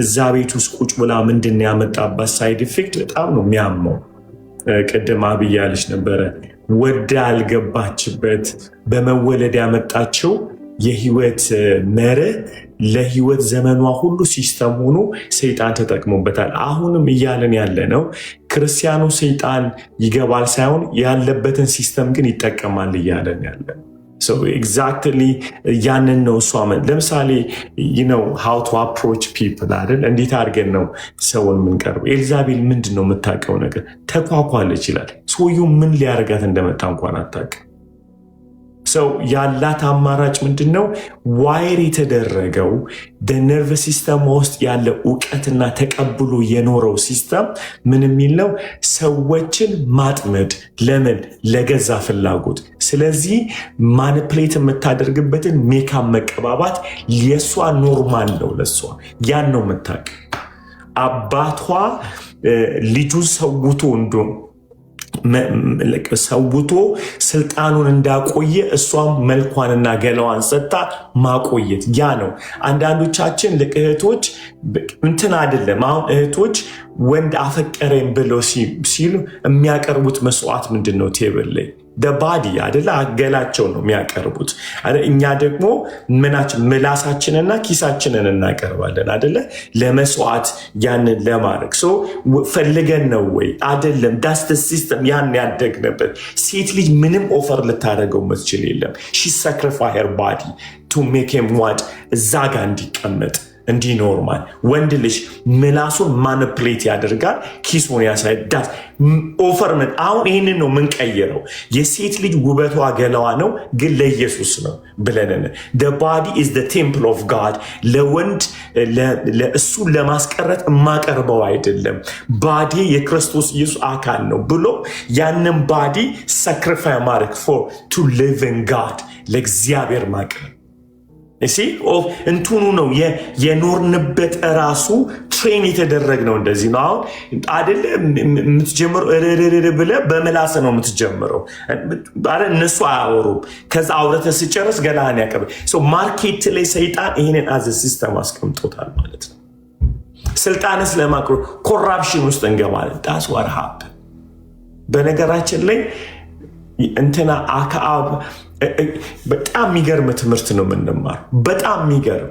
እዛ ቤት ውስጥ ቁጭ ብላ ምንድነው ያመጣባት ሳይድ ኢፌክት በጣም ነው የሚያመው ቀደም አብያለሽ ነበረ ወደ አልገባችበት በመወለድ ያመጣቸው የህይወት መርህ ለህይወት ዘመኗ ሁሉ ሲስተም ሆኖ ሰይጣን ተጠቅሞበታል አሁንም እያለን ያለ ነው ክርስቲያኑ ሰይጣን ይገባል ሳይሆን ያለበትን ሲስተም ግን ይጠቀማል እያለን ያለ so exactly ያንን ነው ሷመን ለምሳሌ you know how to approach people አይደል እንዴት አድርገን ነው ሰውን ምንቀርበው ኤልዛቤል ምንድነው የምታውቀው ነገር ተቋቋለች ይላል ሰውየው ምን ሊያረጋት እንደመጣ እንኳን አታውቅም so ያላት አማራጭ ምንድነው ዋይር የተደረገው the nervous system ውስጥ ያለ ዕውቀትና ተቀብሎ የኖረው ሲስተም ምን የሚለው ሰዎችን ማጥመድ ለምን ለገዛ ፍላጎት ስለዚህ ማኒፕሌት የምታደርግበትን ሜካፕ መቀባባት የሷ ኖርማል ነው ለሷ ያን ነው የምታውቅ አባቷ ልጁን ሰውቶ ስልጣኑን እንዳቆየ እሷም መልኳንና ገላዋን ሰጣ ማቆየት ያ ነው አንዳንዶቻችን ለእህቶች እንትን አይደለም አሁን እህቶች ወንድ አፈቀረኝ ብለው ሲሉ የሚያቀርቡት መስዋዕት ምንድነው ቴብል ላይ ባዲ አይደለ አገላቸው ነው የሚያቀርቡት። እኛ ደግሞ ምላሳችንና ኪሳችንን እናቀርባለን አይደለ ለመስዋዕት ያንን ለማድረግ ፈልገን ነው ወይ አይደለም። ዳስ ሲስተም ያን ያደግንበት። ሴት ልጅ ምንም ኦፈር ልታደርገው ምትችል የለም። ሺ ሳክሪፋይ ሄር ባዲ ቱ ሜክ ሂም ዋት እዛ ጋር እንዲቀመጥ እንዲኖርማል። ወንድ ልጅ ምላሱን ማኒፕሌት ያደርጋል፣ ኪሱን ያሳይዳል። ኦፈር አሁን ይህንን ነው የምንቀይረው። የሴት ልጅ ውበቷ ገላዋ ነው፣ ግን ለኢየሱስ ነው ብለን the body is the temple of God ለወንድ ለእሱን ለማስቀረት የማቀርበው አይደለም። ባዲ የክርስቶስ ኢየሱስ አካል ነው ብሎ ያንን ባዲ ሳክሪፋይ ማድረግ for to live in God ለእግዚአብሔር ማቅረብ እንትኑ ነው የኖርንበት ራሱ ትሬን የተደረግነው እንደዚህ ነው። አሁን አይደለ የምትጀምረው ብለህ በምላስ ነው የምትጀምረው። እነሱ አያወሩም። ከዛ አውረተህ ስጨርስ ገላህን ያቀርብ። ማርኬት ላይ ሰይጣን ይህንን አዘ ሲስተም አስቀምጦታል ማለት ነው። ስልጣንን ስለማቅረብ ኮራፕሽን ውስጥ እንገባለን። ዳስ ዋት ሃፕን። በነገራችን ላይ እንትና አክዓብ በጣም የሚገርም ትምህርት ነው የምንማር። በጣም የሚገርም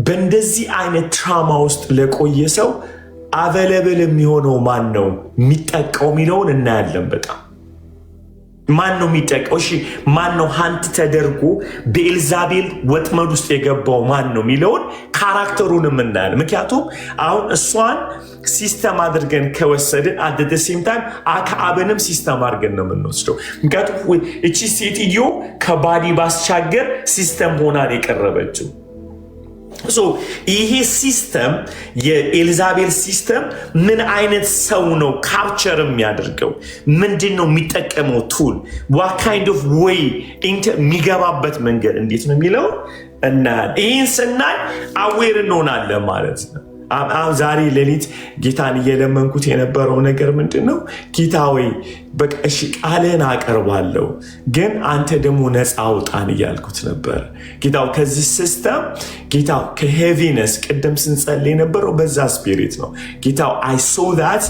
በእንደዚህ አይነት ትራማ ውስጥ ለቆየ ሰው አቬለብል የሚሆነው ማን ነው የሚጠቃው የሚለውን እናያለን። በጣም ማን ነው የሚጠቃው? እሺ ማን ነው ሀንት ተደርጎ በኤልዛቤል ወጥመድ ውስጥ የገባው ማን ነው የሚለውን ካራክተሩንም እናያለን። ምክንያቱም አሁን እሷን ሲስተም አድርገን ከወሰድን አት ዘ ሴም ታይም አክዓብንም ሲስተም አድርገን ነው የምንወስደው። ምክንያቱም እቺ ሴትዮ ከባዲ ባስቻገር ሲስተም ሆና ነው የቀረበችው። ይሄ ሲስተም የኤልዛቤል ሲስተም ምን አይነት ሰው ነው ካፕቸር የሚያደርገው? ምንድን ነው የሚጠቀመው ቱል? ዋት ካይንድ ኦፍ ዌይ የሚገባበት መንገድ እንዴት ነው የሚለው እና ይህን ስናይ አዌር እንሆናለን ማለት ነው። አሁን ዛሬ ሌሊት ጌታን እየለመንኩት የነበረው ነገር ምንድን ነው? ጌታ ወይ በቃ እሺ ቃልህን አቀርባለሁ፣ ግን አንተ ደግሞ ነፃ አውጣን እያልኩት ነበር። ጌታው ከዚህ ሲስተም ጌታው ከሄቪነስ ቅድም ስንጸልይ የነበረው በዛ ስፒሪት ነው። ጌታው አይ ሶ ዛት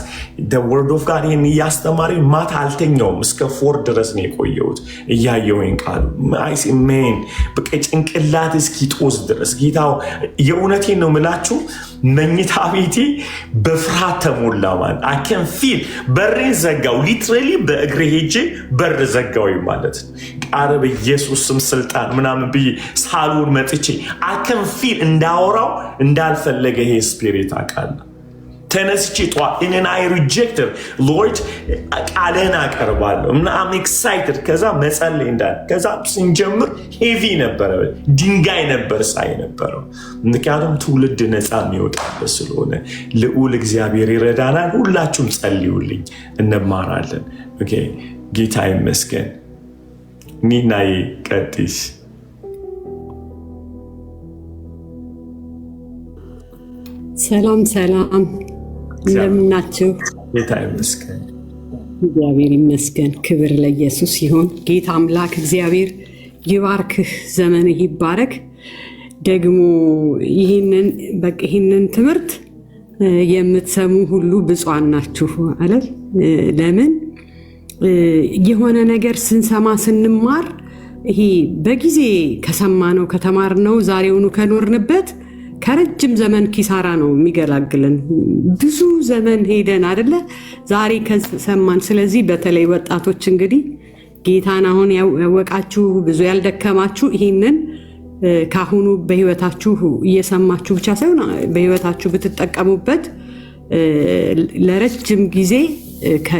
the word of God ይህን እያስተማሪ ማታ አልተኛውም። እስከ 4 ድረስ ነው የቆየሁት እያየሁኝ ቃሉ ሜን በቃ ጭንቅላት እስኪጦስ ድረስ። ጌታው የእውነቴን ነው ምላችሁ መኝታ ቤቴ በፍርሃት ተሞላ። ማለት I can feel በሬን ዘጋው። ሊትራሊ በእግሬ ሄጄ በር ዘጋው ማለት ነው። ቃል በኢየሱስ ስም ስልጣን ምናምን ብዬ ሳሎን መጥቼ I can feel እንዳወራው እንዳልፈለገ ይሄ ስፒሪት አቃለ ተነስቼ ጧት እኔን አይ ሪጀክትድ ሎርድ ቃልህን አቀርባለሁ እና አም ኤክሳይትድ። ከዛ መጸለይ እንዳለ ከዛ ስንጀምር ሄቪ ነበረ፣ ድንጋይ ነበር ሳይ ነበረው። ምክንያቱም ትውልድ ነፃ የሚወጣበት ስለሆነ ልዑል እግዚአብሔር ይረዳናል። ሁላችሁም ጸልዩልኝ፣ እንማራለን። ኦኬ ጌታ ይመስገን። ኒናዬ ቀጥይስ። ሰላም ሰላም፣ እንደምናችሁ? ጌታ ይመስገን። እግዚአብሔር ይመስገን። ክብር ለኢየሱስ ይሁን። ጌታ አምላክ እግዚአብሔር ይባርክህ፣ ዘመንህ ይባረክ። ደግሞ ይህንን ትምህርት የምትሰሙ ሁሉ ብፁዓን ናችሁ አይደል? ለምን የሆነ ነገር ስንሰማ ስንማር ይሄ በጊዜ ከሰማነው ከተማርነው ዛሬውኑ ከኖርንበት ከረጅም ዘመን ኪሳራ ነው የሚገላግልን። ብዙ ዘመን ሄደን አይደለ ዛሬ ከሰማን። ስለዚህ በተለይ ወጣቶች እንግዲህ ጌታን አሁን ያወቃችሁ ብዙ ያልደከማችሁ ይህንን ካሁኑ በህይወታችሁ እየሰማችሁ ብቻ ሳይሆን በህይወታችሁ ብትጠቀሙበት ለረጅም ጊዜ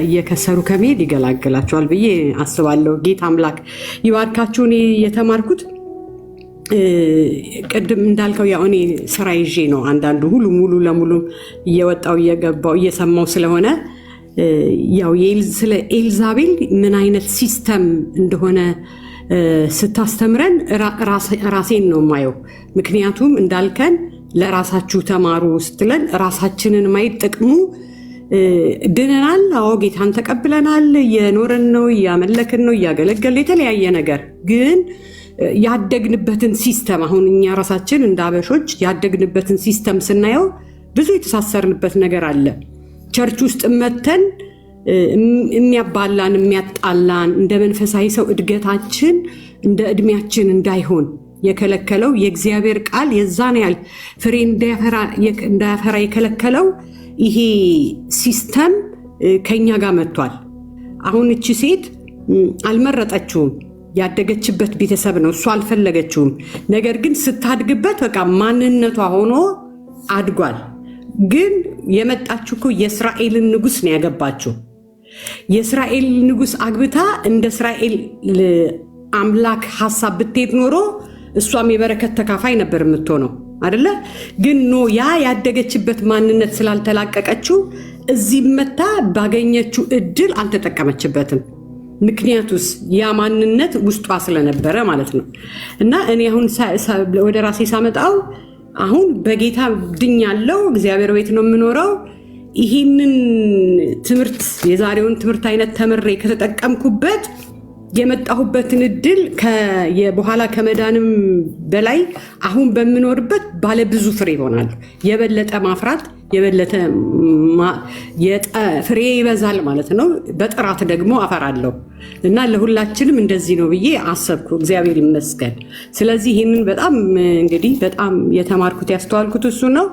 እየከሰሩ ከመሄድ ይገላግላችኋል ብዬ አስባለሁ። ጌታ አምላክ ይባርካችሁ። እኔ የተማርኩት ቅድም እንዳልከው ያው እኔ ስራ ይዤ ነው አንዳንዱ ሙሉ ለሙሉ እየወጣው እየገባው እየሰማው ስለሆነ ያው ስለ ኤልዛቤል ምን አይነት ሲስተም እንደሆነ ስታስተምረን ራሴን ነው ማየው። ምክንያቱም እንዳልከን ለራሳችሁ ተማሩ ስትለን ራሳችንን ማየት ጥቅሙ ድነናል። አዎ ጌታን ተቀብለናል፣ እየኖርን ነው፣ እያመለክን ነው፣ እያገለገልን የተለያየ ነገር ግን ያደግንበትን ሲስተም አሁን እኛ ራሳችን እንደ አበሾች ያደግንበትን ሲስተም ስናየው ብዙ የተሳሰርንበት ነገር አለ። ቸርች ውስጥ መተን የሚያባላን የሚያጣላን እንደ መንፈሳዊ ሰው እድገታችን እንደ እድሜያችን እንዳይሆን የከለከለው የእግዚአብሔር ቃል የዛን ያህል ፍሬ እንዳያፈራ የከለከለው ይሄ ሲስተም ከኛ ጋር መጥቷል። አሁን እቺ ሴት አልመረጠችውም፣ ያደገችበት ቤተሰብ ነው፣ እሱ አልፈለገችውም። ነገር ግን ስታድግበት በቃ ማንነቷ ሆኖ አድጓል። ግን የመጣችው እኮ የእስራኤልን ንጉሥ ነው ያገባችው። የእስራኤል ንጉሥ አግብታ እንደ እስራኤል አምላክ ሐሳብ ብትሄድ ኖሮ እሷም የበረከት ተካፋይ ነበር የምትሆነው አይደለ? ግን ኖ ያ ያደገችበት ማንነት ስላልተላቀቀችው እዚህ መታ ባገኘችው እድል አልተጠቀመችበትም። ምክንያቱስ ያ ማንነት ውስጧ ስለነበረ ማለት ነው። እና እኔ አሁን ወደ ራሴ ሳመጣው አሁን በጌታ ድኛለሁ፣ እግዚአብሔር ቤት ነው የምኖረው። ይህንን ትምህርት የዛሬውን ትምህርት አይነት ተምሬ ከተጠቀምኩበት የመጣሁበትን እድል በኋላ ከመዳንም በላይ አሁን በምኖርበት ባለ ብዙ ፍሬ ይሆናል። የበለጠ ማፍራት የበለጠ ፍሬ ይበዛል ማለት ነው። በጥራት ደግሞ አፈራለሁ እና ለሁላችንም እንደዚህ ነው ብዬ አሰብኩ። እግዚአብሔር ይመስገን። ስለዚህ ይህንን በጣም እንግዲህ በጣም የተማርኩት ያስተዋልኩት እሱ ነው።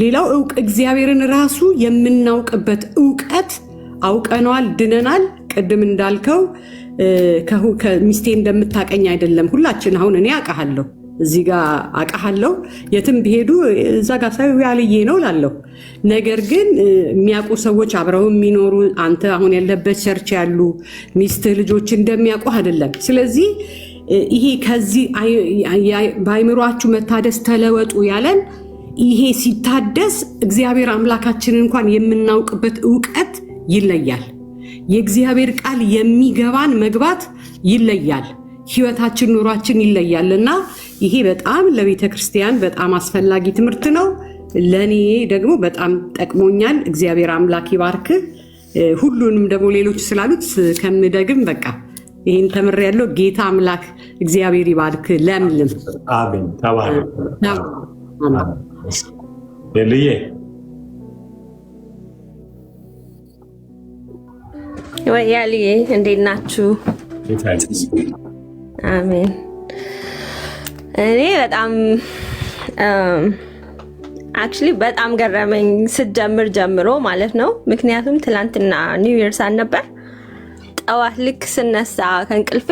ሌላው እግዚአብሔርን ራሱ የምናውቅበት እውቀት አውቀነዋል፣ ድነናል። ቅድም እንዳልከው ከሚስቴ እንደምታቀኝ አይደለም ሁላችን። አሁን እኔ አውቃለሁ፣ እዚህ ጋር አውቃለሁ፣ የትም ቢሄዱ እዛ ጋር ሰው ያልዬ ነው ላለሁ። ነገር ግን የሚያውቁ ሰዎች አብረው የሚኖሩ አንተ አሁን ያለበት ቸርች ያሉ ሚስትህ ልጆች እንደሚያውቁ አይደለም። ስለዚህ ይሄ ከዚህ በአይምሯችሁ መታደስ ተለወጡ ያለን ይሄ ሲታደስ እግዚአብሔር አምላካችንን እንኳን የምናውቅበት እውቀት ይለያል። የእግዚአብሔር ቃል የሚገባን መግባት ይለያል። ህይወታችን፣ ኑሯችን ይለያል እና ይሄ በጣም ለቤተ ክርስቲያን በጣም አስፈላጊ ትምህርት ነው። ለእኔ ደግሞ በጣም ጠቅሞኛል። እግዚአብሔር አምላክ ይባርክ። ሁሉንም ደግሞ ሌሎች ስላሉት ከምደግም በቃ ይህን ተምሬያለሁ። ጌታ አምላክ እግዚአብሔር ይባርክ። ለምልም አሜን። ተባረክ። ልዬ ወያልዬ እንዴት ናችሁ? አሜን። እኔ በጣም አክቹሊ በጣም ገረመኝ ስትጀምር ጀምሮ ማለት ነው። ምክንያቱም ትላንትና ኒው ይርስ ነበር። ጠዋት ልክ ስነሳ ከእንቅልፌ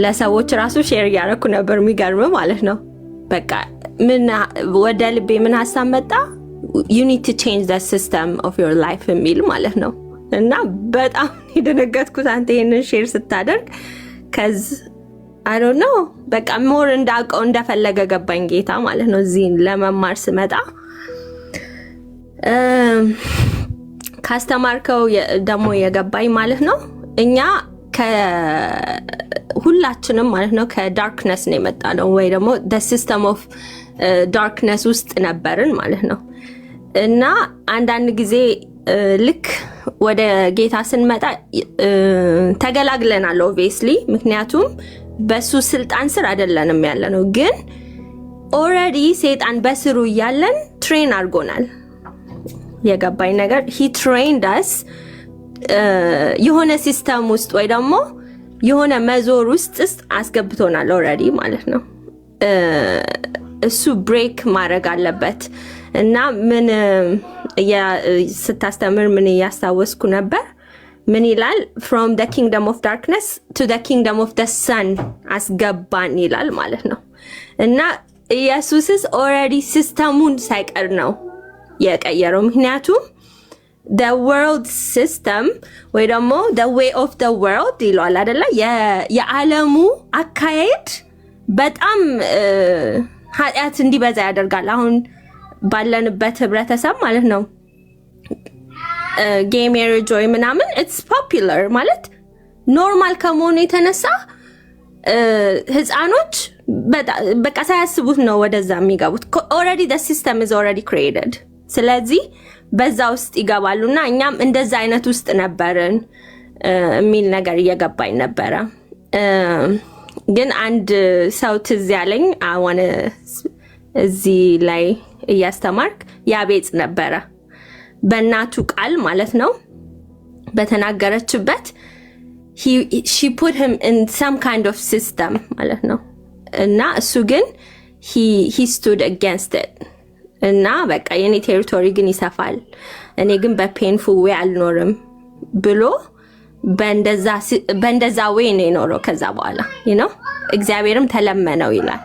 ለሰዎች ራሱ ሼር እያደረኩ ነበር። የሚገርም ማለት ነው። በቃ ምን ወደ ልቤ ምን ሀሳብ መጣ? you need to change the system of your life የሚል ማለት ነው። እና በጣም የደነገጥኩት አንተ ይሄንን ሼር ስታደርግ ከዝ I don't know በቃ ሞር እንዳውቀው እንደፈለገ ገባኝ ጌታ ማለት ነው። እዚህ ለመማር ስመጣ ካስተማርከው ደግሞ የገባኝ ማለት ነው እኛ ሁላችንም ማለት ነው ከዳርክነስ ነው የመጣነው ወይ ደግሞ the system of darkness ውስጥ ነበርን ማለት ነው። እና አንዳንድ ጊዜ ልክ ወደ ጌታ ስንመጣ ተገላግለናል obviously ምክንያቱም በሱ ስልጣን ስር አይደለንም ያለነው። ግን ኦሬዲ ሰይጣን በስሩ ያለን ትሬን አድርጎናል። የገባኝ ነገር he trained us የሆነ ሲስተም ውስጥ ወይ ደግሞ የሆነ መዞር ውስጥ አስገብቶናል ኦሬዲ ማለት ነው። እሱ ብሬክ ማድረግ አለበት። እና ምን ስታስተምር ምን ያስታወስኩ ነበር? ምን ይላል? from the kingdom of darkness to the kingdom of the sun አስገባን ይላል ማለት ነው። እና ኢየሱስስ ኦሬዲ ሲስተሙን ሳይቀር ነው የቀየረው። ምክንያቱም the world system ወይ ደግሞ the way of the world ይላል አይደለ? የዓለሙ አካሄድ በጣም ኃጢአት እንዲበዛ ያደርጋል። አሁን ባለንበት ህብረተሰብ ማለት ነው ጌይ ሜሪጅ ወይ ምናምን it's popular ማለት ኖርማል ከመሆኑ የተነሳ ህፃኖች በቃ ሳያስቡት ነው ወደዛ የሚገቡት። already the system is already created። ስለዚህ በዛ ውስጥ ይገባሉና እኛም እንደዛ አይነት ውስጥ ነበርን የሚል ነገር እየገባኝ ነበረ። ግን አንድ ሰው ትዝ ያለኝ I want to እዚህ ላይ እያስተማርክ ያቤጽ ነበረ በእናቱ ቃል ማለት ነው በተናገረችበት she put him in some kind of system ማለት ነው እና እሱ ግን he stood against it እና በቃ የኔ ቴሪቶሪ ግን ይሰፋል እኔ ግን በፔንፉል ዌይ አልኖርም ብሎ በእንደዛ ዌይ ነው የኖረው ከዛ በኋላ you know እግዚአብሔርም ተለመነው ይላል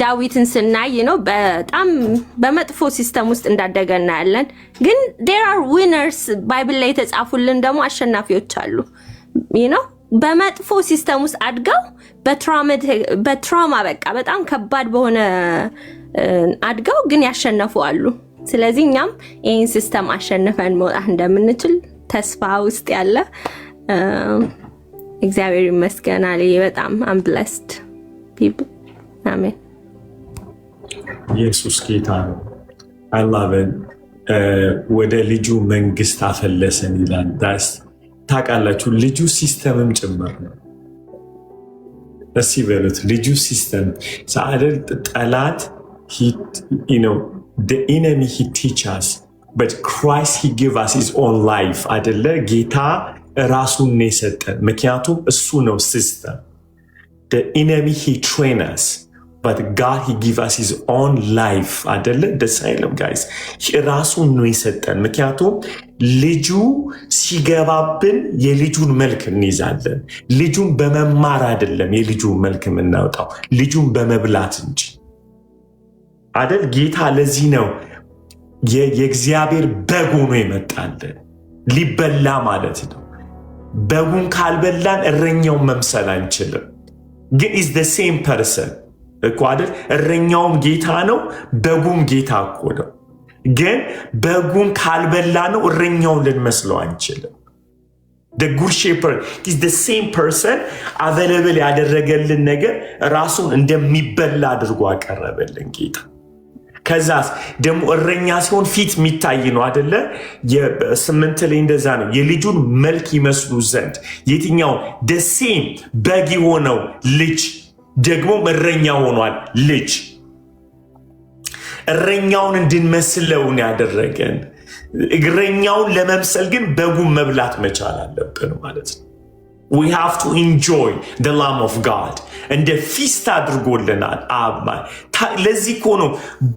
ዳዊትን ስናይ ነው በጣም በመጥፎ ሲስተም ውስጥ እንዳደገ እናያለን ግን there are winners ባይብል ላይ ተጻፉልን ደግሞ አሸናፊዎች አሉ you know በመጥፎ ሲስተም ውስጥ አድገው በትራውማ በቃ በጣም ከባድ በሆነ አድገው ግን ያሸነፉ አሉ ስለዚህ እኛም ይሄን ሲስተም አሸንፈን መውጣት እንደምንችል ተስፋ ውስጥ ያለ እግዚአብሔር ይመስገን አለ በጣም I'm blessed people አሜን ኢየሱስ ጌታ ነው I love it ወደ ልጁ መንግስት አፈለሰን ይላል ታውቃላችሁ ልጁ ሲስተምም ጭምር ነው እስኪ በሉት ልጁ ሲስተም ሳይደል ጠላት you know the enemy he teach us but Christ he give us his own life አይደለ ጌታ ራሱን ነው የሰጠን ምክንያቱም እሱ ነው ሲስተም the enemy he train us but God he give us his own life አይደለ ደሳይለም guys ራሱን ነው የሰጠን ምክንያቱም ልጁ ሲገባብን የልጁን መልክ እንይዛለን ልጁን በመማር አይደለም የልጁን መልክ የምናወጣው ልጁን በመብላት እንጂ አይደል ጌታ ለዚህ ነው የእግዚአብሔር በግ ሆኖ የመጣልን ሊበላ ማለት ነው በጉን ካልበላን እረኛውን መምሰል አንችልም ግን is the same person እኮ አይደል እረኛውም ጌታ ነው በጉም ጌታ እኮ ነው ግን በጉን ካልበላ ነው እረኛውን ልንመስለው አንችልም the good shepherd is the same person available ያደረገልን ነገር ራሱን እንደሚበላ አድርጎ አቀረበልን ጌታ ከዛስ ደሞ እረኛ ሲሆን ፊት የሚታይ ነው አይደለ የ8 ላይ እንደዛ ነው የልጁን መልክ ይመስሉ ዘንድ የትኛው the same በግ ሆነው ልጅ ደግሞ እረኛ ሆኗል ልጅ እረኛውን እንድንመስለው ነው ያደረገን እግረኛውን ለመምሰል ግን በጉን መብላት መቻል አለብን ማለት ነው we have to enjoy the lamb of God and the feast አድርጎልናል አባ ለዚህ እኮ ነው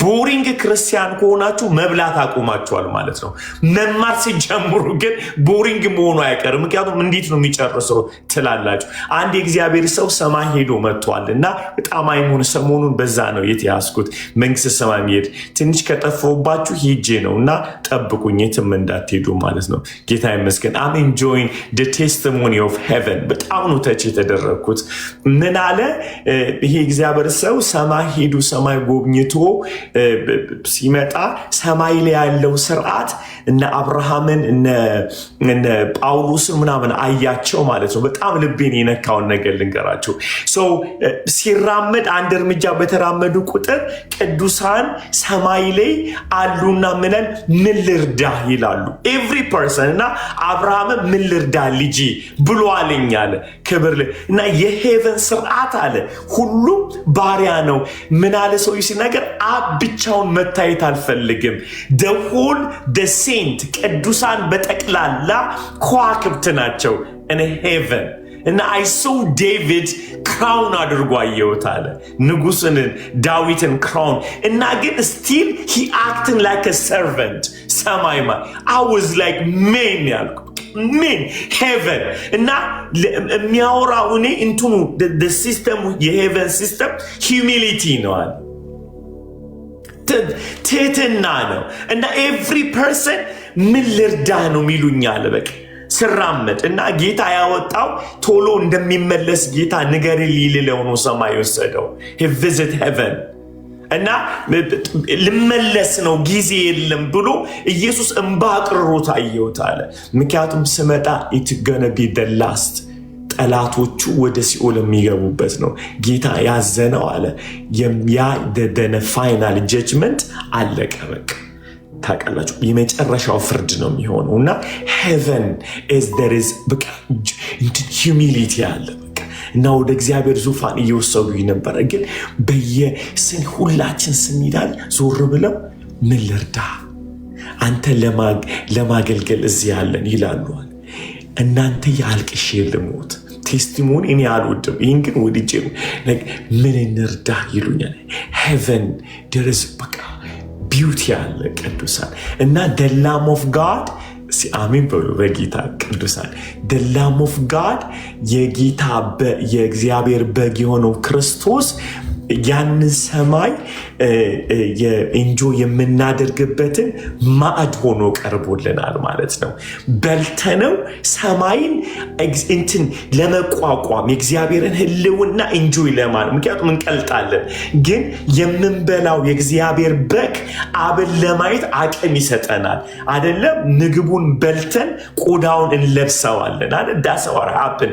ቦሪንግ ክርስቲያን ከሆናችሁ መብላት አቆማችኋል ማለት ነው መማር ሲጀምሩ ግን ቦሪንግ መሆኑ አይቀርም ምክንያቱም እንዴት ነው የሚጨርሰው ትላላችሁ አንድ የእግዚአብሔር ሰው ሰማይ ሄዶ መጥቷልና በጣም አይሞን ሰሞኑን በዛ ነው የተያዝኩት መንግስተ ሰማይ ሄድ ትንሽ ከጠፈውባችሁ ሄጄ ነውና ጠብቁኝ የትም እንዳትሄዱ ማለት ነው ጌታ ይመስገን I'm enjoying the testimony of heaven በጣም ነው ተች የተደረኩት ምን አለ ይሄ እግዚአብሔር ሰው ሰማይ ሄዱ ሰማይ ጎብኝቶ ሲመጣ ሰማይ ላይ ያለው ስርዓት እና አብርሃምን እና ጳውሎስን ምናምን አያቸው ማለት ነው በጣም ልቤን የነካው ነገር ልንገራችሁ ሶ ሲራመድ አንድ እርምጃ በተራመዱ ቁጥር ቅዱሳን ሰማይ ላይ አሉና ምን ልርዳ ይላሉ every person እና አብርሃም ምን ልርዳ ልጅ ብሎ አለኛለ ክብር እና የሄቨን ስርዓት አለ ሁሉም ባሪያ ነው ምን አለ ሰው ሲናገር አብ ብቻውን መታየት አልፈልግም the whole the saint ቅዱሳን በጠቅላላ ከዋክብት ናቸው in heaven and I saw David crown አድርጎ አየሁት አለ ንጉስን ዳዊትን crown እና ግን still he acting like a servant ሰማይማ I was like man ያልኩ men heaven እና የሚያወራው እኔ እንትኑ the system የheaven system humility ነው አለ ትህትና ነው እና every person ምን ልርዳ ነው ሚሉኛል በቃ ስራመድ እና ጌታ ያወጣው ቶሎ እንደሚመለስ ጌታ ነገር ሊልለው ነው ሰማይ ወሰደው he visit heaven እና ልመለስ ነው ጊዜ የለም ብሎ ኢየሱስ እንባ አቅርሮ ታየውት አለ ምክንያቱም ስመጣ it's gonna be the last ጠላቶቹ ወደ ሲኦል የሚገቡበት ነው ጌታ ያዘነው አለ ያ the final judgment አለቀ በቃ ታቀላችሁ የመጨረሻው ፍርድ ነው የሚሆነውና heaven is there is በቃ humility አለ በቃ እና ወደ እግዚአብሔር ዙፋን እየወሰዱኝ ነበረ። ግን በየስን ሁላችን ስንሄዳል ዞር ብለው ምን ልርዳ አንተ ለማገልገል እዚህ ያለን ይላሉ። እናንተ ያልቅሽ ልሞት ቴስቲሞኒ እኔ አልወድም፣ ይህን ግን ወድጄ ምን እንርዳ ይሉኛል። ሄቨን ደርስ በቃ ቢዩቲ ያለ ቅዱሳን እና the Lamb of God አሜን በሉ በጌታ ቅዱሳን the Lamb of God የጌታ የእግዚአብሔር በግ የሆነው ክርስቶስ ያንን ሰማይ የኢንጆ የምናደርግበትን ማዕድ ሆኖ ቀርቦልናል ማለት ነው። በልተነው ሰማይን እንትን ለመቋቋም የእግዚአብሔርን ህልውና ኢንጆይ ለማለት ምክንያቱም እንቀልጣለን፣ ግን የምንበላው የእግዚአብሔር በግ አብን ለማየት አቅም ይሰጠናል አይደለም። ምግቡን በልተን ቆዳውን እንለብሰዋለን አይደል? ዳሰዋር ሀፕን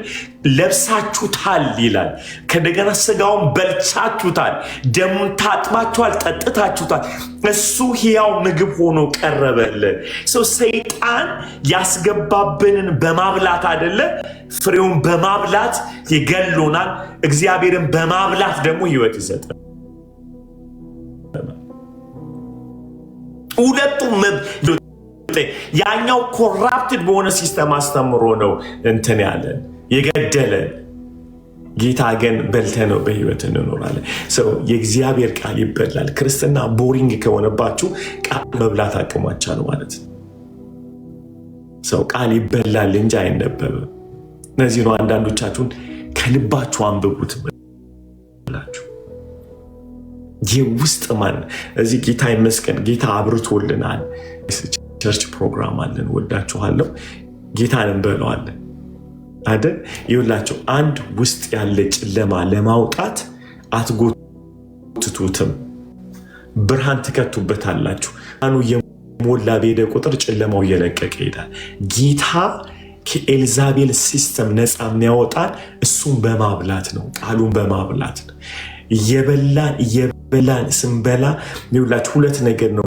ለብሳችሁታል ይላል። ከደገና ስጋውን በልቻችሁታል፣ ደሙን ታጥባችኋል፣ ጠጥታችሁታል። እሱ ሕያው ምግብ ሆኖ ቀረበልን። ሰይጣን ያስገባብንን በማብላት አይደለ፣ ፍሬውን በማብላት ይገሉናል። እግዚአብሔርን በማብላት ደግሞ ህይወት ይሰጣል። ሁለቱም ያኛው ኮራፕትድ በሆነ ሲስተም አስተምሮ ነው እንትን ያለን የገደለን። ጌታ ግን በልተነው በህይወት እንኖራለን። የእግዚአብሔር ቃል ይበላል። ክርስትና ቦሪንግ ከሆነባችሁ ቃል መብላት አቅሟቻል ማለት ነው። ቃል ይበላል እንጂ አይነበብም። እነዚህ ነው አንዳንዶቻችሁን ከልባችሁ አንብቡት ብላችሁ የውስጥ ማን እዚህ ጌታ ይመስገን ጌታ አብርቶልናል። ቸርች ፕሮግራም አለን፣ ወዳችኋለሁ። ጌታን እንበለዋለን አይደል? ይኸውላችሁ አንድ ውስጥ ያለ ጨለማ ለማውጣት አትጎትቱትም፣ ብርሃን ትከቱበታላችሁ። አኑ የሞላ በሄደ ቁጥር ጨለማው እየለቀቀ ይሄዳል። ጌታ ከኤልዛቤል ሲስተም ነፃ የሚያወጣን እሱን በማብላት ነው፣ ቃሉን በማብላት ነው። እየበላን ስንበላ ይኸውላችሁ ሁለት ነገር ነው።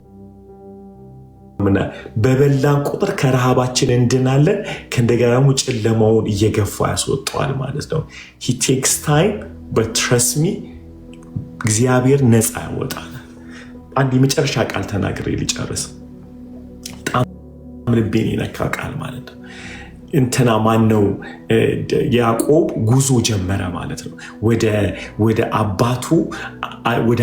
በበላን ቁጥር ከረሃባችን እንድናለን፣ ከእንደገና ደግሞ ጨለማውን እየገፋ ያስወጣዋል ማለት ነው። he takes time but trust me እግዚአብሔር ነፃ ያወጣል። አንድ የመጨረሻ ቃል ተናግሬ ልጨርስ። በጣም ልቤን የነካ ቃል ማለት ነው። እንትና ማን ነው? ያዕቆብ ጉዞ ጀመረ ማለት ነው። ወደ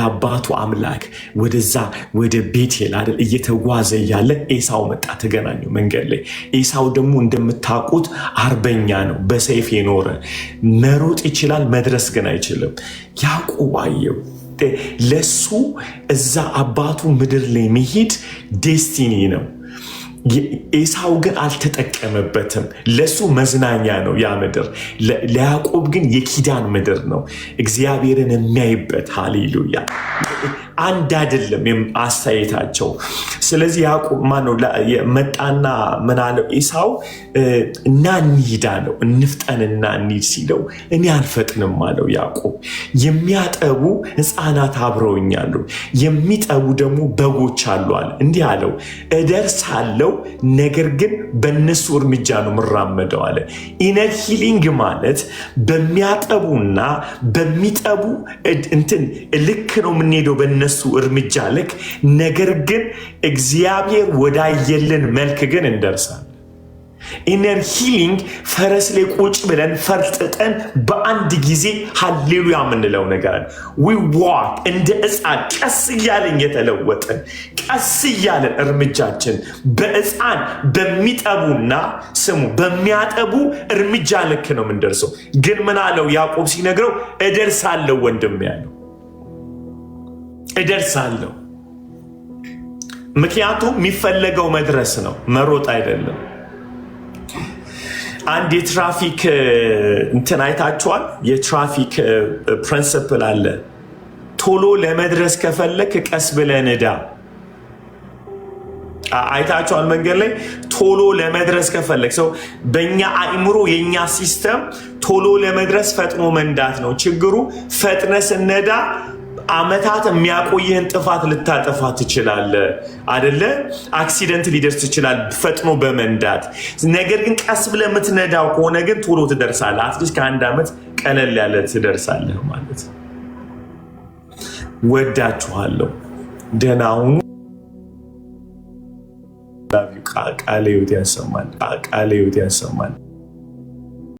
አባቱ አምላክ ወደዛ ወደ ቤቴል አይደል እየተጓዘ ያለ ኤሳው መጣ፣ ተገናኙ መንገድ ላይ። ኤሳው ደግሞ እንደምታውቁት አርበኛ ነው፣ በሰይፍ የኖረ መሮጥ ይችላል፣ መድረስ ግን አይችልም። ያዕቆብ አየው ለሱ እዛ አባቱ ምድር ላይ መሄድ ዴስቲኒ ነው። ኤሳው ግን አልተጠቀመበትም። ለሱ መዝናኛ ነው ያ ምድር፣ ለያዕቆብ ግን የኪዳን ምድር ነው፣ እግዚአብሔርን የሚያይበት። ሃሌሉያ! አንድ አይደለም አስተያየታቸው። ስለዚህ ያዕቆብ ማነው መጣና ምን አለው? ኤሳው እና እንሂድ አለው፣ እንፍጠንና እንሂድ ሲለው እኔ አልፈጥንም አለው ያዕቆብ። የሚያጠቡ ሕፃናት አብረውኛሉ፣ የሚጠቡ ደግሞ በጎች አሉ አለ። እንዲህ አለው እደርሳለሁ፣ ነገር ግን በእነሱ እርምጃ ነው የምራመደው አለ። ኢነር ሂሊንግ ማለት በሚያጠቡና በሚጠቡ እንትን ልክ ነው የምንሄደው፣ በእነሱ እርምጃ ልክ። ነገር ግን እግዚአብሔር ወዳየልን መልክ ግን እንደርሳለን። ኢነር ሂሊንግ ፈረስ ላይ ቁጭ ብለን ፈርጥጠን በአንድ ጊዜ ሃሌሉያ የምንለው ነገር አለ። ዊ ዋክ እንደ ሕፃን ቀስ እያለን የተለወጠን፣ ቀስ እያለን እርምጃችን በሕፃን በሚጠቡና ስሙ በሚያጠቡ እርምጃ ልክ ነው የምንደርሰው። ግን ምን አለው ያዕቆብ ሲነግረው? እደርሳለሁ ወንድም ያለው እደርሳለሁ። ምክንያቱም የሚፈለገው መድረስ ነው፣ መሮጥ አይደለም። አንድ የትራፊክ እንትን አይታችኋል? የትራፊክ ፕሪንሲፕል አለ። ቶሎ ለመድረስ ከፈለክ ቀስ ብለህ ንዳ። አይታችኋል? መንገድ ላይ ቶሎ ለመድረስ ከፈለክ ሰው በእኛ አእምሮ የእኛ ሲስተም ቶሎ ለመድረስ ፈጥኖ መንዳት ነው ችግሩ። ፈጥነ ስነዳ አመታት የሚያቆየህን ጥፋት ልታጠፋ ትችላለህ አይደለ? አክሲደንት ሊደርስ ይችላል ፈጥኖ በመንዳት። ነገር ግን ቀስ ብለህ የምትነዳው ከሆነ ግን ቶሎ ትደርሳለህ። አትሊስት ከ1 ዓመት ቀለል ያለ ትደርሳለህ ማለት። ወዳችኋለሁ። ደህና ሁኑ። ቃለ ሕይወት ያሰማን።